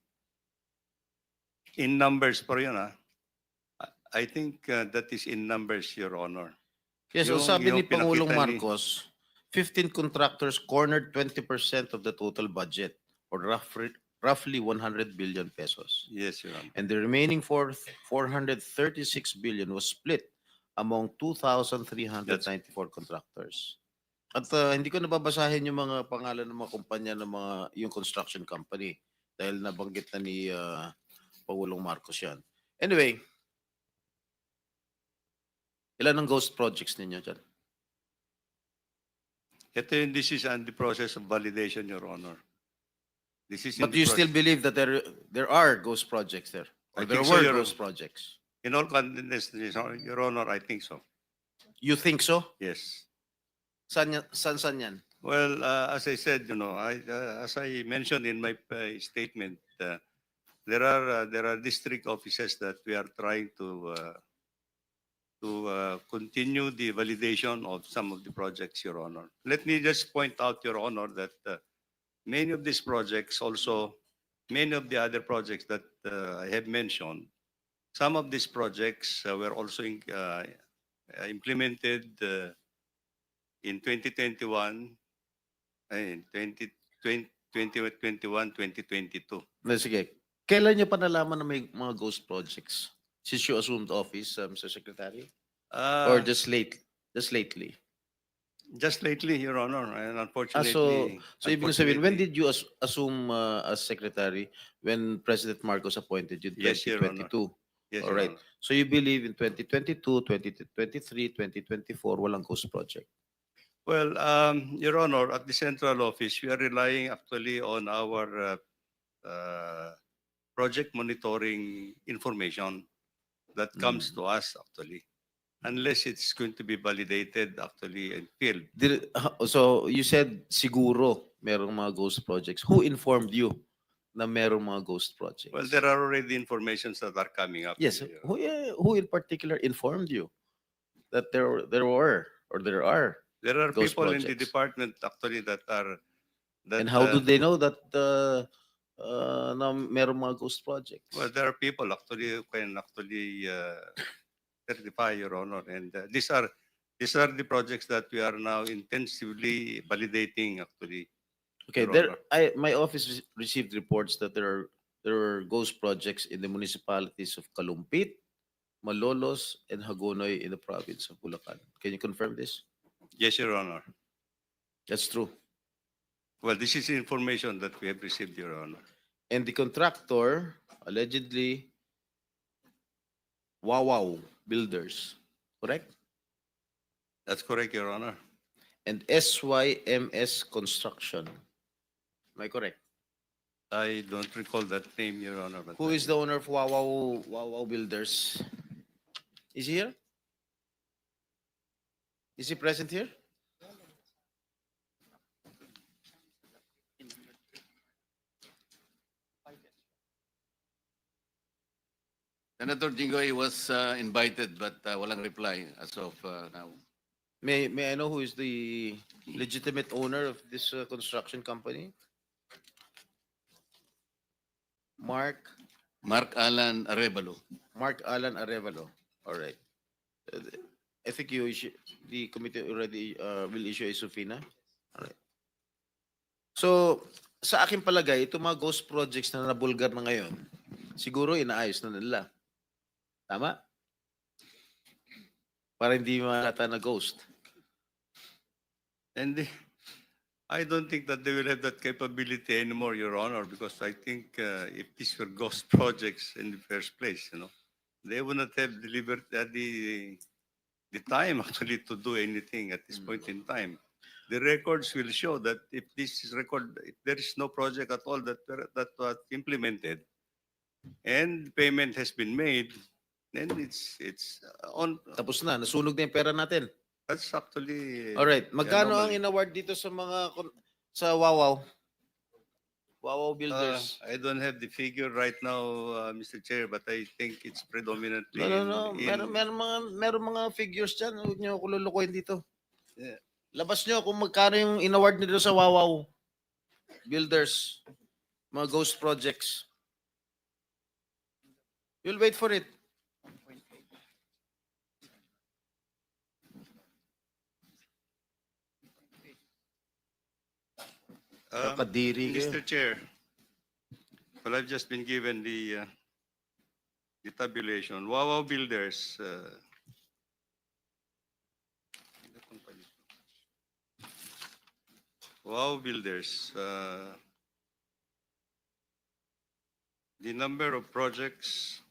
In numbers po yun, I think that is in numbers, Your Honor. Yes, so sabi ni Pangulong Marcos, 15 contractors cornered 20% of the total budget, or roughly 100 billion pesos. Yes, Your Honor. And the remaining 436 billion was split among 2,394 contractors. At hindi ko nababasahin yung mga pangalan ng mga kumpanya ng yung construction company dahil nabanggit na ni Pangulong Marcos yan. Anyway, ilan ang ghost projects ninyo dyan? This is on the process of validation, Your Honor. This is in But the you still process. believe that there are ghost projects there? Or I there think so, were Your ghost Honor. projects? In all candidness, Your Honor, I think so. You think so? Yes. Saan yan? Well, as I said, as I mentioned in my statement, there are district offices that we are trying to continue the validation of some of the projects, Your Honor. Let me just point out, Your Honor, that many of these projects also, many of the other projects that I have mentioned, some of these projects were also implemented in 2021, in 2021, 2022. Sige. Kailan niyo pa nalaman na may mga ghost projects? Since you assumed office, Mr. Secretary? Or just lately? Just lately, Your Honor, and So unfortunately. ibig sabihin, when unfortunately- did you assume as secretary when President Marcos appointed you in Yes, Your Honor. 2022? Yes, All Your right. Honor. So you believe in 2022, 2023, 2024, walang ghost project? Well, Your Honor, at the central office, we are relying actually on our project monitoring information that comes to us actually, unless it's going to be validated actually in field. So you said siguro merong mga ghost projects. Who informed you na merong mga ghost projects? Well, there are already informations that are coming up. Yes. Your Who in particular informed you that there were or there are? There are Ghost people in the projects. department actually that are. And how do they know that na merong mga ghost projects? Well, there are people actually who can actually certify, Your Honor, and these are the projects that we are now intensively validating actually. Okay, Your Honor. my office received reports that there are ghost projects in the municipalities of Kalumpit, Malolos, and Hagonoy in the province of Bulacan. Can you confirm this? Yes, Your Honor. That's true. Well, this is information that we have received, Your Honor. And the contractor allegedly Wawaw Builders, correct? That's correct, Your Honor. And SYMS Construction. Am I correct? I don't recall that name, Your Honor. But Who is the owner of Wawaw Builders? Is he here? Is he present here? Senator Jinggoy was invited but walang reply as of now. May I know who is the legitimate owner of this construction company? Mark Alan Arevalo. Arevalo. All right. I think the committee already will issue a subpoena. All right. So, sa aking palagay, itong mga ghost projects na nabulgar na ngayon, siguro inaayos na nila. Tama? Para hindi malata na ghost. And I don't think that they will have that capability anymore, Your Honor, because I think if these were ghost projects in the first place, they would not have delivered the time actually to do anything at this point in time. The records will show that if there is no project at all that was implemented, and payment has been made, then it's on. Tapos na, nasunog na yung pera natin. That's actually. All right. Magkano ang anomaly. in-award dito sa sa Wawaw? Wawaw Builders. I don't have the figure right now, Mr. Chair, but I think it's predominantly. No. Meron mga figures dyan. Huwag niyo ako lulukuhin dito. Yeah. Labas niyo kung magkano yung in-award nito sa Wawaw Builders. Mga ghost projects. You'll wait for it. Nakadiri kayo. Mr. Chair, well, I've just been given the tabulation. Wawaw Builders, the number of projects,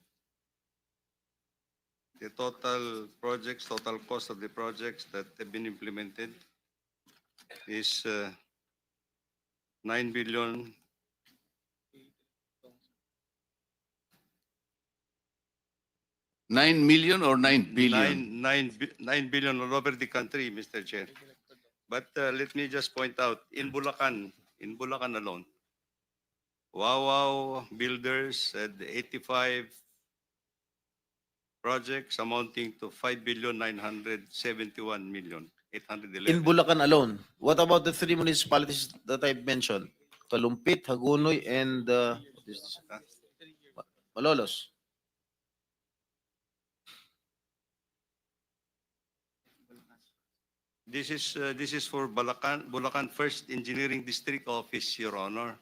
the total projects, total cost of the projects that have been implemented is 9 billion. 9 million or 9 billion? 9 billion all over the country, Mr. Chair. But let me just point out, in Bulacan alone, Wawaw Builders had 85 projects amounting to 5,971,811,000. In Bulacan alone. What about the three municipalities that I mentioned? Kalumpit, Hagonoy, and Malolos. This is for Bulacan First Engineering District Office, Your Honor.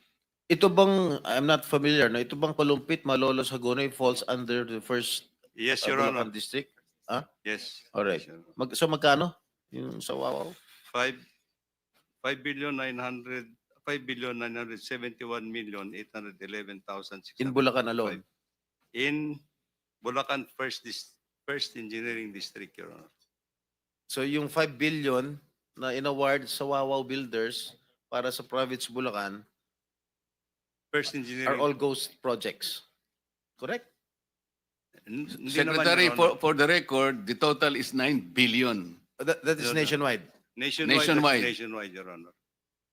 Ito bang, I'm not familiar, no? Ito bang Kalumpit, Malolos, Hagonoy falls under the first Yes, Your Honor. Bulacan district? Ah? Yes. Alright. Yes, Your Honor. So magkano? Yung sa Wawaw? 5,971,811,600. In Bulacan alone? In Bulacan First Engineering District, Your Honor. So yung 5 billion na in-award sa Wawaw Builders para sa province Bulacan First are Engineering. all ghost projects. Correct? Hindi naman, Secretary, Your Honor. for the record, the total is 9 billion. That is No, no. nationwide. Nationwide. Nationwide, Your Honor.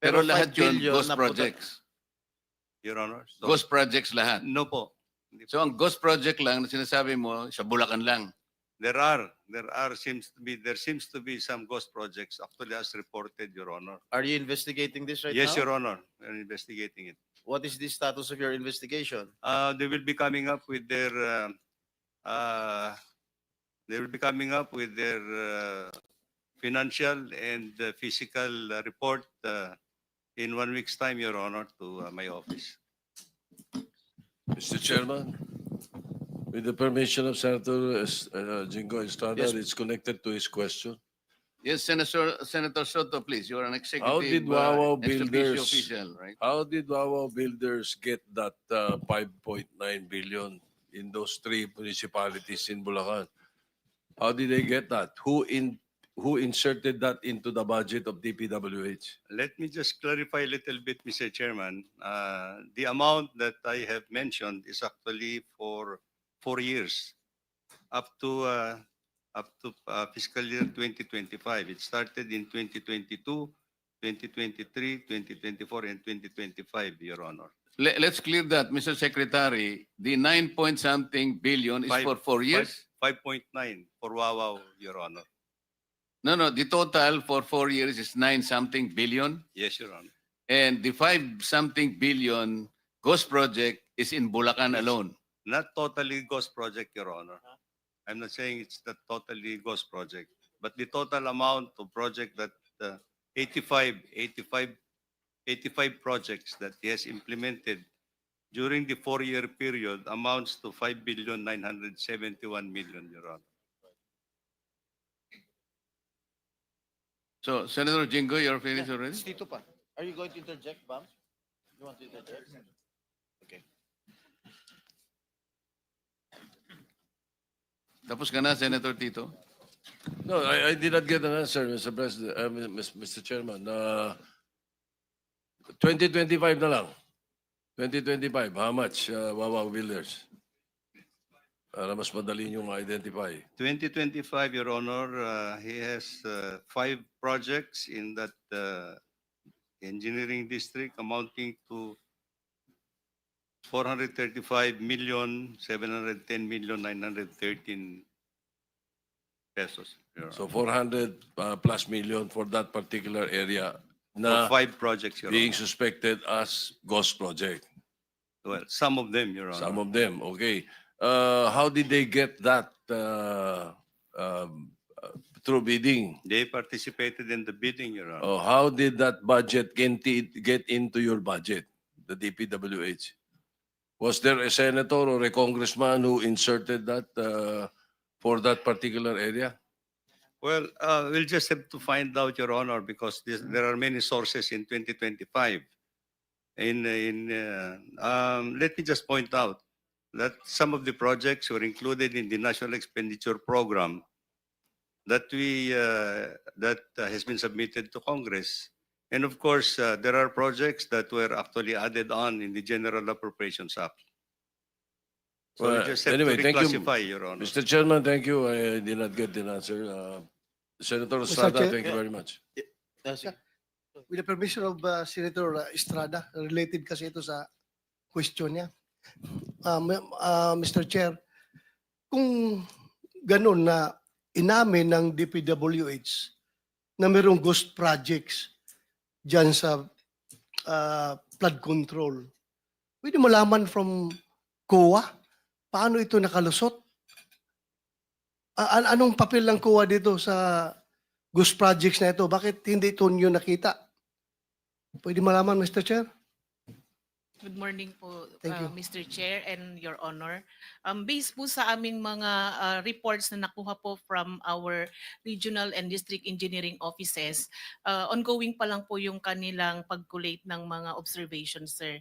Pero 5 lahat yun, billion ghost na projects. Your Honor. So, Ghost projects lahat. No po. So ang ghost project lang na sinasabi mo, sa Bulacan lang. There seems to be some ghost projects actually as reported, Your Honor. Are you investigating this right Yes, now? Your Honor. We're investigating it. What is the status of your investigation? They will be coming up with their financial and physical report in 1 week's time, Your Honor, to my office. Mr. Chairman, with the permission of Senator Jingo Estrada, Yes. it's connected to his question. Yes, Senator Soto, please. You are an executive How did Wawaw ex officio Builders, official, right? how did Wawaw Builders get that 5.9 billion in those three municipalities in Bulacan? How did they get that? Who inserted that into the budget of DPWH? Let me just clarify a little bit, Mr. Chairman. The amount that I have mentioned is actually for 4 years, up to fiscal year 2025. It started in 2022, 2023, 2024, and 2025, Your Honor. Let's clear that, Mr. Secretary. The 9-point-something billion is for 4 years? 5.9 for Wawaw, Your Honor. No, the total for 4 years is 9-something billion. Yes, Your Honor. And the 5-something billion ghost project is in Bulacan Yes. alone. Not totally ghost project, Your Honor. I'm not saying it's not totally ghost project, but the total amount of project that 85 projects that he has implemented during the 4-year period amounts to 5,971,000,000, Your Honor. So, Senator Jingo, you're finished already? Tito pa. Are you going to interject, Bam? You want to interject? Okay. Tapos ka na, Senator Tito? No, I did not get an answer, Mr. President, Mr. Chairman. 2025 na lang. 2025, how much, Wawaw Builders? Para mas madali nyo ma-identify. 2025, Your Honor, he has 5 projects in that engineering district amounting to 435,710,913 pesos. Your So Honor. 400 plus million for that particular area For na 5 projects, Your being Honor. suspected as ghost project. Well, some of them, Your Honor. Some of them, okay. How did they get that through bidding. They participated in the bidding, Your Honor. Oh, how did that budget get into your budget, the DPWH? Was there a senator or a congressman who inserted that for that particular area? Well, we'll just have to find out, Your Honor, because there are many sources in 2025. Let me just point out that some of the projects were included in the National Expenditure Program that has been submitted to Congress. And of course, there are projects that were actually added on in the General Appropriations Act. So we Well, just have anyway, to thank you, reclassify, Your Honor. Mr. Chairman, thank you. I did not get the answer. Senator Estrada, Chair- thank you very much. With the permission of Senator Estrada, related kasi ito sa question niya. Mr. Chair, kung ganun na inamin ng DPWH na mayroong ghost projects dyan sa flood control, pwede malaman from COA paano ito nakalusot? Anong papel ng COA dito sa ghost projects na ito? Bakit hindi ito nyo nakita? Pwede malaman, Mr. Chair? Good morning po, Thank you. Mr. Chair and Your Honor. Based po sa aming mga reports na nakuha po from our regional and district engineering offices, ongoing pa lang po yung kanilang pag-collate ng mga observations, sir.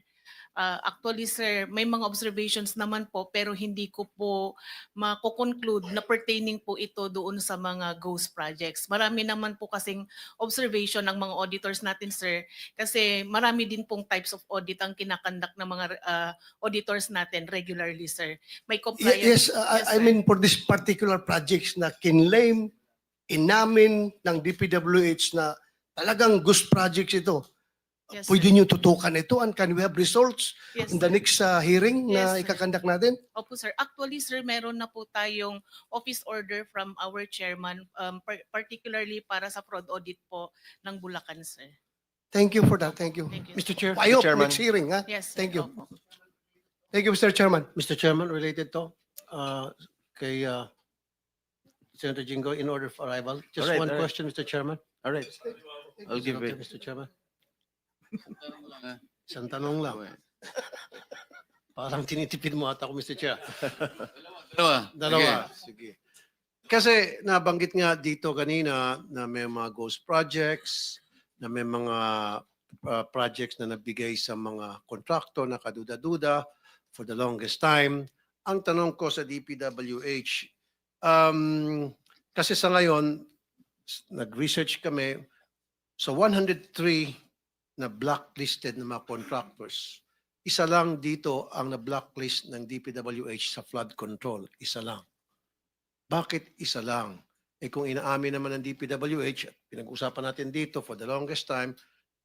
Actually, sir, may mga observations naman po pero hindi ko po mako-conclude na pertaining po ito doon sa mga ghost projects. Marami naman po kasing observation ng mga auditors natin, sir, kasi marami din pong types of audit ang kinakandak ng mga auditors natin regularly, sir. May compliance. Yes, I mean for this particular projects na kinlaim, inamin ng DPWH na talagang ghost projects ito. Yes, Pwede sir. nyo tutukan ito and can we have results Yes, in the sir. next hearing na Yes, sir. ikakandak natin? Opo, sir. Actually, sir, meron na po tayong office order from our chairman, particularly para sa fraud audit po ng Bulacan, sir. Thank you for that. Thank you. Thank you. Mr. Chair, Mr. I hope Chairman. next hearing. Ha? Yes, sir. Thank you. Opo. Thank you, Mr. Chairman. Mr. Chairman, related to kay Senator Jingo in order of arrival. Just Alright, one alright. question, Mr. Chairman. All right. I'll Is it give okay, it. Mr. Chairman. Isang tanong lang. Parang tinitipid mo ata ako, Mr. Chair. Dalawa. Sige. Kasi nabanggit nga dito kanina na may mga ghost projects, na may mga projects na nabigay sa mga kontrakto na kaduda-duda for the longest time. Ang tanong ko sa DPWH, kasi sa ngayon, nag-research kami, sa 103 na blacklisted na mga contractors, isa lang dito ang na-blacklist ng DPWH sa flood control. Isa lang. Bakit isa lang? Eh kung inaamin naman ng DPWH, at pinag-usapan natin dito for the longest time,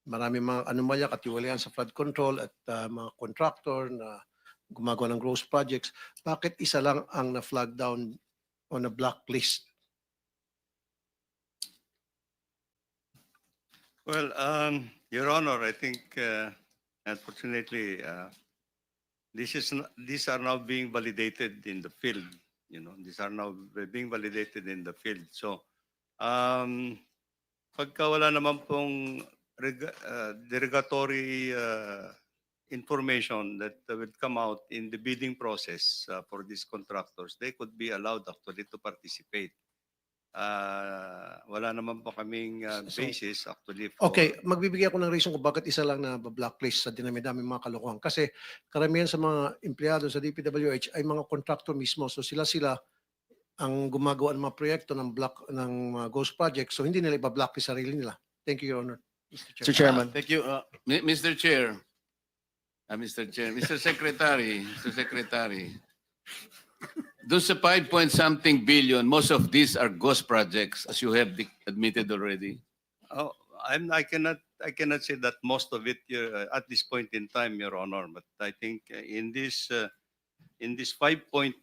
marami mga anomalya, katiwalian sa flood control at mga contractor na gumagawa ng gross projects, bakit isa lang ang na-flag down o na-blacklist? Well, Your Honor, I think unfortunately these are now being validated in the field. You know, these are now being validated in the field. So, pagka wala naman pong derogatory information that will come out in the bidding process for these contractors, they could be allowed actually to participate. Wala naman po kaming basis actually for... Okay, magbibigay ako ng reason kung bakit isa lang na blacklist sa dinami-dami mga kalokohan. Kasi karamihan sa mga empleyado sa DPWH ay mga contractor mismo. So sila ang gumagawa ng mga proyekto ng mga ghost projects. So hindi nila iba-blacklist sarili nila. Thank you, Your Honor. Mr. Chairman. Thank you. Mr. Chair. Mr. Secretary. Doon sa 5-point-something billion, most of these are ghost projects, as you have admitted already. Oh, I cannot say that most of it at this point in time, Your Honor. But I think in this 5.9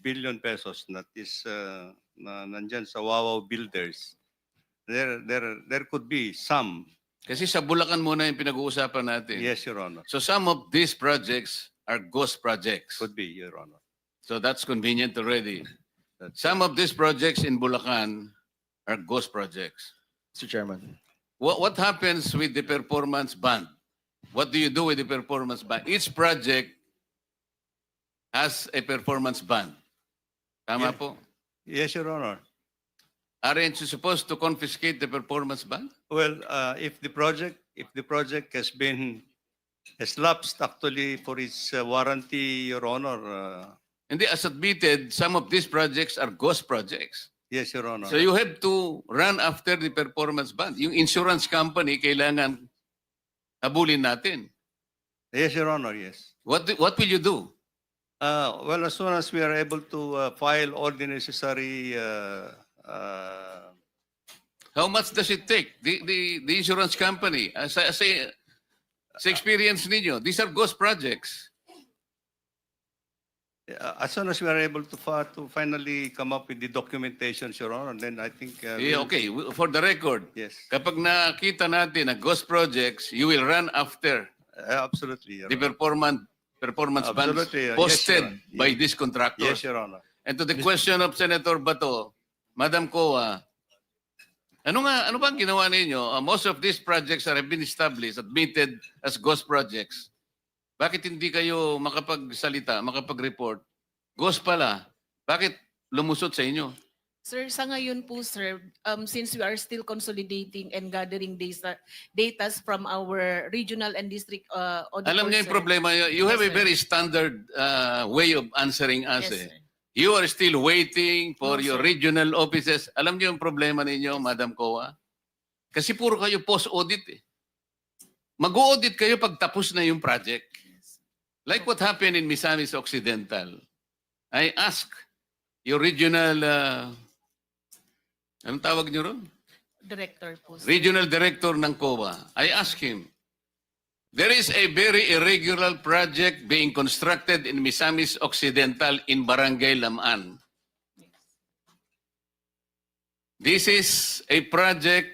billion pesos that is na nandyan sa Wawaw Builders, there could be some. Kasi sa Bulacan muna yung pinag-uusapan natin. Yes, Your Honor. So some of these projects are ghost projects. Could be, Your Honor. So that's convenient already. Some of these projects in Bulacan are ghost projects. Mr. Chairman. What happens with the performance bond? What do you do with the performance bond? Each project has a performance bond. Tama Yeah. po? Yes, Your Honor. Aren't you supposed to confiscate the performance bond? Well, if the project has lapsed actually for its warranty, Your Honor. Hindi, as admitted, some of these projects are ghost projects. Yes, Your Honor. So you have to run after the performance bond. Yung insurance company, kailangan habulin natin. Yes, Your Honor, yes. What will you do? Well, as soon as we are able to file all the necessary How much does it take? The insurance company, sa experience ninyo, these are ghost projects. as soon as we are able to finally come up with the documentation, Your Honor, then I think Okay, for the record, yes, kapag nakita natin na ghost projects, you will run after absolutely, Your the Honor. performance bonds Absolutely, yes, posted Your Honor. by these contractors. Yes, Your Honor. And to the question of Senator Bato, Madam Coa, ano ba ang ginawa ninyo? Most of these projects have been established, admitted as ghost projects. Bakit hindi kayo makapagsalita, makapag-report? Ghost pala. Bakit lumusot sa inyo? Sir, sa ngayon po, sir, since we are still consolidating and gathering data from our regional and district auditors. Alam niyo yung sir. problema. You have Yes, a sir. very standard way of answering us. Yes, eh. sir. You are still waiting for No, your sir. regional offices. Alam niyo yung problema ninyo, Madam Coa? Kasi puro kayo post-audit eh. Mag-audit kayo pag tapos na yung project. Like what happened in Misamis Occidental. I asked your regional, anong tawag niyo ron? Director po, sir. Regional Director ng COA. I asked him, there is a very irregular project being constructed in Misamis Occidental in Barangay Lamaan. This is a project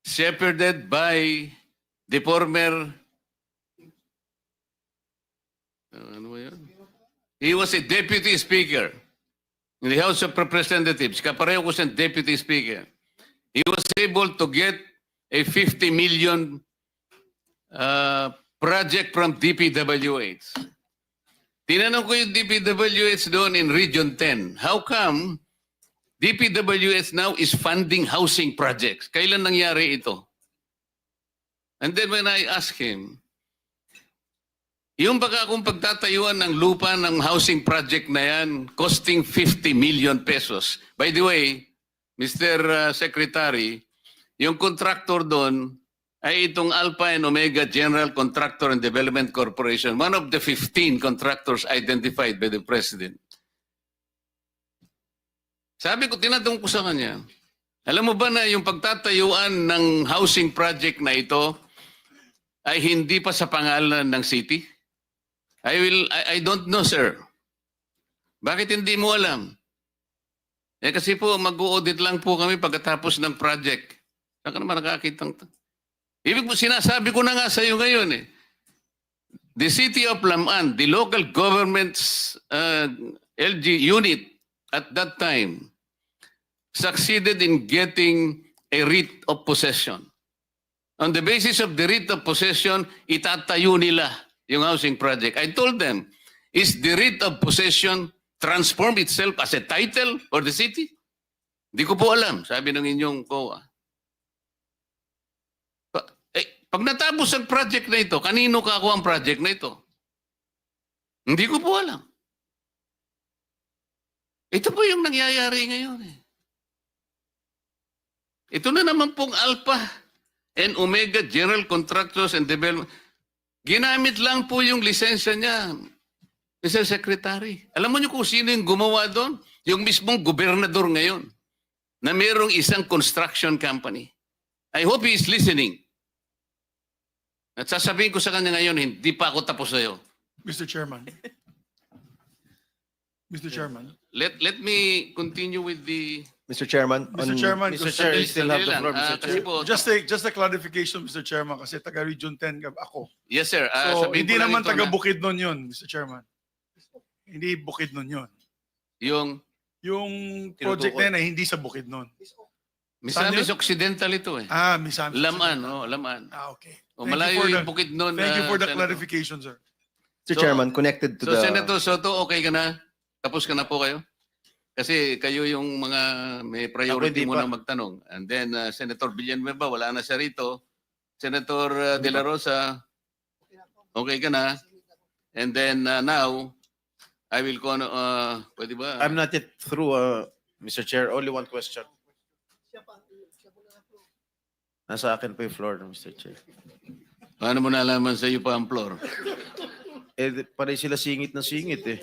shepherded by the former, ano ba yun? He was a deputy speaker in the House of Representatives. Kapareho ko siyang deputy speaker. He was able to get a 50 million project from DPWH. Tinanong ko yung DPWH doon in Region 10. How come DPWH now is funding housing projects? Kailan nangyari ito? And then when I asked him, yung baka kung pagtatayuan ng lupa ng housing project na yan, costing 50 million pesos. By the way, Mr. Secretary, yung contractor doon ay itong Alpha and Omega General Contractor and Development Corporation, one of the 15 contractors identified by the President. Sabi ko, tinatanong ko sa kanya, alam mo ba na yung pagtatayuan ng housing project na ito ay hindi pa sa pangalan ng city? I don't know, sir. Bakit hindi mo alam? Eh kasi po, mag-audit lang po kami pagkatapos ng project. Saan ka naman nakakitang ibig po, sinasabi ko na nga sa iyo ngayon eh. The city of Lamaan, the local government's LG unit at that time succeeded in getting a writ of possession. On the basis of the writ of possession, itatayo nila yung housing project. I told them, is the writ of possession transform itself as a title for the city? Hindi ko po alam, sabi ng inyong COA. Pag natapos ang project na ito, kanino kakuha ang project na ito? Hindi ko po alam. Ito po yung nangyayari ngayon eh. Ito na naman pong Alpha and Omega General Contractors and Development. Ginamit lang po yung lisensya niya, Mr. Secretary. Alam mo niyo kung sino yung gumawa doon? Yung mismong gobernador ngayon na mayroong isang construction company. I hope he is listening. At sasabihin ko sa kanya ngayon, hindi pa ako tapos sa'yo. Mr. Chairman. Mr. Chairman. Let me continue with the... Mr. Chairman. Mr. Chairman, Mr. Chair, you still have the floor, Mr. kasi Chair. po, just a clarification, Mr. Chairman, kasi taga Region 10 ako. yes, sir. So, Sabihin hindi ko lang naman ito taga na Bukidnon yun, Mr. Chairman. Hindi Bukidnon yun. yung yung project na yun ay hindi sa Bukidnon. Misamis Occidental ito eh. Ah, Misamis. Laman, Laman. Ah, okay. O Thank you malayo for yung the- Bukidnon. Thank you for the Senator. clarification, sir. Mr. So- Chairman, connected to So, the... Senator Soto, okay ka na? Tapos ka na po kayo? Kasi kayo yung mga may priority hindi muna pa. magtanong. And then, Senator Villanueva, wala na siya rito. Senator De La Rosa, okay ka na? And then, now, I will pwede ba? I'm not yet through, Mr. Chair. Only one question. Nasa akin pa yung floor, Mr. Chair. Paano mo nalaman sa iyo pa ang floor? Panay sila singit na singit eh.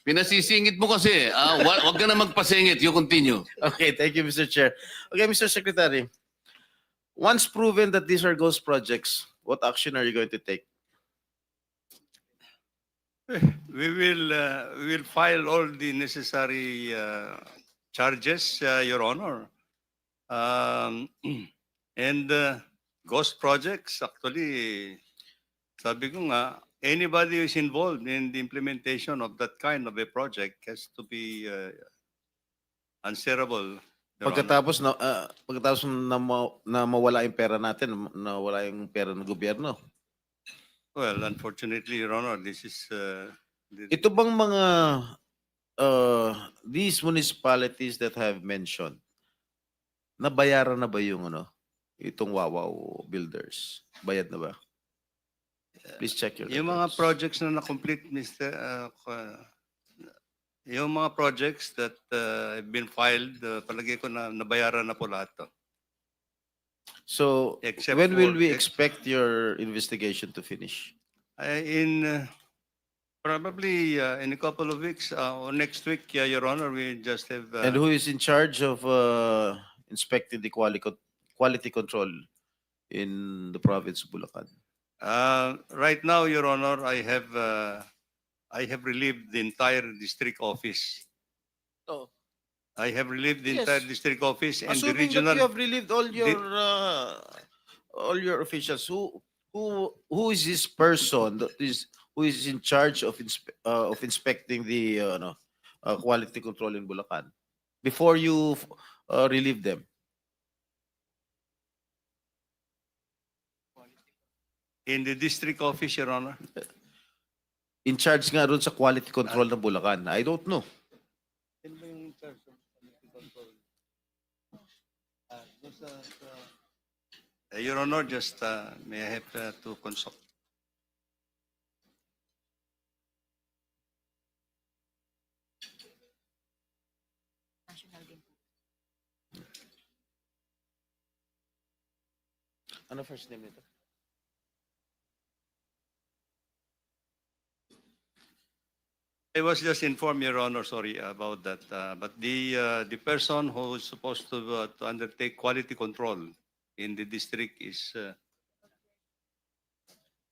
Pinasisingit mo kasi. Wag ka na magpasingit. You continue. Okay, thank you, Mr. Chair. Okay, Mr. Secretary. Once proven that these are ghost projects, what action are you going to take? We will file all the necessary charges, Your Honor. And ghost projects, actually, sabi ko nga, anybody who is involved in the implementation of that kind of a project has to be answerable. Your Honor. Pagkatapos na mawala yung pera natin, nawala yung pera ng gobyerno. Well, unfortunately, Your Honor, this is Ito bang mga these municipalities that have mentioned, nabayaran na ba yung itong Wawaw Builders? Bayad na ba? Please check your yung mga records. projects na na-complete, yung mga projects that have been filed, palagay ko na nabayaran na po lahat to. So, Except when will for- we expect your investigation to finish? In probably in a couple of weeks or next week, Your Honor, we just have. And who is in charge of inspecting the quality control in the province of Bulacan? Right now, Your Honor, I have relieved the entire district office. Oh. I have relieved the Yes. entire district office and the Assuming regional. that you have relieved all your officials, who is this person who is in charge of inspecting the quality control in Bulacan before you relieve them? In the district office, Your Honor. In charge nga doon sa quality control ng Bulacan. I don't know. Your Honor, just may I have to consult. Ano first name nito? I was just informed, Your Honor, sorry about that. But the person who is supposed to undertake quality control in the district is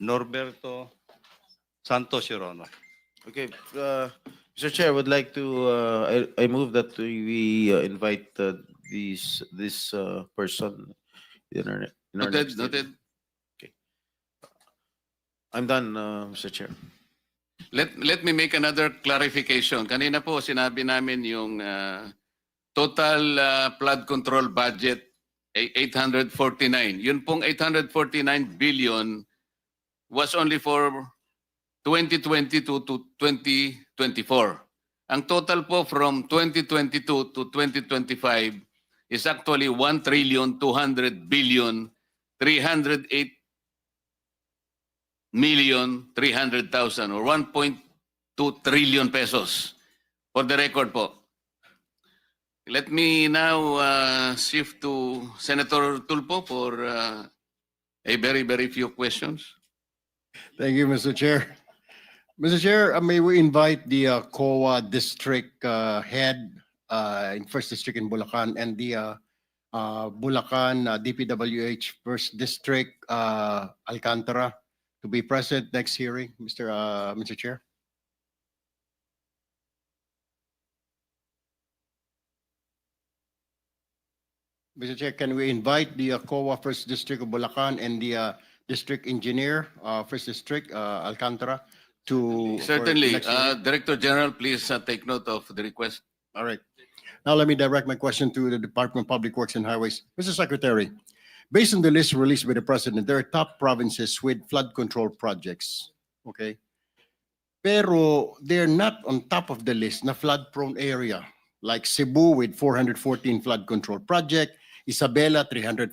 Norberto Santos, Your Honor. Okay, Mr. Chair, would like to, I move that we invite this person in our next Noted. meeting. Okay. I'm done, Mr. Chair. Let me make another clarification. Kanina po sinabi namin yung total flood control budget ay 849. Yun pong 849 billion was only for 2022 to 2024. Ang total po from 2022 to 2025 is actually 1 trillion 200 billion 308 million 300,000 or 1.2 trillion pesos. For the record po. Let me now shift to Senator Tulfo for a very, very few questions. Thank you, Mr. Chair. Mr. Chair, may we invite the COA district head in First District in Bulacan and the Bulacan DPWH First District Alcantara to be present next hearing, Mr. Chair. Mr. Chair, can we invite the COA First District of Bulacan and the District Engineer, First District Alcantara to for Certainly. next hearing? Director General, please take note of the request. All right. Now let me direct my question to the Department of Public Works and Highways. Mr. Secretary, based on the list released by the President, there are top provinces with flood control projects. Okay? Pero they're not on top of the list na flood-prone area. Like Cebu with 414 flood control project, Isabela 341,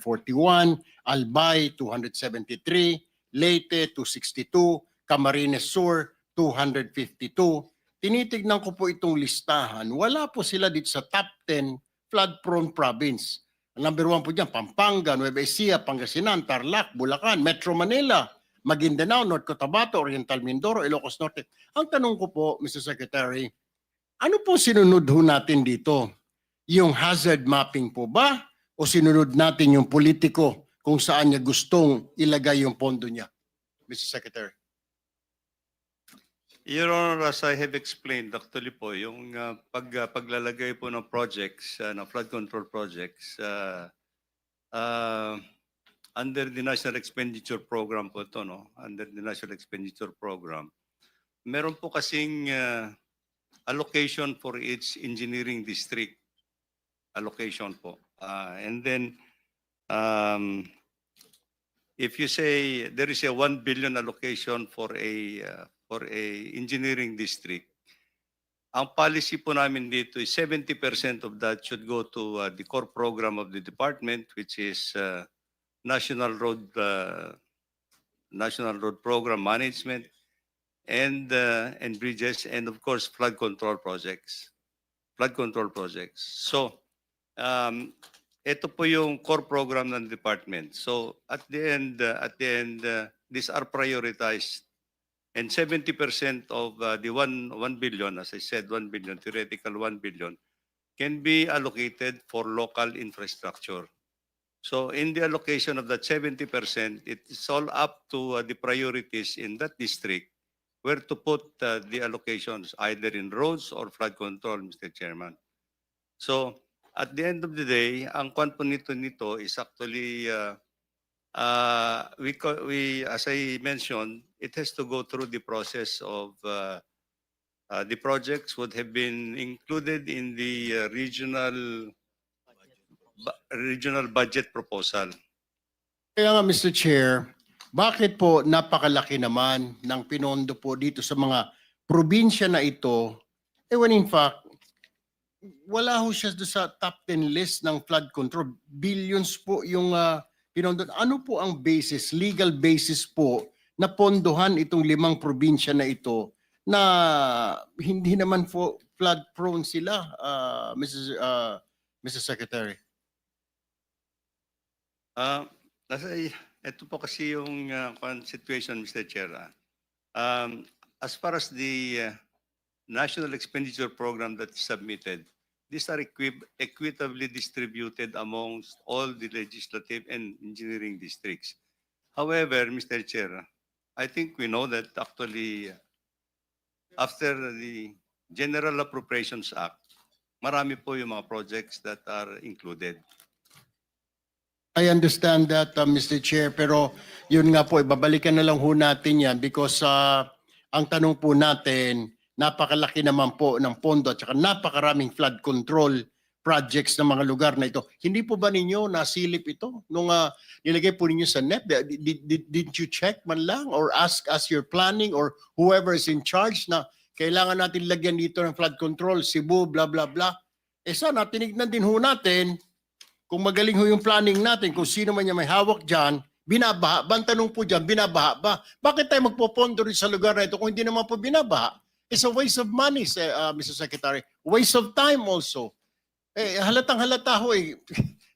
Albay 273, Leyte 262, Camarines Sur 252. Tinitignan ko po itong listahan. Wala po sila dito sa top 10 flood-prone province. Ang number 1 po dyan, Pampanga, Nueva Ecija, Pangasinan, Tarlac, Bulacan, Metro Manila, Maguindanao, North Cotabato, Oriental Mindoro, Ilocos Norte. Ang tanong ko po, Mr. Secretary, ano po sinunod ho natin dito? Yung hazard mapping po ba? O sinunod natin yung politiko kung saan niya gustong ilagay yung pondo niya? Mr. Secretary. Your Honor, as I have explained, actually po, yung paglalagay po ng projects, ng flood control projects, under the National Expenditure Program po ito, no? Under the National Expenditure Program, meron po kasing allocation for each engineering district. Allocation po. And then, if you say there is a 1 billion allocation for a engineering district, ang policy po namin dito is 70% of that should go to the core program of the department, which is National Road Program Management and bridges, and of course flood control projects. So, ito po yung core program ng department. So at the end, these are prioritized. And 70% of the 1 billion, as I said, 1 billion, theoretical 1 billion, can be allocated for local infrastructure. So in the allocation of that 70%, it's all up to the priorities in that district where to put the allocations, either in roads or flood control, Mr. Chairman. So at the end of the day, ang kwan po nito is actually, we, as I mentioned, it has to go through the process of the projects would have been included in the regional budget proposal. Kaya nga, Mr. Chair, bakit po napakalaki naman ng pinondo po dito sa mga probinsya na ito, when in fact, wala ho siya sa top 10 list ng flood control. Billions po yung pinondo. Ano po ang basis, legal basis po, na pondohan itong 5 probinsya na ito na hindi naman po flood prone sila, Mr. Secretary? Ito po kasi yung situation, Mr. Chair. As far as the National Expenditure Program that is submitted, these are equitably distributed amongst all the legislative and engineering districts. However, Mr. Chair, I think we know that actually after the General Appropriations Act, marami po yung mga projects that are included. I understand that, Mr. Chair, pero yun nga po, ibabalikan na lang ho natin yan because ang tanong po natin, napakalaki naman po ng pondo at saka napakaraming flood control projects ng mga lugar na ito. Hindi po ba ninyo nasilip ito nung nilagay po ninyo sa NEP? Did you check man lang or ask as you're planning or whoever is in charge na kailangan natin lagyan dito ng flood control, Cebu, blah, blah, blah. Sana tinignan din ho natin kung magaling ho yung planning natin, kung sino man yung may hawak dyan, binabaha ba? Ang tanong po dyan, binabaha ba? Bakit tayo magpopondo rin sa lugar na ito kung hindi naman po binabaha? It's a waste of money, Mr. Secretary. Waste of time also. Halatang halata ho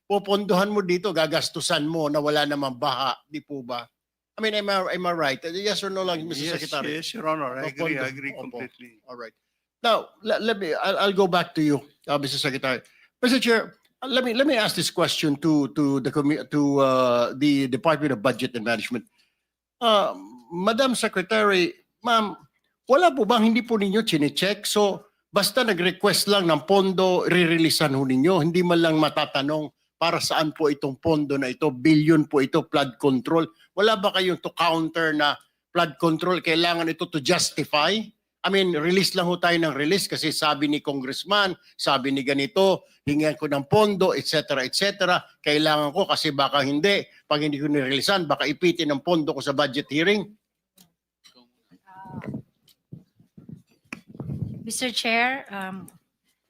popondohan mo dito, gagastusan mo na wala namang baha, di po ba? I mean, am I right? Yes or no lang, Mr. Secretary? Yes, Your Honor. I agree Opo. completely. All right. Now, I'll go back to you, Mr. Secretary. Mr. Chair, let me ask this question to the Department of Budget and Management. Madam Secretary, ma'am, wala po bang hindi po ninyo chine-check? So, basta nag-request lang ng pondo, re-releasean ho ninyo. Hindi man lang matatanong para saan po itong pondo na ito, billion po ito, flood control. Wala ba kayong to counter na flood control, kailangan ito to justify I mean, release lang ho tayo ng release kasi sabi ni congressman, sabi ni ganito, hingihan ko ng pondo, etc. etc. Kailangan ko kasi baka hindi. Pag hindi ko nireleasean, baka ipitin ng pondo ko sa budget hearing. Mr. Chair,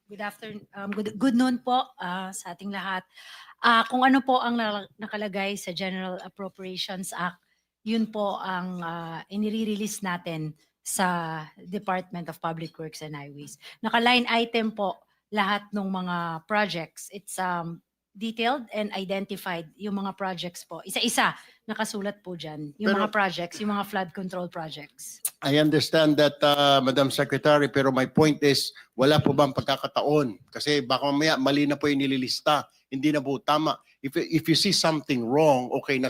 good afternoon, good noon po sa ating lahat. Kung ano po ang nakalagay sa General Appropriations Act, yun po ang inire-release natin sa Department of Public Works and Highways. Naka-line item po lahat ng mga projects. It's detailed and identified yung mga projects po. Isa-isa nakasulat po dyan. Yung Pero- mga projects, yung mga flood control projects. I understand that, Madam Secretary, pero my point is, wala po bang pagkakataon? Kasi baka mamaya mali na po yung nililista. Hindi na po tama. If you see something wrong, okay,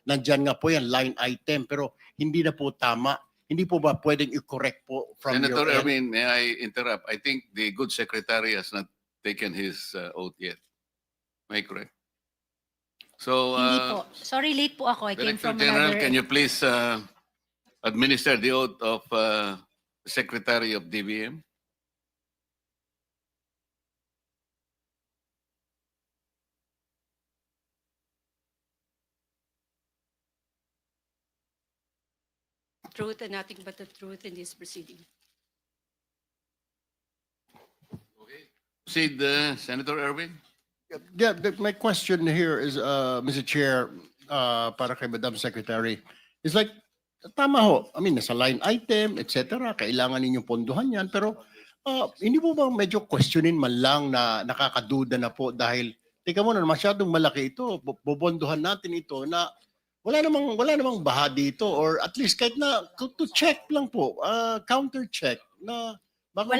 nandyan nga po yan, line item, pero hindi na po tama. Hindi po ba pwedeng i-correct po from Senator your end? Erwin, may I interrupt? I think the good secretary has not taken his oath yet. Am I correct? So, Hindi po. Sorry, late po ako. I came Director from General, another... can you please administer the oath of Secretary of DBM? Truth and nothing but the truth in this proceeding. Proceed, Senator Erwin. Yeah, my question here is, Mr. Chair, para kay Madam Secretary, is like, tama ho, I mean, nasa line item, etc. Kailangan ninyong pondohan yan, pero hindi po ba medyo questionin man lang na nakakaduda na po dahil, teka muna, masyadong malaki ito, bobondohan natin ito na wala namang baha dito or at least kahit na to check lang po, counter check na baka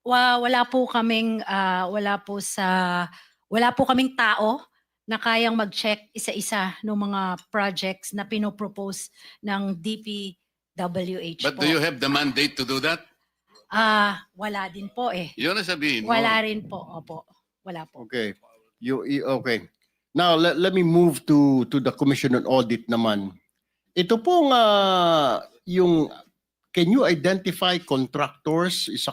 Wala po kaming wala po kaming tao na kayang mag-check isa-isa ng mga projects na pinopropose ng DPWH But po. do you have the mandate to do that? Wala din po eh. Yun ang sabihin mo. Wala rin po. Opo. Wala po. Okay. Okay. Now let me move to the Commission on Audit naman. Ito pong yung can you identify contractors isa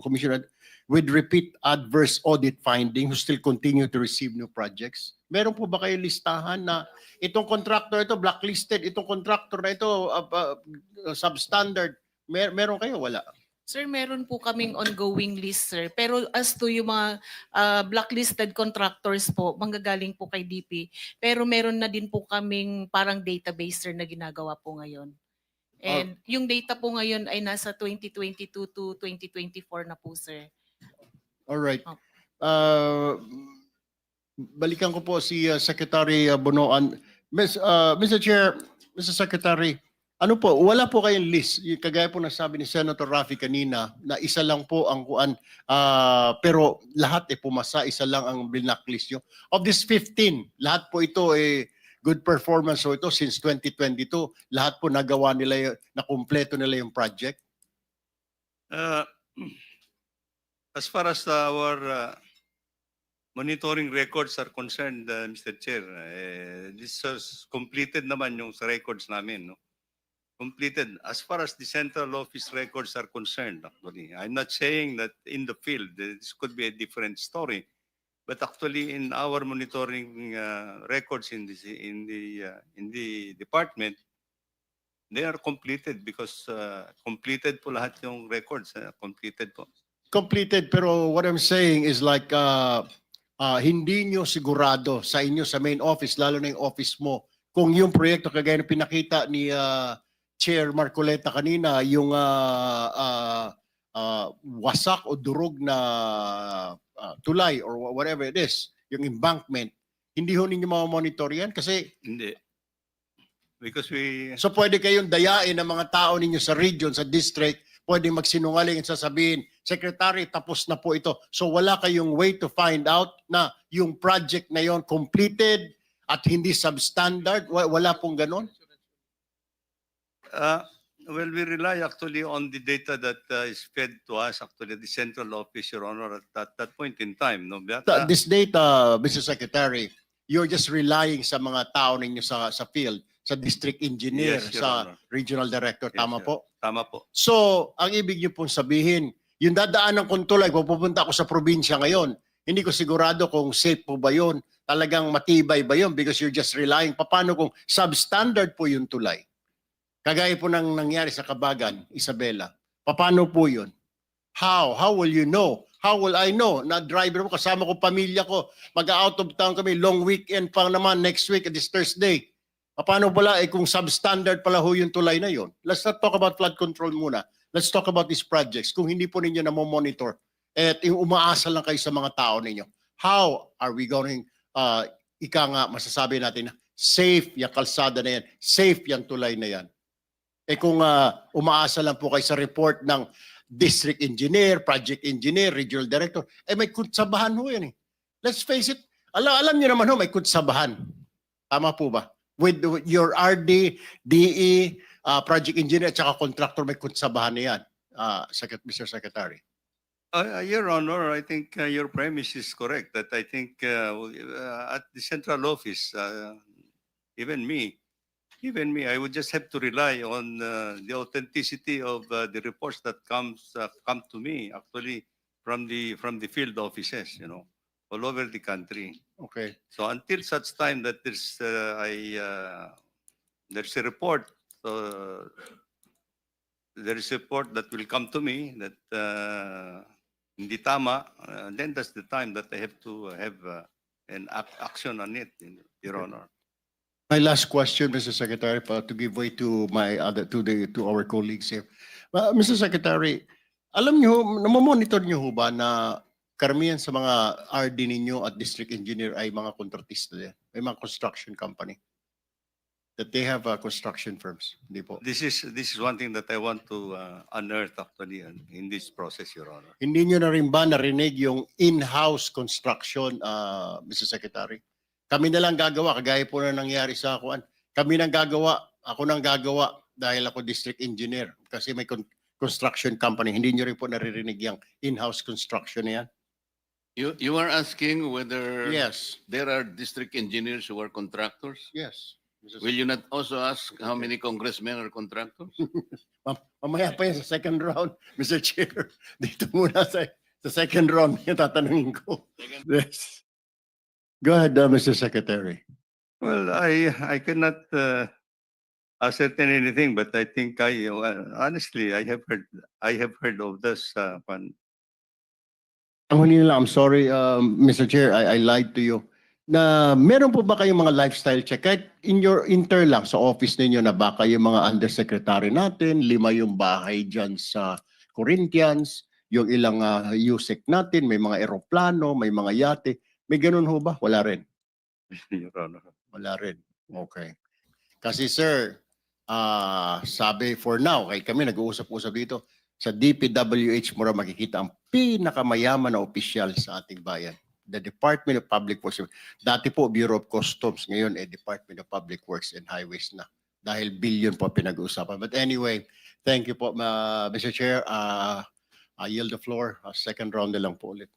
commissioner with repeat adverse audit finding who still continue to receive new projects? Meron po ba kayo listahan na itong contractor ito blacklisted, itong contractor na ito substandard? Meron kayo? Wala. Sir, meron po kaming ongoing list, sir. Pero as to yung mga blacklisted contractors po, manggagaling po kay DP. Pero meron na din po kaming parang database, sir, na ginagawa po ngayon. And yung data po ngayon ay nasa 2022 to 2024 na po, sir. All right. Balikan ko po si Secretary Bonoan. Mr. Chair, Mr. Secretary, ano po, wala po kayong list. Kagaya po nasabi ni Senator Raffy kanina na isa lang po ang kuan, pero lahat pumasa, isa lang ang blacklist nyo. Of this 15, lahat po ito good performance so ito since 2022. Lahat po nagawa nila, na kumpleto nila yung project. As far as our monitoring records are concerned, Mr. Chair, this is completed naman yung sa records namin, no? Completed. As far as the central office records are concerned, actually, I'm not saying that in the field this could be a different story, but actually in our monitoring records in the department, they are completed because completed po lahat yung records, completed po. Completed, pero what I'm saying is like hindi nyo sigurado sa inyo sa main office, lalo na yung office mo, kung yung proyekto kagaya na pinakita ni Chair Marcoleta kanina, yung wasak o durog na tulay or whatever it is, yung embankment, hindi ho ninyo mamonitor yan kasi Hindi. Because we... So pwede kayong dayain ng mga tao ninyo sa region, sa district, pwedeng magsinungaling at sasabihin, Secretary, tapos na po ito. So wala kayong way to find out na yung project na yon completed at hindi substandard? Wala pong ganon? Well, we rely actually on the data that is fed to us, actually, the central office, Your Honor, at that point in time. No? But, This data, Mr. Secretary, you're just relying sa mga tao ninyo sa field. sa district engineer, Yes, Your sa Honor. regional director. Yes, Tama Your- po? Tama po. So, ang ibig niyo pong sabihin, yung dadaan ng tulay, kung pupunta ako sa probinsya ngayon, hindi ko sigurado kung safe po ba yun, talagang matibay ba yun because you're just relying. Paano kung substandard po yung tulay? Kagaya po ng nangyari sa Kabagan, Isabela. Paano po yun? How? How will you know? How will I know? Na driver mo, kasama ko, pamilya ko, mag-out of town kami, long weekend pa naman next week, this Thursday. Paano pala, kung substandard pala ho yung tulay na yun? Let's not talk about flood control muna. Let's talk about these projects. Kung hindi po ninyo na-monitor, at yung umaasa lang kayo sa mga tao ninyo, how are we going, ika nga, masasabi natin, safe yung kalsada na yan, safe yung tulay na yan. Kung umaasa lang po kayo sa report ng district engineer, project engineer, regional director, may kutsabahan ho yan eh. Let's face it, alam niyo naman ho, may kutsabahan. Tama po ba? With your RD, DE, project engineer, at saka contractor, may kutsabahan na yan, Mr. Secretary. Your Honor, I think your premise is correct. That I think at the central office, even me, I would just have to rely on the authenticity of the reports that come to me actually from the field offices, all over the country. Okay. So until such time that there's a report, there is a report that will come to me that hindi tama, then that's the time that I have to have an action on it, Your Honor. My last question, Mr. Secretary, to give way to to our colleagues here. Mr. Secretary, alam niyo, namomonitor niyo ho ba na karamihan sa mga RD ninyo at district engineer ay mga kontratista din? May mga construction company? That they have construction firms? Hindi po. This is one thing that I want to unearth actually in this process, Your Honor. Hindi niyo na rin ba narinig yung in-house construction, Mr. Secretary? Kami na lang gagawa, kagaya po na nangyari sa akin. Kami nang gagawa, ako nang gagawa dahil ako district engineer kasi may construction company. Hindi niyo rin po naririnig yung in-house construction na yan? You are asking whether Yes. there are district engineers who are contractors? Yes. Will you not also ask how many congressmen are contractors? Mamaya pa yan sa second round, Mr. Chair. Dito muna sa second round yung tatanungin ko. Yes. Go ahead, Mr. Secretary. Well, I cannot ascertain anything, but I think honestly I have heard of this. Ang huli nila, I'm sorry, Mr. Chair, I lied to you. Na meron po ba kayong mga lifestyle check? Kahit in your lang sa office ninyo na baka yung mga undersecretary natin, 5 yung bahay dyan sa Corinthians, yung ilang USEC natin, may mga eroplano, may mga yate. May ganun ho ba? Wala rin. Your Honor. Wala rin. Okay. Kasi sir, sabi for now, kay kami nag-uusap-usap dito, sa DPWH mo raw makikita ang pinakamayaman na opisyal sa ating bayan. The Department of Public Works. Dati po Bureau of Customs, ngayon Department of Public Works and Highways na. Dahil billion po pinag-uusapan. But anyway, thank you po, Mr. Chair. I yield the floor. Second round na lang po ulit.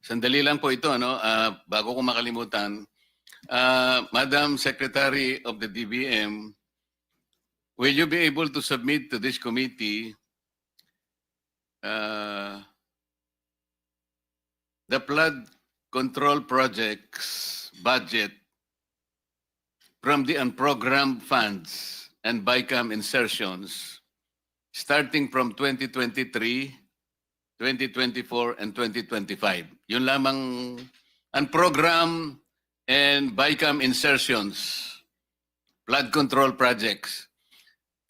Sandali lang po ito, bago ko makalimutan. Madam Secretary of the DBM, will you be able to submit to this committee the flood control projects budget from the unprogrammed funds and BICAM insertions starting from 2023, 2024, and 2025. Yun lamang unprogrammed and BICAM insertions, flood control projects.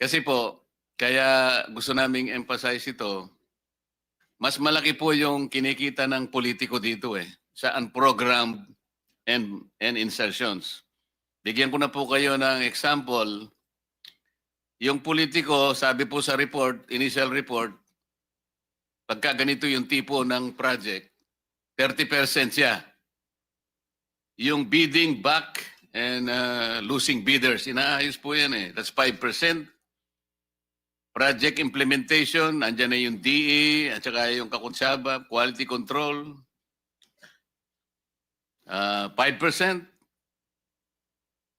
Kasi po, kaya gusto naming emphasize ito, mas malaki po yung kinikita ng politiko dito sa unprogrammed and insertions. Bigyan ko na po kayo ng example. Yung politiko, sabi po sa report, initial report, pagka ganito yung tipo ng project, 30% siya. Yung bidding back and losing bidders, inaayos po yan That's 5%. Project implementation, andyan na yung DE, at saka yung kakunsaba, quality control, 5%.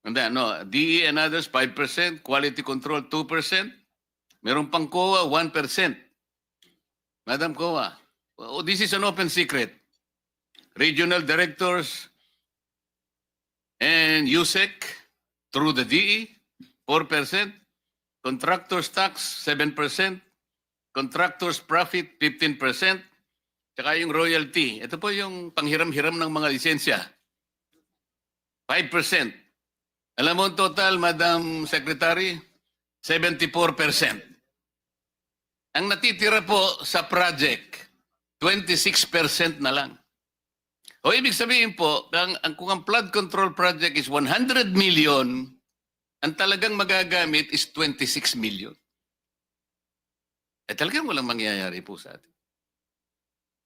And then, no, DE and others 5%, quality control 2%, meron pang COA 1%. Madam COA, oh, this is an open secret. Regional directors and USEC through the DE 4%, contractors tax 7%, contractors profit 15%, tsaka yung royalty. Ito po yung panghiram-hiram ng mga lisensya. 5%. Alam mo ang total, Madam Secretary? 74%. Ang natitira po sa project, 26% na lang. O ibig sabihin po, kung ang flood control project is 100 million, ang talagang magagamit is 26 million. Talagang walang mangyayari po sa atin.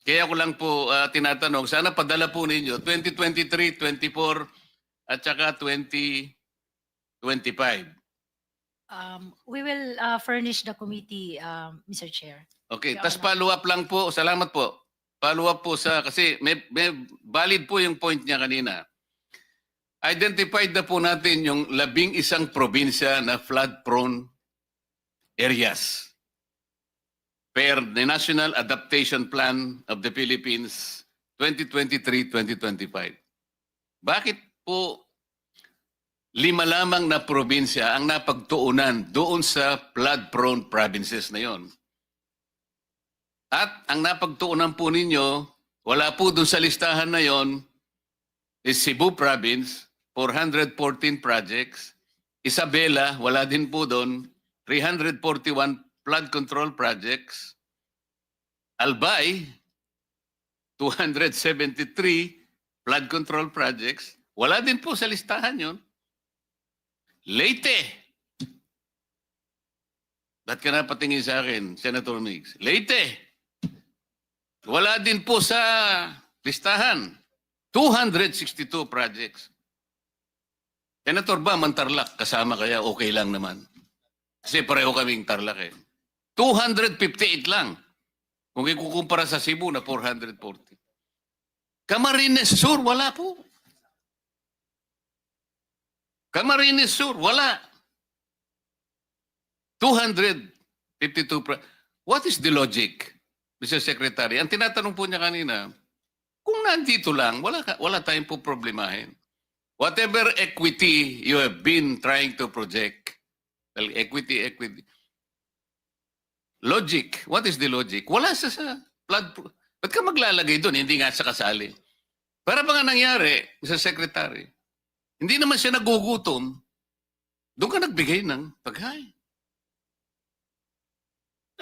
Kaya ko lang po tinatanong, sana padala po ninyo 2023, 24, at saka 2025. We will furnish the committee, Mr. Chair. Okay, Your tas Honor. follow up lang po. Salamat po. Follow up po kasi may valid po yung point niya kanina. Identified na po natin yung 11 probinsya na flood-prone areas per the National Adaptation Plan of the Philippines 2023-2025. Bakit po 5 lamang na probinsya ang napagtuunan doon sa flood-prone provinces na yon? At ang napagtuunan po ninyo, wala po doon sa listahan na yon, is Cebu Province, 414 projects. Isabela, wala din po doon, 341 flood control projects. Albay, 273 flood control projects. Wala din po sa listahan yon. Leyte. Ba't ka napatingin sa akin, Senator Mix? Leyte. Wala din po sa listahan. 262 projects. Senator ba, Tarlac, kasama kaya okay lang naman? Kasi pareho kaming Tarlac eh. 258 lang. Kung ikukumpara sa Cebu na 440. Camarines Sur, wala po. Camarines Sur, wala. 252. What is the logic, Mr. Secretary? Ang tinatanong po niya kanina, kung nandito lang, wala tayong po problemahin. Whatever equity you have been trying to project, well, equity. Logic. What is the logic? Wala sa flood. Ba't ka maglalagay doon? Hindi nga sa kasali. Para ba nga nangyari, Mr. Secretary? Hindi naman siya nagugutom. Doon ka nagbigay ng pagkain.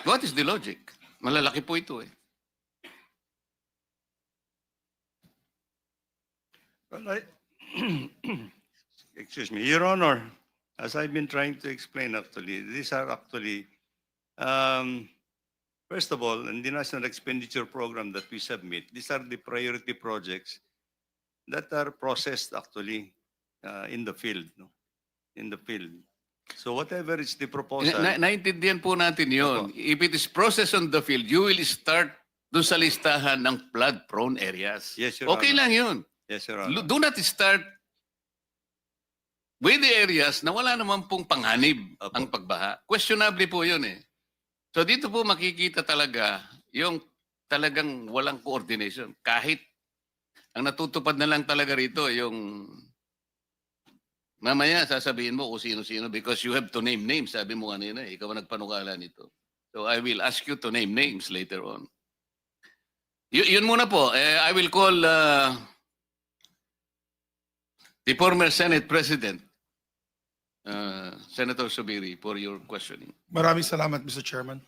What is the logic? Malalaki po ito eh. Well, excuse me, Your Honor, as I've been trying to explain actually, these are actually, first of all, in the National Expenditure Program that we submit, these are the priority projects that are processed actually in the field. No? In the field. So whatever is the proposal. Naintindihan po natin yun. If it is processed on the field, you will start doon sa listahan ng flood-prone areas. Yes, Your Okay Honor. lang yun. Yes, Your Honor. Do not start with the areas na wala naman pong panghanib ang pagbaha. Questionable po yun eh. So dito po makikita talaga yung talagang walang coordination. Kahit ang natutupad na lang talaga rito yung mamaya sasabihin mo kung sino-sino because you have to name names. Sabi mo kanina, ikaw ang nagpanukala nito. So I will ask you to name names later on. Yun muna po. I will call the former Senate President, Senator Subiri, for your questioning. Maraming salamat, Mr. Chairman.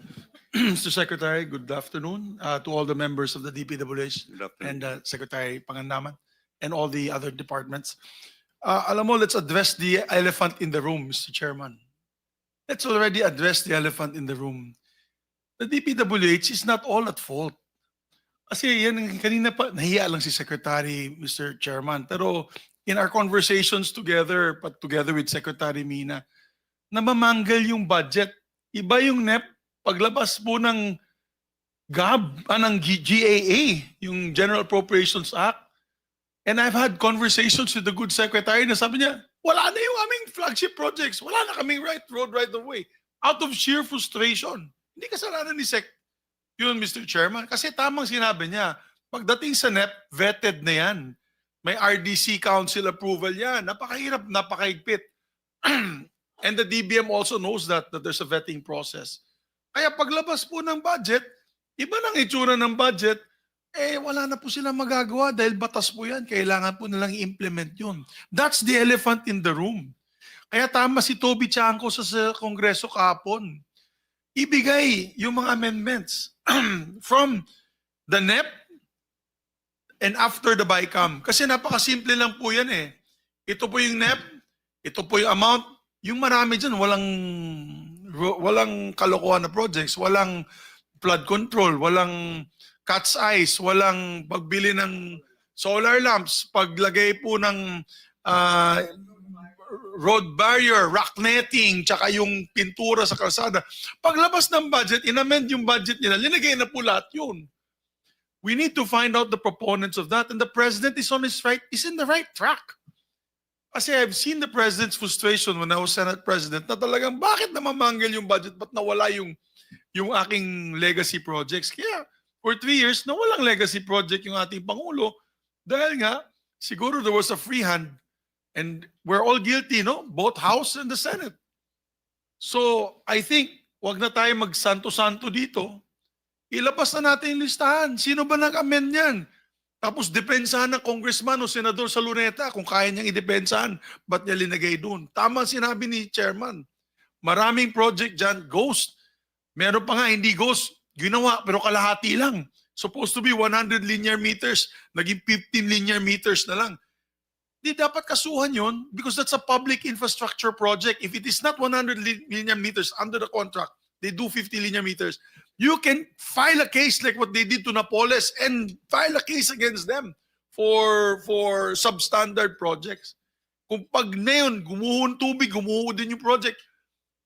Mr. Secretary, good afternoon to all the members of the DPWH Good afternoon. and Secretary Pangandaman and all the other departments. Alam mo, let's address the elephant in the room, Mr. Chairman. Let's already address the elephant in the room. The DPWH is not all at fault. Kasi yan, kanina pa, nahiya lang si Secretary, Mr. Chairman. Pero in our conversations together, but together with Secretary Mina, namamanggal yung budget. Iba yung NEP, paglabas po ng ng GAA, yung General Appropriations Act. And I've had conversations with the good secretary na sabi niya, Wala na yung aming flagship projects. Wala na kaming road right of way. Out of sheer frustration. Hindi kasalanan ni Sec yun, Mr. Chairman. Kasi tamang sinabi niya, pagdating sa NEP, vetted na yan. May RDC Council approval yan. Napakahirap, napakaigpit. And the DBM also knows that there's a vetting process. Kaya paglabas po ng budget, iba nang itsura ng budget, wala na po silang magagawa dahil batas po yan. Kailangan po nilang i-implement yun. That's the elephant in the room. Kaya tama si Toby Chanco sa Kongreso kahapon. Ibigay yung mga amendments from the NEP and after the BICAM. Kasi napakasimple lang po yan eh. Ito po yung NEP, ito po yung amount. Yung marami dyan, walang kalokohan na projects, walang flood control, walang cat's eyes, walang pagbili ng solar lamps, paglagay po ng road barrier, rock netting, tsaka yung pintura sa kalsada. Paglabas ng budget, inamend yung budget nila, linagay na po lahat yun. We need to find out the proponents of that, and the president is in the right track. Kasi I've seen the president's frustration when I was Senate President na talagang bakit namamanggal yung budget, ba't nawala yung aking legacy projects. Kaya for 3 years, nawalang legacy project yung ating Pangulo dahil nga, siguro there was a free hand. And we're all guilty, no? Both House and the Senate. So, I think, wag na tayo magsanto-santo dito. Ilabas na natin yung listahan. Sino ba nag-amend yan? Tapos, depensahan ng congressman o senador sa Luneta kung kaya niyang idepensahan. Ba't niya linagay doon? Tama sinabi ni chairman. Maraming project dyan, ghost. Meron pa nga, hindi ghost. Ginawa, pero kalahati lang. Supposed to be 100 linear meters. Naging 15 linear meters na lang. Di dapat kasuhan yun because that's a public infrastructure project. If it is not 100 linear meters under the contract, they do 50 linear meters. You can file a case like what they did to Napoles and file a case against them for substandard projects. Kung pag na yun, gumuhon tubig, gumuho din yung project.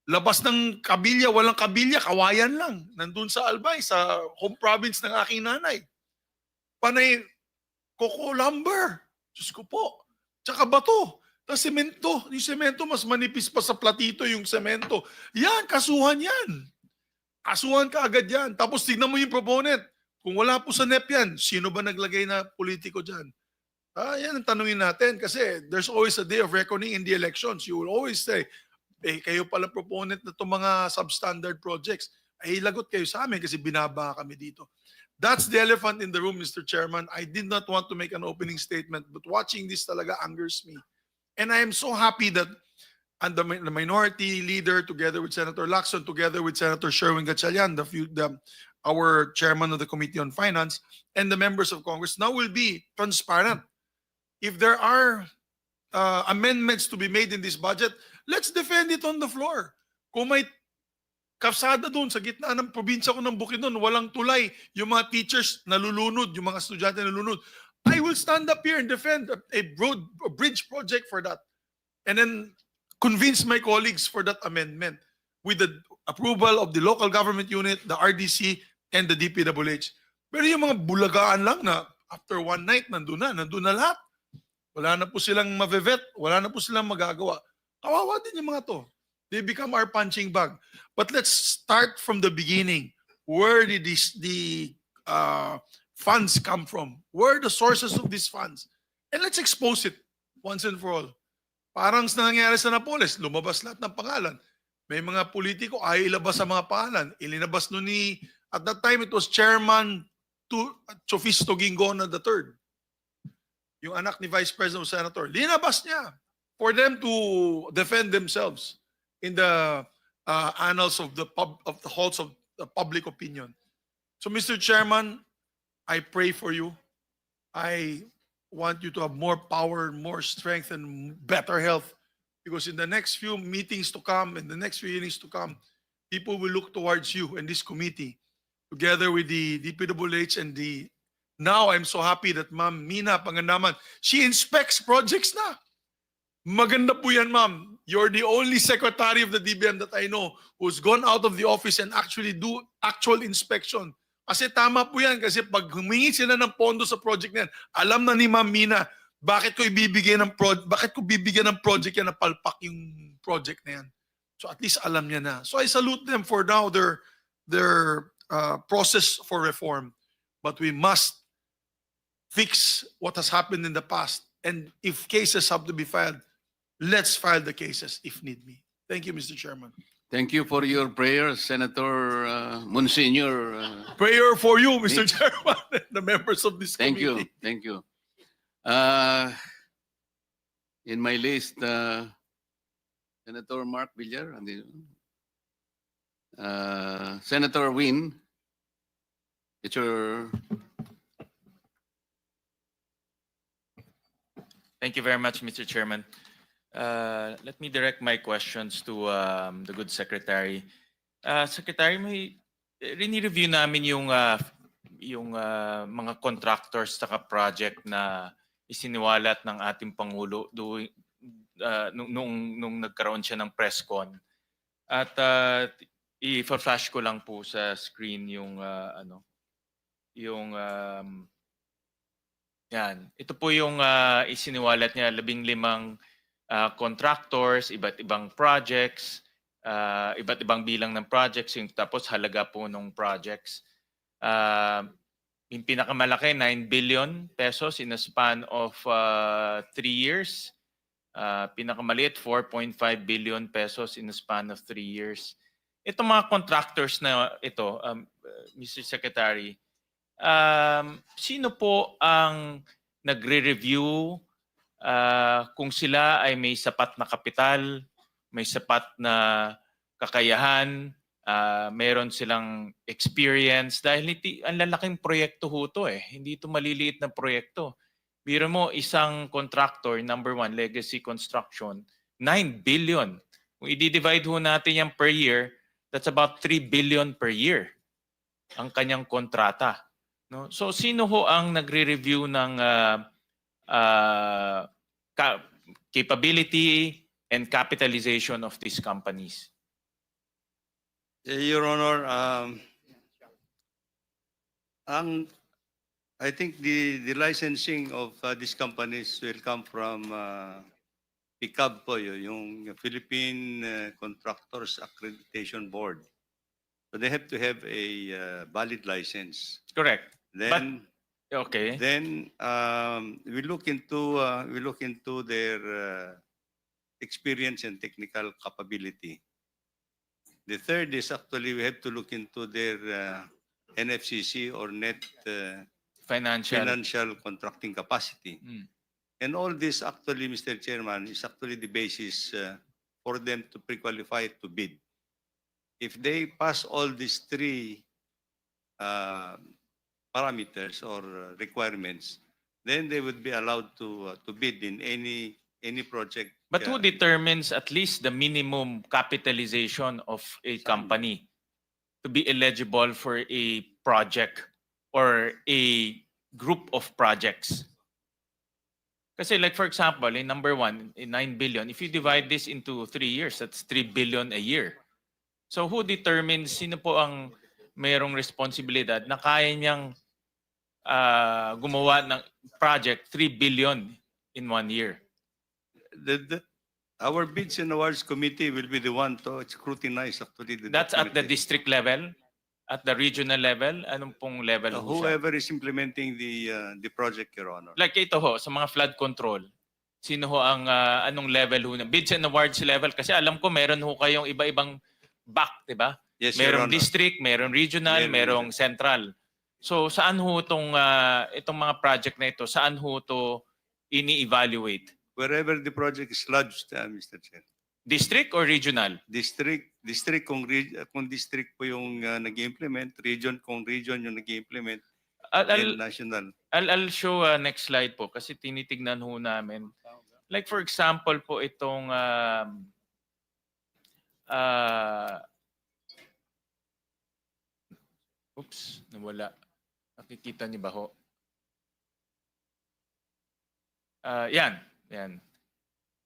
Labas ng kabilya, walang kabilya, kawayan lang. Nandun sa Albay, sa home province ng aking nanay. Panay, coco lumber. Diyos ko po. Tsaka bato. Tapos semento. Yung semento, mas manipis pa sa platito yung semento. Yan, kasuhan yan. Kasuhan ka agad yan. Tapos tignan mo yung proponent. Kung wala po sa NEP yan, sino ba naglagay na politiko dyan? Yan ang tanungin natin. Kasi there's always a day of reckoning in the elections. You will always say, kayo pala proponent na itong mga substandard projects. Lagot kayo sa amin kasi binaba kami dito. That's the elephant in the room, Mr. Chairman. I did not want to make an opening statement, but watching this talaga angers me. And I am so happy that the minority leader, together with Senator Lacson, together with Senator Sherwin Gatchalian, our chairman of the Committee on Finance, and the members of Congress now will be transparent. If there are amendments to be made in this budget, let's defend it on the floor. Kung may kalsada doon sa gitna ng probinsya ko ng Bukidnon, walang tulay, yung mga teachers nalulunod, yung mga estudyante nalulunod, I will stand up here and defend a bridge project for that. And then convince my colleagues for that amendment with the approval of the local government unit, the RDC, and the DPWH. Pero yung mga bulagaan lang na after one night, nandun na lahat. Wala na po silang mavevet, wala na po silang magagawa. Kawawa din yung mga to. They become our punching bag. But let's start from the beginning. Where did the funds come from? Where are the sources of these funds? And let's expose it once and for all. Parang sa nangyari sa Napoles, lumabas lahat ng pangalan. May mga politiko ay ilabas sa mga pangalan. Ilinabas nun at that time it was Chairman Chofisto Gingona III. Yung anak ni Vice President o Senator. Linabas niya for them to defend themselves in the annals of the halls of the public opinion. So, Mr. Chairman, I pray for you. I want you to have more power, more strength, and better health. Because in the next few meetings to come, in the next few hearings to come, people will look towards you and this committee, together with the DPWH and now I'm so happy that Ma'am Mina Pangandaman, she inspects projects na. Maganda po yan, ma'am. You're the only secretary of the DBM that I know who's gone out of the office and actually do actual inspection. Kasi tama po yan. Kasi pag humingi sila ng pondo sa project na yan, alam na ni Ma'am Mina Bakit ko bibigyan ng project yan na palpak yung project na yan? So at least alam niya na. So I salute them for now their process for reform. But we must fix what has happened in the past. And if cases have to be filed, let's file the cases if need be. Thank you, Mr. Chairman. Thank you for your prayers, Senator Monsignor. Prayer for you, Mr. Chairman, and the members of this Thank committee. you. Thank you. In my list, Senator Mark Villar, Senator Win, it's your... Thank you very much, Mr. Chairman. Let me direct my questions to the good secretary. Secretary, rini-review namin yung mga contractors sa project na isiniwalat ng ating Pangulo nung nagkaroon siya ng press con. At i-flash ko lang po sa screen yan. Ito po yung isiniwalat niya, 15 contractors, iba't ibang projects, iba't ibang bilang ng projects, yung tapos halaga po ng projects. Yung pinakamalaki, 9 billion pesos in a span of 3 years. Pinakamaliit, 4.5 billion pesos in a span of 3 years. Itong mga contractors na ito, Mr. Secretary, sino po ang nagre-review kung sila ay may sapat na kapital, may sapat na kakayahan, meron silang experience dahil ang lalaking proyekto ho to hindi ito maliliit na proyekto. Biro mo, isang contractor, number 1, Legacy Construction, 9 billion. Kung i-divide ho natin yan per year, that's about 3 billion per year ang kanyang kontrata. No? So sino ho ang nagre-review ng capability and capitalization of these companies? Your Honor, I think the licensing of these companies will come from PICAB po, yung Philippine Contractors Accreditation Board. So they have to have a valid license. Correct. Then, okay. Then we look into their experience and technical capability. The third is actually we have to look into their NFCC or net financial contracting capacity. And all this actually, Mr. Chairman, is actually the basis for them to pre-qualify to bid. If they pass all these 3 parameters or requirements, then they would be allowed to bid in any project. But who determines at least the minimum capitalization of a company to be eligible for a project or a group of projects? Kasi like for example, in number 1, in 9 billion, if you divide this into 3 years, that's 3 billion a year. So who determines, sino po ang mayroong responsibilidad na kaya niyang gumawa ng project 3 billion in 1 year? Our bids and awards committee will be the one to scrutinize actually. That's at the district level, at the regional level, anong pong level? Whoever is implementing the project, Your Honor. Like ito ho, sa mga flood control, sino ho ang anong level ho na? Bids and awards level, kasi alam ko meron ho kayong iba-ibang back, di ba? Yes, Your Merong Honor. district, merong regional, merong central. So saan ho itong mga project na ito, saan ho ito ini-evaluate? Wherever the project is lodged, Mr. Chair. District or regional? District kung district po yung nag-implement, region kung region yung nag-implement, and national. I'll show next slide po kasi tinitignan ho namin. Like for example po itong oops, nawala. Nakikita niyo ba ho? Yan.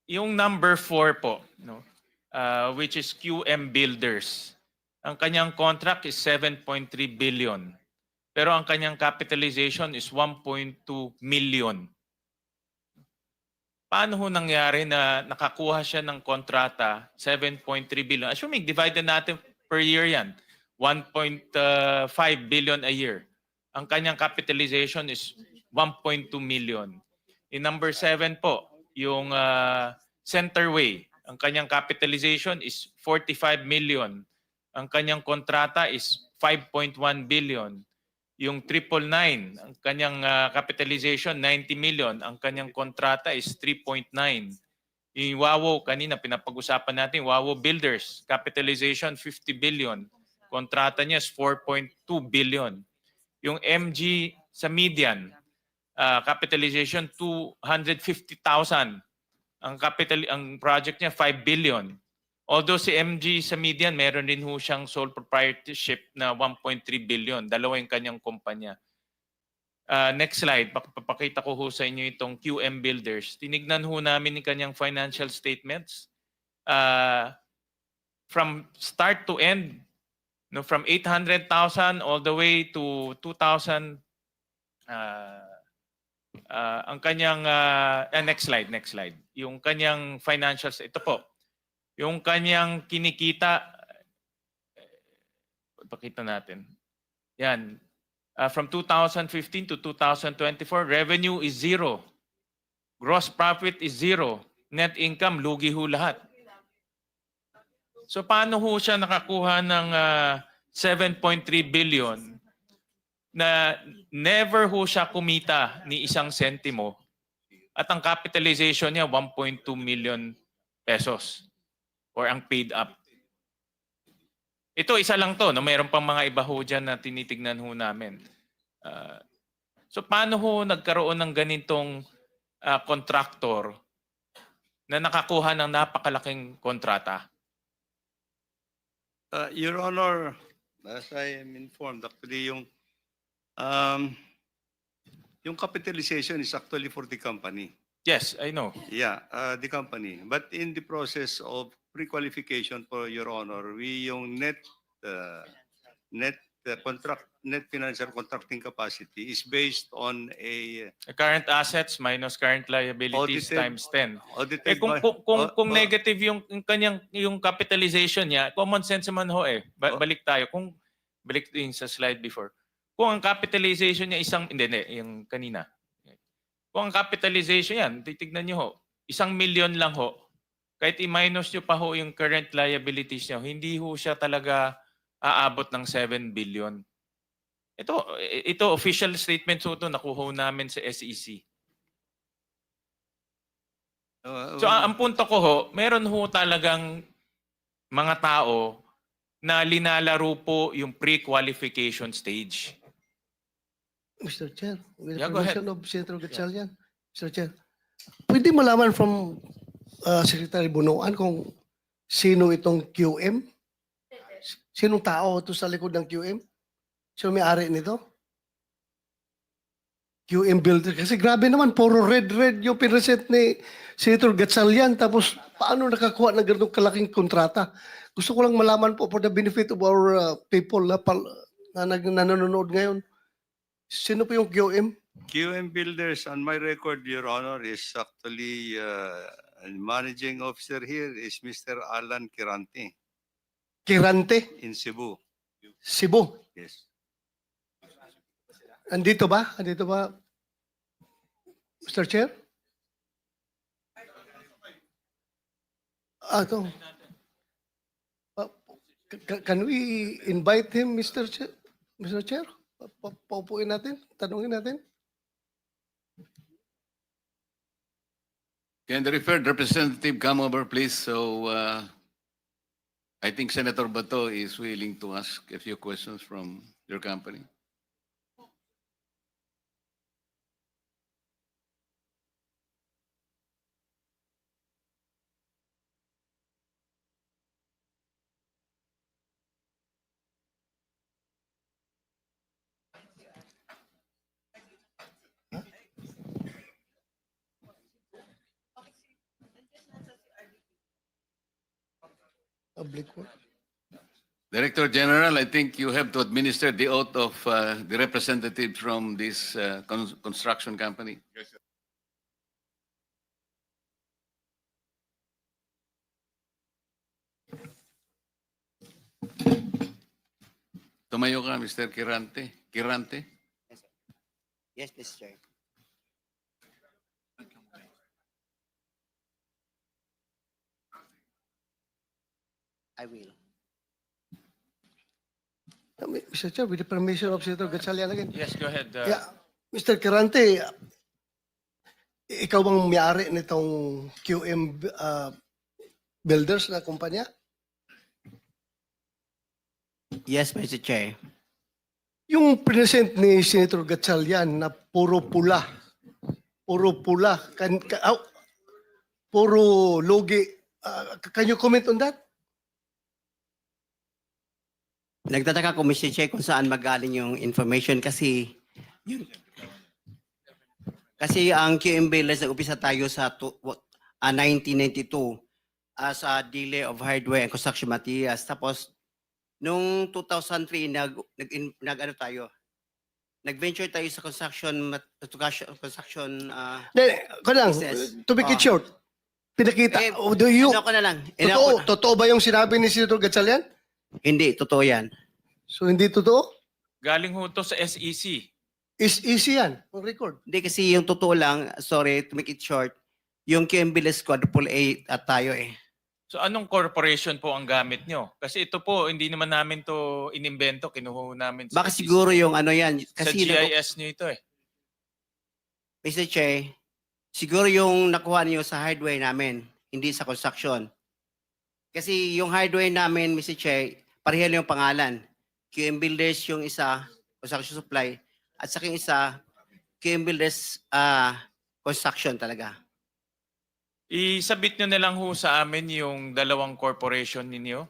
Yung number 4 po, no? Which is QM Builders. Ang kanyang contract is 7.3 billion. Pero ang kanyang capitalization is 1.2 million. paano ho nangyari na nakakuha siya ng kontrata, 7.3 billion? Assuming divided natin per year yan, 1.5 billion a year. Ang kanyang capitalization is 1.2 million. In number 7 po, yung Centerway, ang kanyang capitalization is 45 million. Ang kanyang kontrata is 5.1 billion. Yung 999, ang kanyang capitalization 90 million, ang kanyang kontrata is 3.9. Yung Wawo, kanina pinapag-usapan natin, Wawo Builders, capitalization 50 billion. Kontrata niya is 4.2 billion. Yung MG sa Median, capitalization 250,000. Ang project niya 5 billion. Although si MG sa Median, meron din ho siyang sole proprietorship na 1.3 billion. Dalawa yung kanyang kumpanya. Next slide, papakita ko ho sa inyo itong QM Builders. Tinignan ho namin yung kanyang financial statements. From start to end, no, from 800,000 all the way to 2,000. Ang kanyang, next slide. Yung kanyang financials, ito po. Yung kanyang kinikita, pakita natin. Yan. From 2015 to 2024, revenue is 0. Gross profit is 0. Net income, lugi ho lahat. So paano ho siya nakakuha ng 7.3 billion na never ho siya kumita ni isang sentimo at ang capitalization niya 1.2 million pesos or ang paid up. Ito, isa lang to. No? Mayroon pang mga iba ho dyan na tinitignan ho namin. So paano ho nagkaroon ng ganitong contractor na nakakuha ng napakalaking kontrata? Your Honor, as I am informed, actually yung capitalization is actually for the company. Yes, I know. Yeah, the company. But in the process of pre-qualification for Your Honor, yung net financial contracting capacity is based on a Current assets minus current liabilities Audited- times 10. audited Kung, by- kung negative yung kanyang yung capitalization niya, common sense man ho eh. Balik tayo. Balik din sa slide before. Kung ang capitalization niya hindi, yung kanina. Kung ang capitalization yan, titignan niyo ho, 1 million lang ho. Kahit i-minus niyo pa ho yung current liabilities niyo, hindi ho siya talaga aabot ng 7 billion. Ito official statement ho ito, nakuha ho namin sa SEC. So ang punto ko ho, meron ho talagang mga tao na linalaro po yung pre-qualification stage. Mr. Chair, with the Yeah, go ahead. permission of Senator Gatchalian, Mr. Chair, pwede malaman from Secretary Bunuan kung sino itong QM? Sinong tao ito sa likod ng QM? Sino may-ari nito? QM Builder. Kasi grabe naman, puro red yung pinresent ni Senator Gatchalian. Tapos paano nakakuha ng ganitong kalaking kontrata? Gusto ko lang malaman po for the benefit of our people na nanonood ngayon. Sino po yung QM? QM Builders, on my record, Your Honor, is actually managing officer here is Mr. Alan Kirante Kirante? in Cebu. Cebu? Yes. Andito ba? Andito ba? Mr. Chair? Ito. Can we invite him, Mr. Chair? Mr. Chair? Paupuin natin? Tanungin natin? Can the referred representative come over, please? So I think Senator Bato is willing to ask a few questions from your company. Public work. Director General, I think you have to administer the oath of the representative from this construction company. Tumayo ka, Mr. Kirante. Kirante. Yes, Mr. Chair. I will. Mr. Chair, with the permission of Senator Gatchalian again. Yes, go ahead. Yeah, Mr. Kirante, ikaw bang may-ari nitong QM Builders na kumpanya? Yes, Mr. Chair. Yung present ni Senator Gatchalian na puro pula, puro logi, can you comment on that? Nagtataka ko, Mr. Chair, kung saan magaling yung information kasi ang QM Builders, nag-upisa tayo sa 1992 as a dealer of hardware and construction materials. Tapos, nung 2003, nag-venture tayo sa construction business. To make it short, pinakita. Ano ko na lang. Totoo ba yung sinabi ni Senator Gatchalian? Hindi, totoo yan. So hindi totoo? Galing ho to sa SEC. Is easy yan, ang record. Hindi kasi yung totoo lang, sorry to make it short, yung QM Builders quadruple A at tayo eh. So anong corporation po ang gamit nyo? Kasi ito po, hindi naman namin to inimbento, kinuha namin sa Baka SEC. siguro yung ano yan. Sa Kasi GIS nyo ito eh. Mr. Chair, siguro yung nakuha niyo sa hardware namin, hindi sa construction. Kasi yung hardware namin, Mr. Chair, pareho yung pangalan. QM Builders yung isa, construction supply, at sa yung isa, QM Builders construction talaga. I-submit nyo na lang ho sa amin yung dalawang corporation ninyo.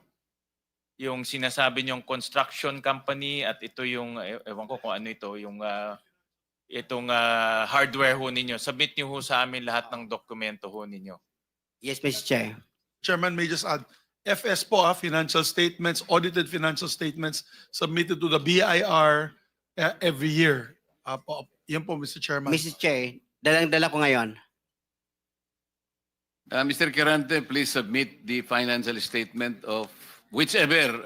Yung sinasabi nyong construction company at ito yung, ewan ko kung ano ito, yung itong hardware ho ninyo. Submit nyo ho sa amin lahat ng dokumento ho ninyo. Yes, Mr. Chair. Chairman, may just add, FS po, financial statements, audited financial statements submitted to the BIR every year. Yan po, Mr. Chairman. Mr. Chair, dalang-dala ko ngayon. Mr. Kirante, please submit the financial statement of whichever.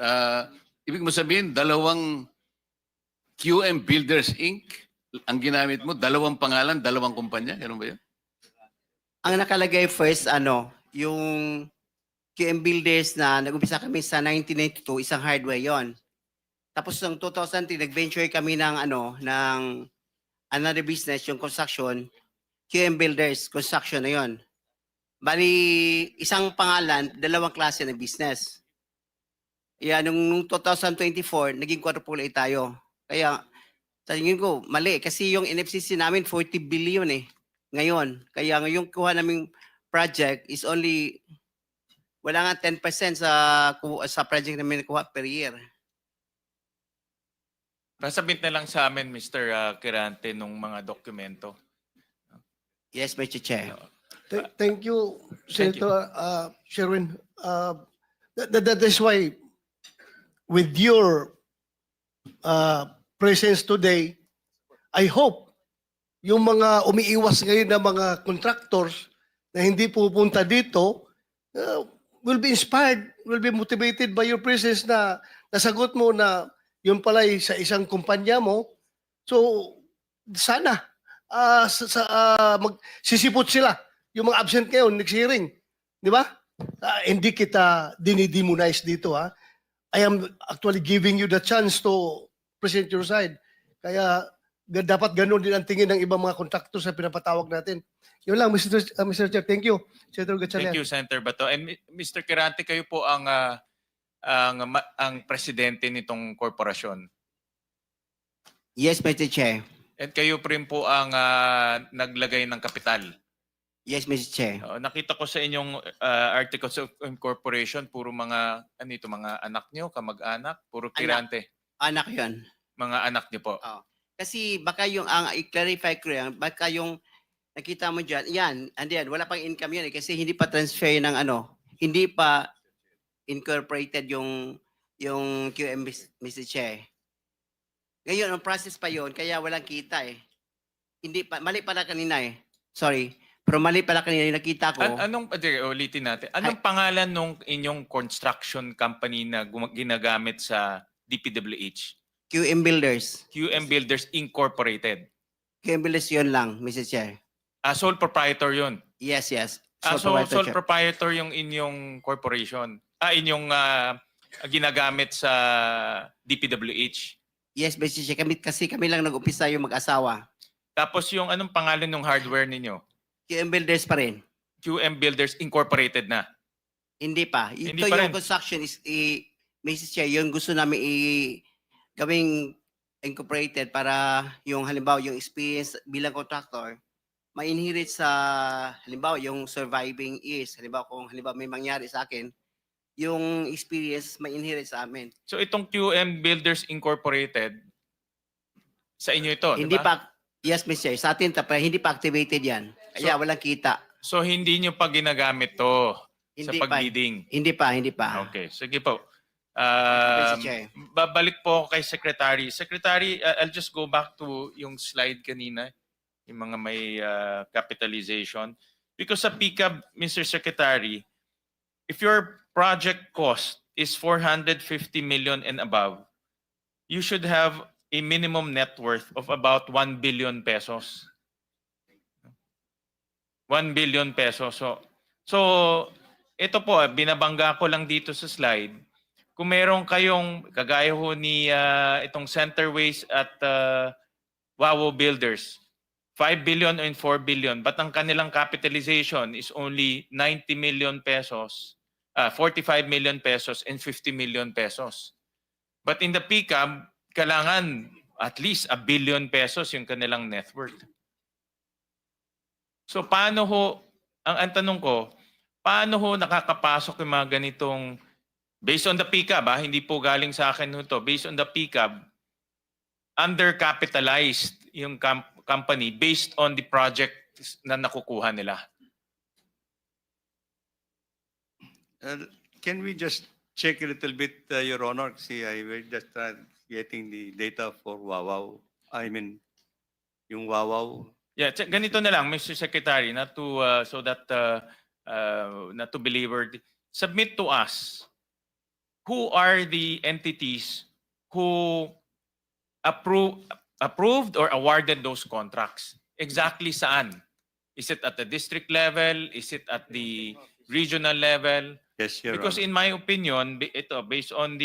Ibig mo sabihin, dalawang QM Builders Inc. ang ginamit mo, dalawang pangalan, dalawang kumpanya. Ganun ba yun? Ang nakalagay first, yung QM Builders na nag-umpisa kami sa 1992, isang hardware yon. Tapos noong 2003, nag-venture kami ng another business, yung construction, QM Builders, construction na yon. Bali, isang pangalan, dalawang klase ng business. Yan, nung 2024, naging quadruple A tayo. Kaya, sa tingin ko, mali. Kasi yung NFCC namin, 40 billion ngayon. Kaya ngayong kuha naming project is only, wala nga 10% sa project namin nakuha per year. Pasabit na lang sa amin, Mr. Kirante, nung mga dokumento. Yes, Mr. Chair. Thank you, Thank you. Senator Sherwin. That is why, with your presence today, I hope yung mga umiiwas ngayon na mga contractors na hindi pupunta dito will be inspired, will be motivated by your presence na nasagot mo na yun pala sa isang kumpanya mo. So, sana magsisipot sila yung mga absent ngayon, next hearing. Di ba? Hindi kita dinidemonize dito, ha? I am actually giving you the chance to present your side. Kaya dapat ganun din ang tingin ng ibang mga contractors na pinapatawag natin. Yun lang, Mr. Chair. Thank you, Senator Gatchalian. Thank you, Senator Bato. And Mr. Kirante, kayo po ang presidente nitong korporasyon. Yes, Mr. Chair. At kayo rin po ang naglagay ng kapital. Yes, Mr. Chair. Nakita ko sa inyong articles of incorporation, puro mga anak nyo, kamag-anak, puro Kirante. Anak yon. Mga anak nyo po. Kasi baka i-clarify ko yan, baka yung nakita mo dyan, yan, wala pang income yan kasi hindi pa transfer ng hindi pa incorporated yung QM, Mr. Chair. Ngayon, ang process pa yon kaya walang kita Hindi pa, mali pala kanina Sorry. Pero mali pala kanina yung nakita ko. Ulitin natin. Anong pangalan nung inyong construction company na ginagamit sa DPWH? QM Builders. QM Builders Incorporated. QM Builders yun lang, Mr. Chair. Sole proprietor yun. Yes, yes. So proprietor, sole Chair. proprietor yung inyong corporation. Inyong ginagamit sa DPWH. Yes, Mr. Chair. Kami lang nag-umpisa yung mag-asawa. Tapos yung anong pangalan ng hardware ninyo? QM Builders pa rin. QM Builders Incorporated na. Hindi pa. Hindi Ito pa yung rin. construction is, Mrs. Chair, yung gusto namin gawing incorporated para yung halimbawa yung experience bilang contractor, ma-inherit sa halimbawa yung surviving years. Halimbawa kung halimbawa may mangyari sa akin, yung experience ma-inherit sa amin. So itong QM Builders Incorporated, sa inyo ito, Hindi di ba? pa, yes, Mr. Chair, sa atin, hindi pa activated yan. Kaya walang kita. So hindi nyo pa ginagamit to sa Hindi pa. pag-bidding? Hindi pa. Okay, sige po. Mr. Chair. Babalik po ako kay Secretary. Secretary, I'll just go back to yung slide kanina, yung mga may capitalization. Because sa PCAB, Mr. Secretary, if your project cost is 450 million and above, you should have a minimum net worth of about 1 billion pesos. 1 billion pesos. So ito po, binabangga ko lang dito sa slide. Kung meron kayong, kagaya ho ni itong Centerways at Wawo Builders, 5 billion and 4 billion, but ang kanilang capitalization is only 90 million pesos, 45 million pesos and 50 million pesos. But in the PCAB, kailangan at least 1 billion pesos yung kanilang net worth. So paano ho, ang tanong ko, paano ho nakakapasok yung mga ganitong, based on the PCAB, hindi po galing sa akin ho to, based on the PCAB, undercapitalized yung company based on the project na nakukuha nila? Can we just check a little bit, Your Honor? See, I will just getting the data for Wawaw. I mean, yung Wawaw. Yeah, ganito na lang, Mr. Secretary, not to so that not to belabor. Submit to us who are the entities who approved or awarded those contracts. Exactly saan? Is it at the district level? Is it at the regional level? Yes, Your Because Honor. in my opinion, based on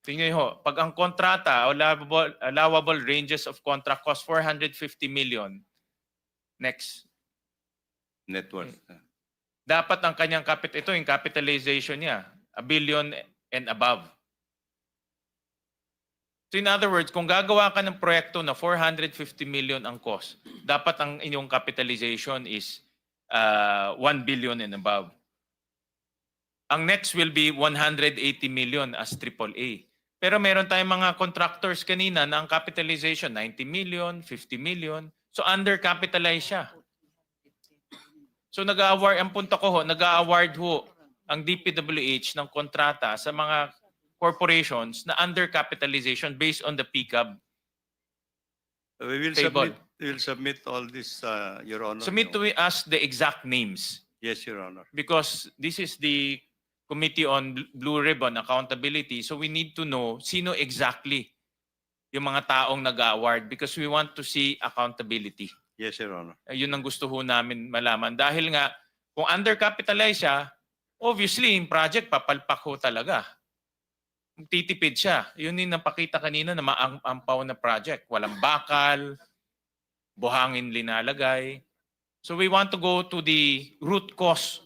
tingnan niyo ho, pag ang kontrata, allowable ranges of contract cost 450 million. Next. Net worth. Dapat ang kanyang ito yung capitalization niya, 1 billion and above. So in other words, kung gagawa ka ng proyekto na 450 million ang cost, dapat ang inyong capitalization is 1 billion and above. Ang next will be 180 million as AAA. Pero meron tayong mga contractors kanina na ang capitalization 90 million, 50 million. So undercapitalized siya. So nag-award, ang punto ko ho, nag-award ho ang DPWH ng kontrata sa mga corporations na undercapitalization based on the PCAB. We table. will submit all this, Your Honor. Submit to us the exact names. Yes, Your Honor. Because this is the Committee on Blue Ribbon Accountability. So we need to know sino exactly yung mga taong nag-award because we want to see accountability. Yes, Your Honor. Yun ang gusto ho namin malaman. Dahil nga, kung undercapitalized siya, obviously, yung project papalpak ho talaga. Titipid siya. Yun yung napakita kanina na maampaw na project. Walang bakal, buhangin linalagay. So we want to go to the root cause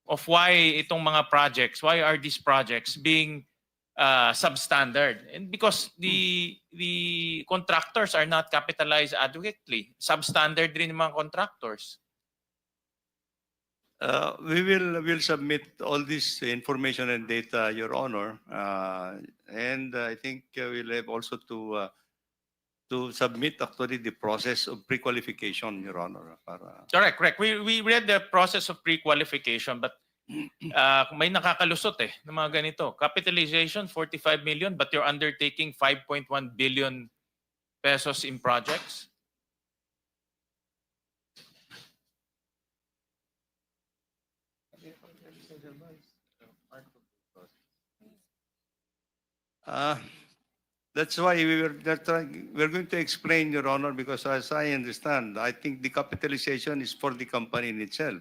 of why itong mga projects, why are these projects being substandard? And because the contractors are not capitalized adequately. Substandard rin yung mga contractors. We'll submit all this information and data, Your Honor, and I think we'll have also to submit actually the process of pre-qualification, Your Honor. Correct. We read the process of pre-qualification, but may nakakalusot ng mga ganito. Capitalization 45 million, but you're undertaking 5.1 billion pesos in projects. That's why we're going to explain, Your Honor, because as I understand, I think the capitalization is for the company in itself.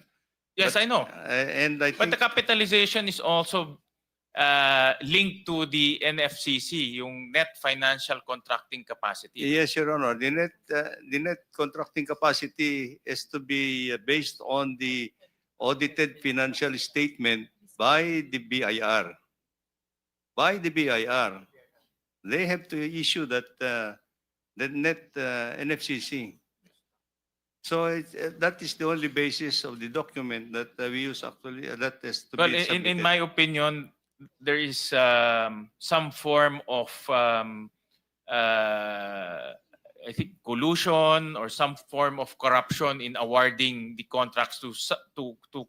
Yes, I know. And I But think, the capitalization is also linked to the NFCC, yung net financial contracting capacity. yes, Your Honor, the net contracting capacity is to be based on the audited financial statement by the BIR. By the BIR. They have to issue that the net NFCC. So that is the only basis of the document that we use actually. That is to Well, be in submitted. my opinion, there is some form of I think collusion or some form of corruption in awarding the contracts to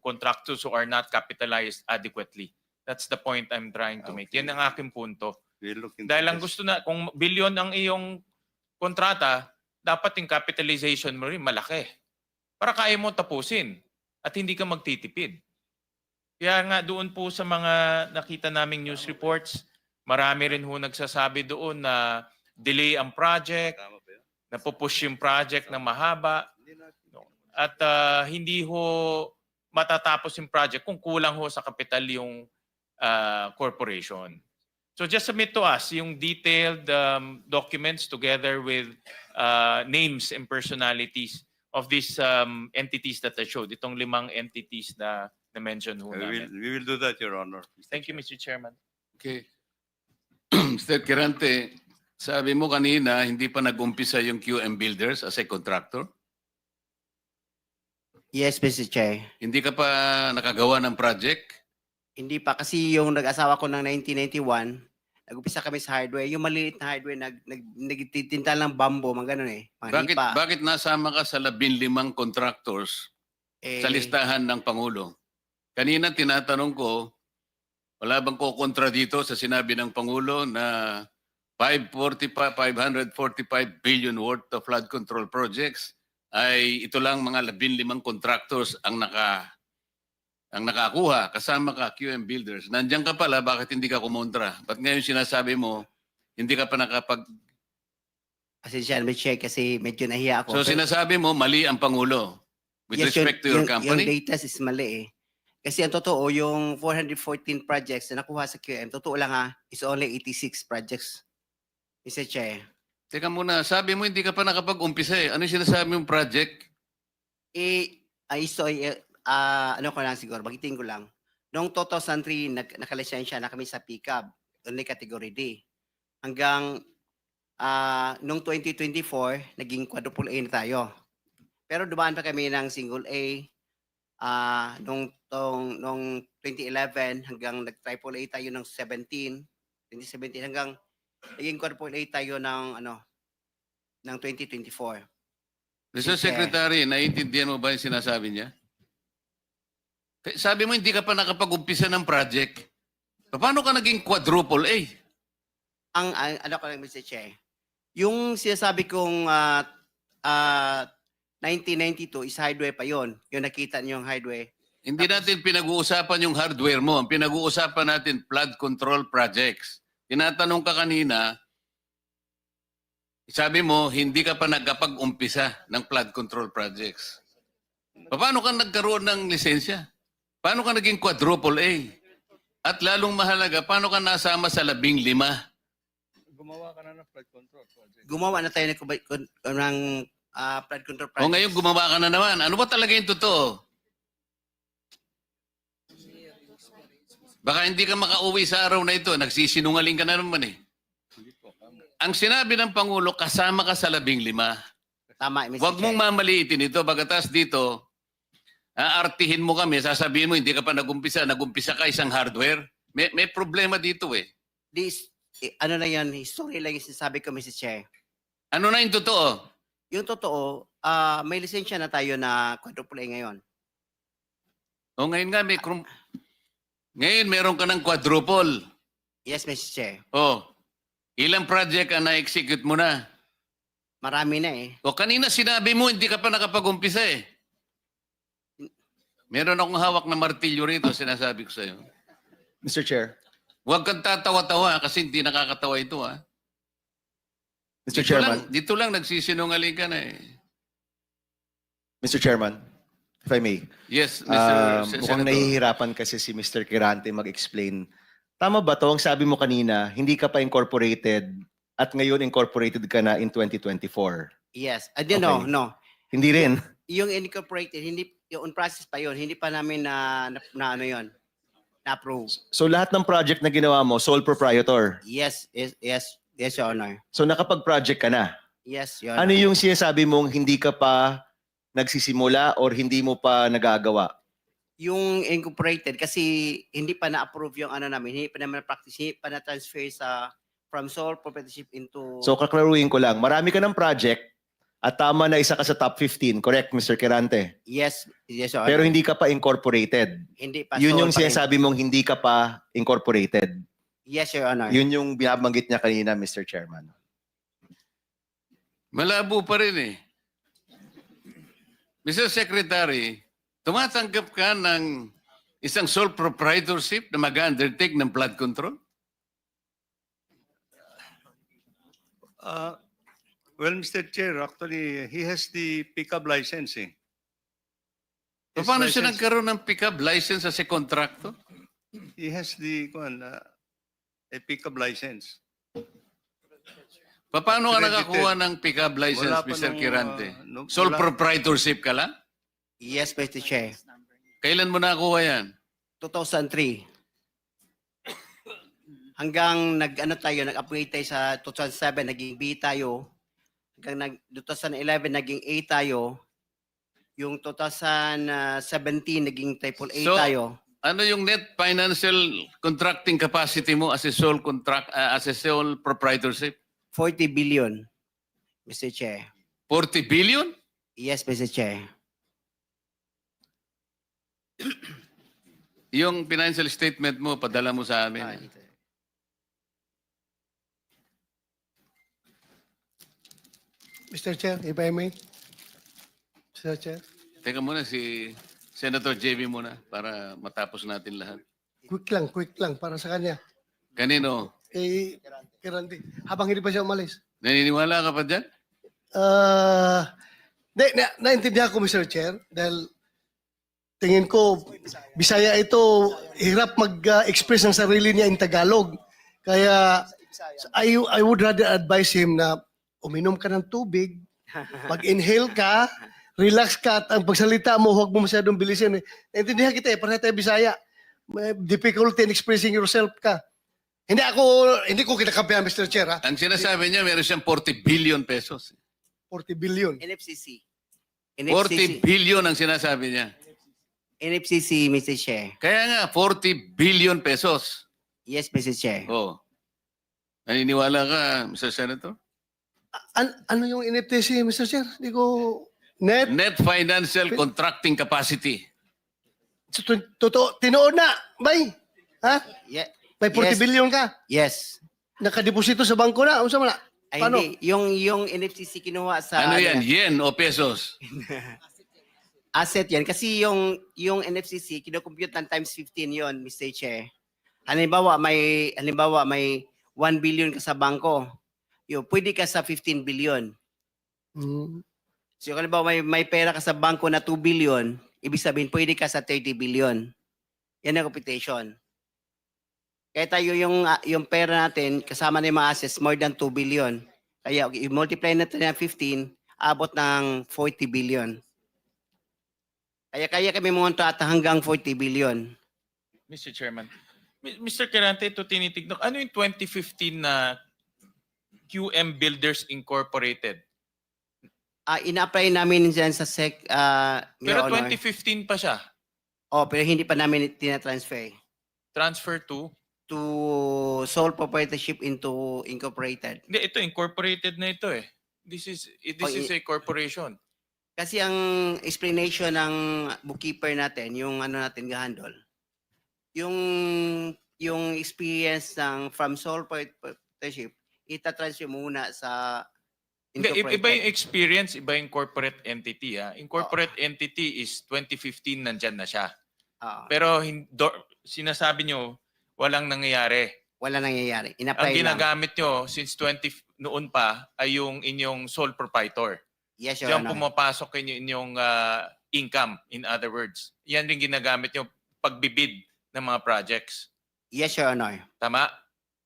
contractors who are not capitalized adequately. That's the point I'm trying to make. Yan ang aking punto. We'll look into Dahil ang this. gusto na, kung bilyon ang iyong kontrata, dapat yung capitalization mo rin malaki. Para kaya mo tapusin at hindi ka magtitipid. Kaya nga doon po sa mga nakita naming news reports, marami rin ho nagsasabi doon na delay ang project, napupush yung project ng mahaba, at hindi ho matatapos yung project kung kulang ho sa kapital yung corporation. So just submit to us yung detailed documents together with names and personalities of these entities that I showed. Itong 5 entities na na-mention ho namin. We will do that, Your Honor. Thank you, Mr. Chairman. Okay. Mr. Kirante, sabi mo kanina, hindi pa nag-umpisa yung QM Builders as a contractor? Yes, Mr. Chair. Hindi ka pa nakagawa ng project? Hindi pa kasi yung nag-asawa ko ng 1991, nag-upisa kami sa hardware. Yung maliit na hardware, nagtitinta ng bambo, mga ganun eh. Mga Bakit, nipa. bakit nasama ka sa 15 contractors sa listahan ng Pangulo? Kanina tinatanong ko, wala bang kukontra dito sa sinabi ng Pangulo na 545 billion worth of flood control projects ay ito lang mga 15 contractors ang nakakuha, kasama ka QM Builders. Nandiyan ka pala, bakit hindi ka kumontra? Ba't ngayon sinasabi mo, hindi ka pa nakapag... Pasensya na, Mr. Chair, kasi medyo nahiya ako. So Pero- sinasabi mo, mali ang Pangulo with Yes, respect to your company? Yung data is mali eh. Kasi ang totoo, yung 414 projects na nakuha sa QM, totoo lang ha, is only 86 projects. Mr. Chair. Teka muna, sabi mo hindi ka pa nakapag-umpisa eh. Ano yung sinasabi mong project? Ano ko lang siguro, bagitin ko lang. Noong 2003, nakalisensya na kami sa pickup, only category D. Hanggang noong 2024, naging quadruple A na tayo. Pero dumaan pa kami ng single A, noong 2011 hanggang nag-triple A tayo ng 2017 hanggang naging quadruple A tayo ng ng 2024. Mr. Secretary, naiintindihan mo ba yung sinasabi niya? Sabi mo hindi ka pa nakapag-umpisa ng project. Paano ka naging quadruple A? Ang ano ko lang, Mr. Chair, yung sinasabi kong 1992 is hardware pa yon. Yung nakita niyo yung hardware. Hindi natin pinag-uusapan yung hardware mo. Ang pinag-uusapan natin flood control projects. Tinatanong ka kanina, sabi mo, hindi ka pa nagkapag-umpisa ng flood control projects. Paano ka nagkaroon ng lisensya? Paano ka naging quadruple A? At lalong mahalaga, paano ka nasama sa 15? Gumawa ka na ng flood control project. Gumawa na tayo ng flood control project. O ngayon gumawa ka na naman. Ano ba talaga yung totoo? Baka hindi ka makauwi sa araw na ito. Nagsisinungaling ka na naman eh. Ang sinabi ng Pangulo, kasama ka sa 15. Tama, Mr. Huwag mong Chair. mamaliitin ito. Bagatas dito, aartihin mo kami, sasabihin mo, hindi ka pa nagumpisa ka isang hardware. May problema dito eh. Ano na yan, history lang yung sinasabi ko, Mr. Chair. Ano na yung totoo? Yung totoo, may lisensya na tayo na quadruple A ngayon. O ngayon nga, ngayon meron ka ng quadruple. Yes, Mr. Chair. O, ilang project ang na-execute mo na? Marami na eh. O kanina sinabi mo, hindi ka pa nakapag-umpisa eh. Meron akong hawak na martilyo rito, sinasabi ko sa'yo. Mr. Chair, Huwag kang tatawa-tawa kasi hindi nakakatawa ito, ha? Mr. Chairman, Dito lang nagsisinungaling ka na, eh. Mr. Chairman, if I may. Yes, Mr. Mukhang Senator. nahihirapan kasi si Mr. Kirante mag-explain. Tama ba to? Ang sabi mo kanina, hindi ka pa incorporated at ngayon incorporated ka na in 2024. Yes. No, Okay. no. Hindi rin. Yung incorporated, hindi, yung on process pa yon, hindi pa namin na ano yon, na-approve. So lahat ng project na ginawa mo, sole proprietor. Yes, Your Honor. So nakapag-project ka na. Yes, Your Ano Honor. yung sinasabi mong hindi ka pa nagsisimula or hindi mo pa nagagawa? Yung incorporated, kasi hindi pa na-approve yung ano namin, hindi pa naman na-practice, hindi pa na-transfer from sole proprietorship into... So kaklaruhin ko lang, marami ka ng project at tama na isa ka sa top 15, correct Mr. Kirante? Yes, Your Honor. Pero hindi ka pa incorporated. Hindi pa. Yun sole yung pa rin. sinasabi mong hindi ka pa incorporated. Yes, Your Honor. Yun yung binabanggit niya kanina, Mr. Chairman. Malabo pa rin, eh. Mr. Secretary, tumatanggap ka ng isang sole proprietorship na mag-undertake ng flood control? Well, Mr. Chair, actually, he has the pickup license. Eh. His Paano siya license- nagkaroon ng pick-up license as a contractor? He has the a pickup license. Paano ka Accredited. nakakuha ng pick-up license, Wala pa Mr. nung, Kirante? nung- Sole wala- proprietorship ka lang? Yes, Mr. Chair. Kailan mo nakakuha yan? 2003. Hanggang nag-upgrade tayo sa 2007, naging B tayo. Hanggang 2011, naging A tayo. Yung 2017, naging triple A So, tayo. ano yung net financial contracting capacity mo as a sole proprietorship? 40 billion, Mr. Chair. 40 billion? Yes, Mr. Chair. Yung financial statement mo, padala mo sa amin. Mr. Chair, if I may. Mr. Chair, Teka muna, si Senator JB muna para matapos natin lahat. quick lang para sa kanya. Kanino? Kirante, habang hindi pa siya umalis. Naniniwala ka pa dyan? Naintindihan ko, Mr. Chair, dahil tingin ko, Bisaya ito, hirap mag-express ng sarili niya in Tagalog. Kaya, I would rather advise him na uminom ka ng tubig, mag-inhale ka, relax ka, at ang pagsalita mo, huwag mo masyadong bilisin. Naintindihan kita eh, parang tayo Bisaya. May difficulty in expressing yourself ka. Hindi ko kinakampihan, Mr. Chair, ha? Ang sinasabi niya, meron siyang 40 billion pesos. 40 billion. NFCC. 40 billion ang sinasabi niya. NFCC, Mr. Chair. Kaya nga, 40 billion pesos. Yes, Mr. Chair. Oh. Naniniwala ka, Mr. Senator? Ano yung NFTC, Mr. Chair? Hindi ko... Net? Net financial contracting capacity. Totoo, tinoon na, bay. Ha? Yeah. May 40 Yes. billion ka. Yes. Nakadeposito sa bangko na. Ano sa mga? Ay, Paano? hindi. Yung NFCC kinuha sa... Ano yan? Yen o pesos? Asset yan. Kasi yung NFCC, kinocompute ng times 15 yon, Mr. Chair. Halimbawa, may 1 billion ka sa bangko. Pwede ka sa 15 billion. Hmm. So, halimbawa, may pera ka sa bangko na 2 billion, ibig sabihin, pwede ka sa 30 billion. Yan ang computation. Kaya tayo yung pera natin, kasama na yung mga assets, more than 2 billion. Kaya i-multiply natin ng 15, abot ng 40 billion. Kaya kami pumunta at hanggang 40 billion. Mr. Chairman. Mr. Kirante, ito tinitignan. Ano yung 2015 na QM Builders Incorporated? Ina-apply namin dyan sa SEC. Pero Your Honor. 2015 pa siya. Pero hindi pa namin tina-transfer. Transfer to? To sole proprietorship into incorporated. Hindi, ito incorporated na ito eh. This is a corporation. Kasi ang explanation ng bookkeeper natin, yung ano natin ga-handle, yung experience from sole proprietorship, ita-transfer muna sa Hindi, incorporated. iba yung experience, iba yung corporate entity. Incorporate entity is 2015 nandyan na siya. Pero sinasabi nyo, Walang nangyayari. Wala nangyayari. Ang Ina-apply lang. ginagamit nyo since 20 noon pa ay yung inyong sole proprietor. Yes, Your Diyan Honor. pumapasok inyong income, in other words. Yan rin ginagamit nyo pagbibid ng mga projects. Yes, Your Honor. Tama?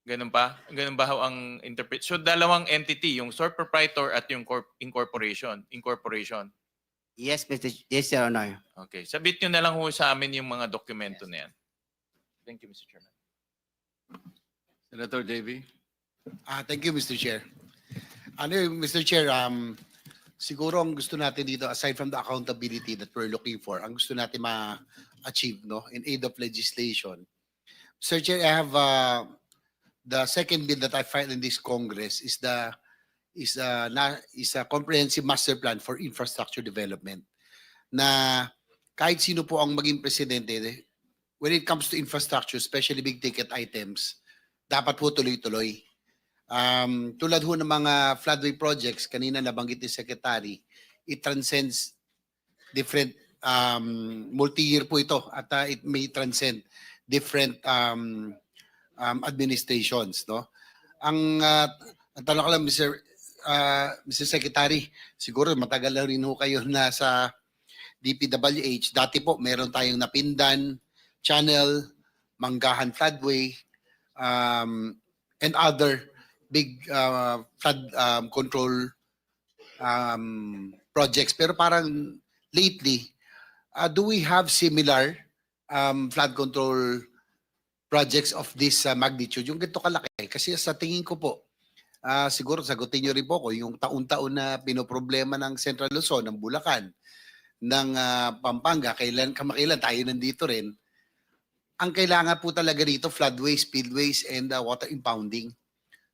Ganun pa? Ganun ba ho ang interpret? So dalawang entity, yung sole proprietor at yung incorporation. Yes, yes, Your Honor. Okay. Sabit nyo na lang ho sa amin yung mga dokumento na yan. Thank you, Mr. Chairman. Senator JV. Thank you, Mr. Chair. Mr. Chair, siguro ang gusto natin dito, aside from the accountability that we're looking for, ang gusto natin ma-achieve, no, in aid of legislation. Mr. Chair, I have the second bill that I filed in this Congress is a comprehensive master plan for infrastructure development. Na kahit sino po ang maging presidente, when it comes to infrastructure, especially big ticket items, dapat po tuloy-tuloy. Tulad ho ng mga floodway projects, kanina nabanggit ni Secretary, it transcends different, multi-year po ito at it may transcend different administrations. No? Ang tanong ko lang, Mr. Secretary, siguro matagal na rin ho kayo na sa DPWH. Dati po, meron tayong Napindan, Channel, Manggahan Floodway, and other big flood control projects. Pero parang lately, do we have similar flood control projects of this magnitude? Yung ganito kalaki. Kasi sa tingin ko po, siguro sagutin nyo rin po ko, yung taon-taon na pinoproblema ng Central Luzon, ng Bulacan, ng Pampanga, kamakailan tayo nandito rin. Ang kailangan po talaga dito, floodways, spillways, and water impounding.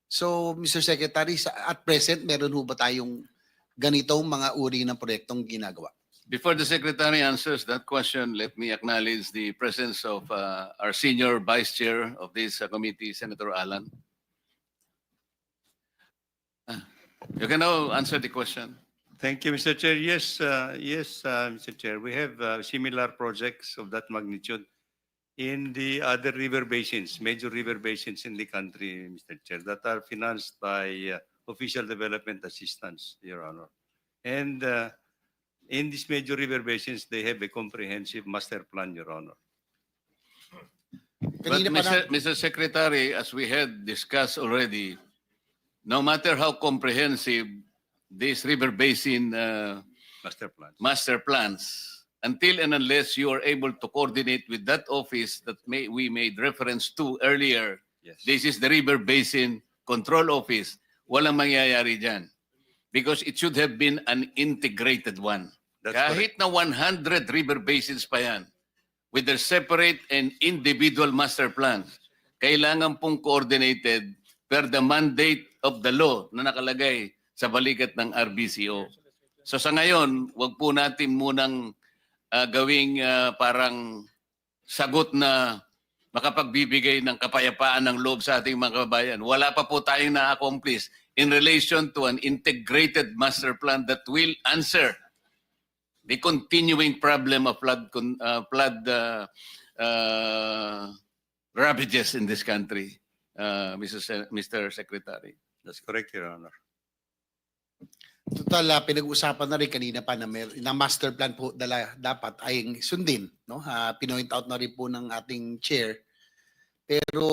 So, Mr. Secretary, at present, meron ho ba tayong ganitong mga uri ng proyektong ginagawa? Before the Secretary answers that question, let me acknowledge the presence of our senior Vice Chair of this committee, Senator Alan. You can now answer the question. Thank you, Mr. Chair. Yes, Mr. Chair. We have similar projects of that magnitude in the other river basins, major river basins in the country, Mr. Chair, that are financed by official development assistance, Your Honor. And in these major river basins, they have a comprehensive master plan, Your Honor. But Mr. Secretary, as we had discussed already, no matter how comprehensive these river basin master plans, until and unless you are able to coordinate with that office that we made reference to earlier, yes. This is the River Basin Control Office, walang mangyayari dyan. Because it should have been an integrated one. That's Kahit na 100 river basins pa yan, with their separate and individual master plans, kailangan pong coordinated per the mandate of the law na nakalagay sa balikat ng RBCO. So sa ngayon, wag po natin munang gawing parang sagot na makapagbibigay ng kapayapaan ng loob sa ating mga kababayan. Wala pa po tayong na-accomplish in relation to an integrated master plan that will answer the continuing problem of flood ravages in this country, Mr. Secretary. That's correct, Your Honor. Total, pinag-usapan na rin kanina pa na master plan po dapat ay sundin. No? Pinoint out na rin po ng ating chair. Pero,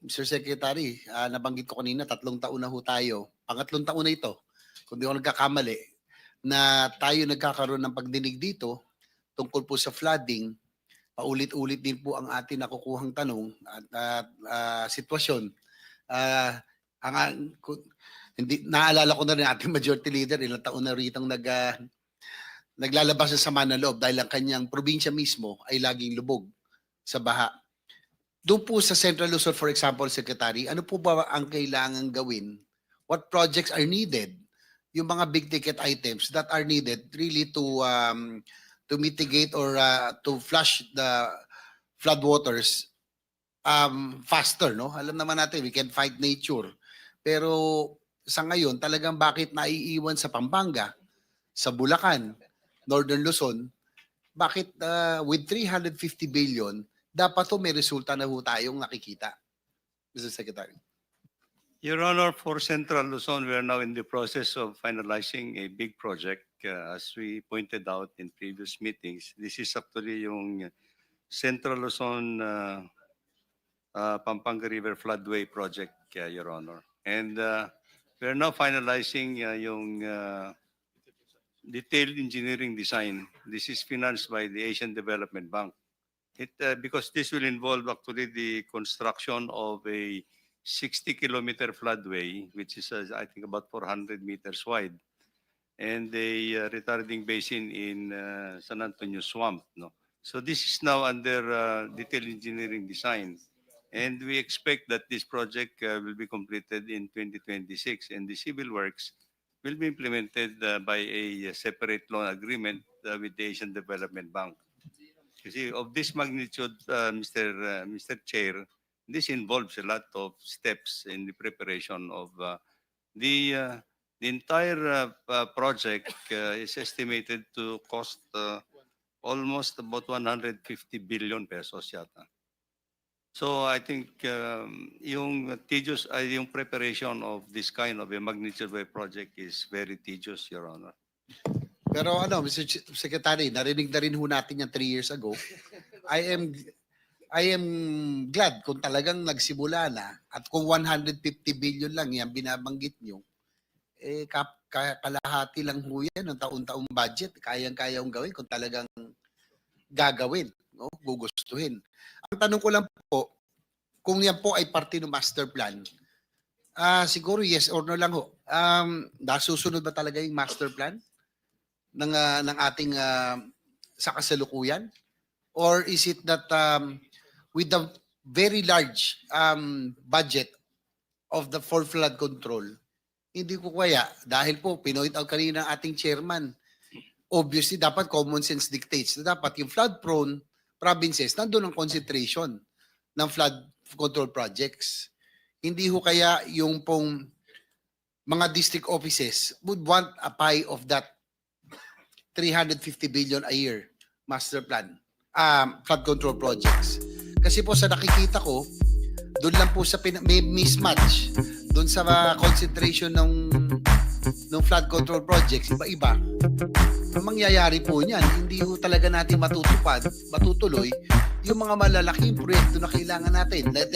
Mr. Secretary, nabanggit ko kanina, 3 taon na ho tayo. Pangatlong taon na ito, kung di ako nagkakamali, na tayo nagkakaroon ng pagdinig dito tungkol po sa flooding. Paulit-ulit din po ang ating nakukuhang tanong at sitwasyon. Hindi naalala ko na rin ating majority leader, ilang taon na ritong naglalabas sa sama ng loob dahil ang kanyang probinsya mismo ay laging lubog sa baha. Doon po sa Central Luzon, for example, Secretary, ano po ba ang kailangan gawin? What projects are needed? Yung mga big ticket items that are needed really to mitigate or to flush the floodwaters faster, no? Alam naman natin, we can fight nature. Pero sa ngayon, talagang bakit naiiwan sa Pampanga, sa Bulacan, Northern Luzon, bakit with 350 billion, dapat ho may resulta na ho tayong nakikita, Mr. Secretary. Your Honor, for Central Luzon, we are now in the process of finalizing a big project. As we pointed out in previous meetings, this is actually yung Central Luzon Pampanga River Floodway Project, Your Honor. And we are now finalizing yung detailed engineering design. This is financed by the Asian Development Bank. Because this will involve actually the construction of a 60-kilometer floodway, which is, I think, about 400 meters wide, and a retarding basin in San Antonio Swamp. No? So this is now under detailed engineering design. And we expect that this project will be completed in 2026, and the civil works will be implemented by a separate loan agreement with the Asian Development Bank. You see, of this magnitude, Mr. Chair, this involves a lot of steps in the preparation of the entire project is estimated to cost almost about 150 billion pesos yata. So I think yung preparation of this kind of a magnitude wave project is very tedious, Your Honor. Pero Mr. Secretary, narinig na rin ho natin yan 3 years ago. I am glad kung talagang nagsimula na at kung 150 billion lang yan binabanggit nyo, kalahati lang ho yan ng taon-taong budget. Kayang-kayang gawin kung talagang gagawin, no? Gugustuhin. Ang tanong ko lang po, kung yan po ay parte ng master plan, siguro yes or no lang ho. Nasusunod ba talaga yung master plan ng ating sa kasalukuyan? Or is it that with the very large budget of the for flood control, hindi ko kaya, dahil po pinoint out kanina ng ating chairman, obviously dapat common sense dictates na dapat yung flood prone provinces nandun ang concentration ng flood control projects. Hindi ho kaya yung pong mga district offices would want a pie of that 350 billion a year master plan, flood control projects. Kasi po sa nakikita ko, doon lang po sa may mismatch doon sa concentration ng flood control projects, iba-iba. Ang mangyayari po niyan, hindi ho talaga natin matutuloy yung mga malalaking proyekto na kailangan natin. Like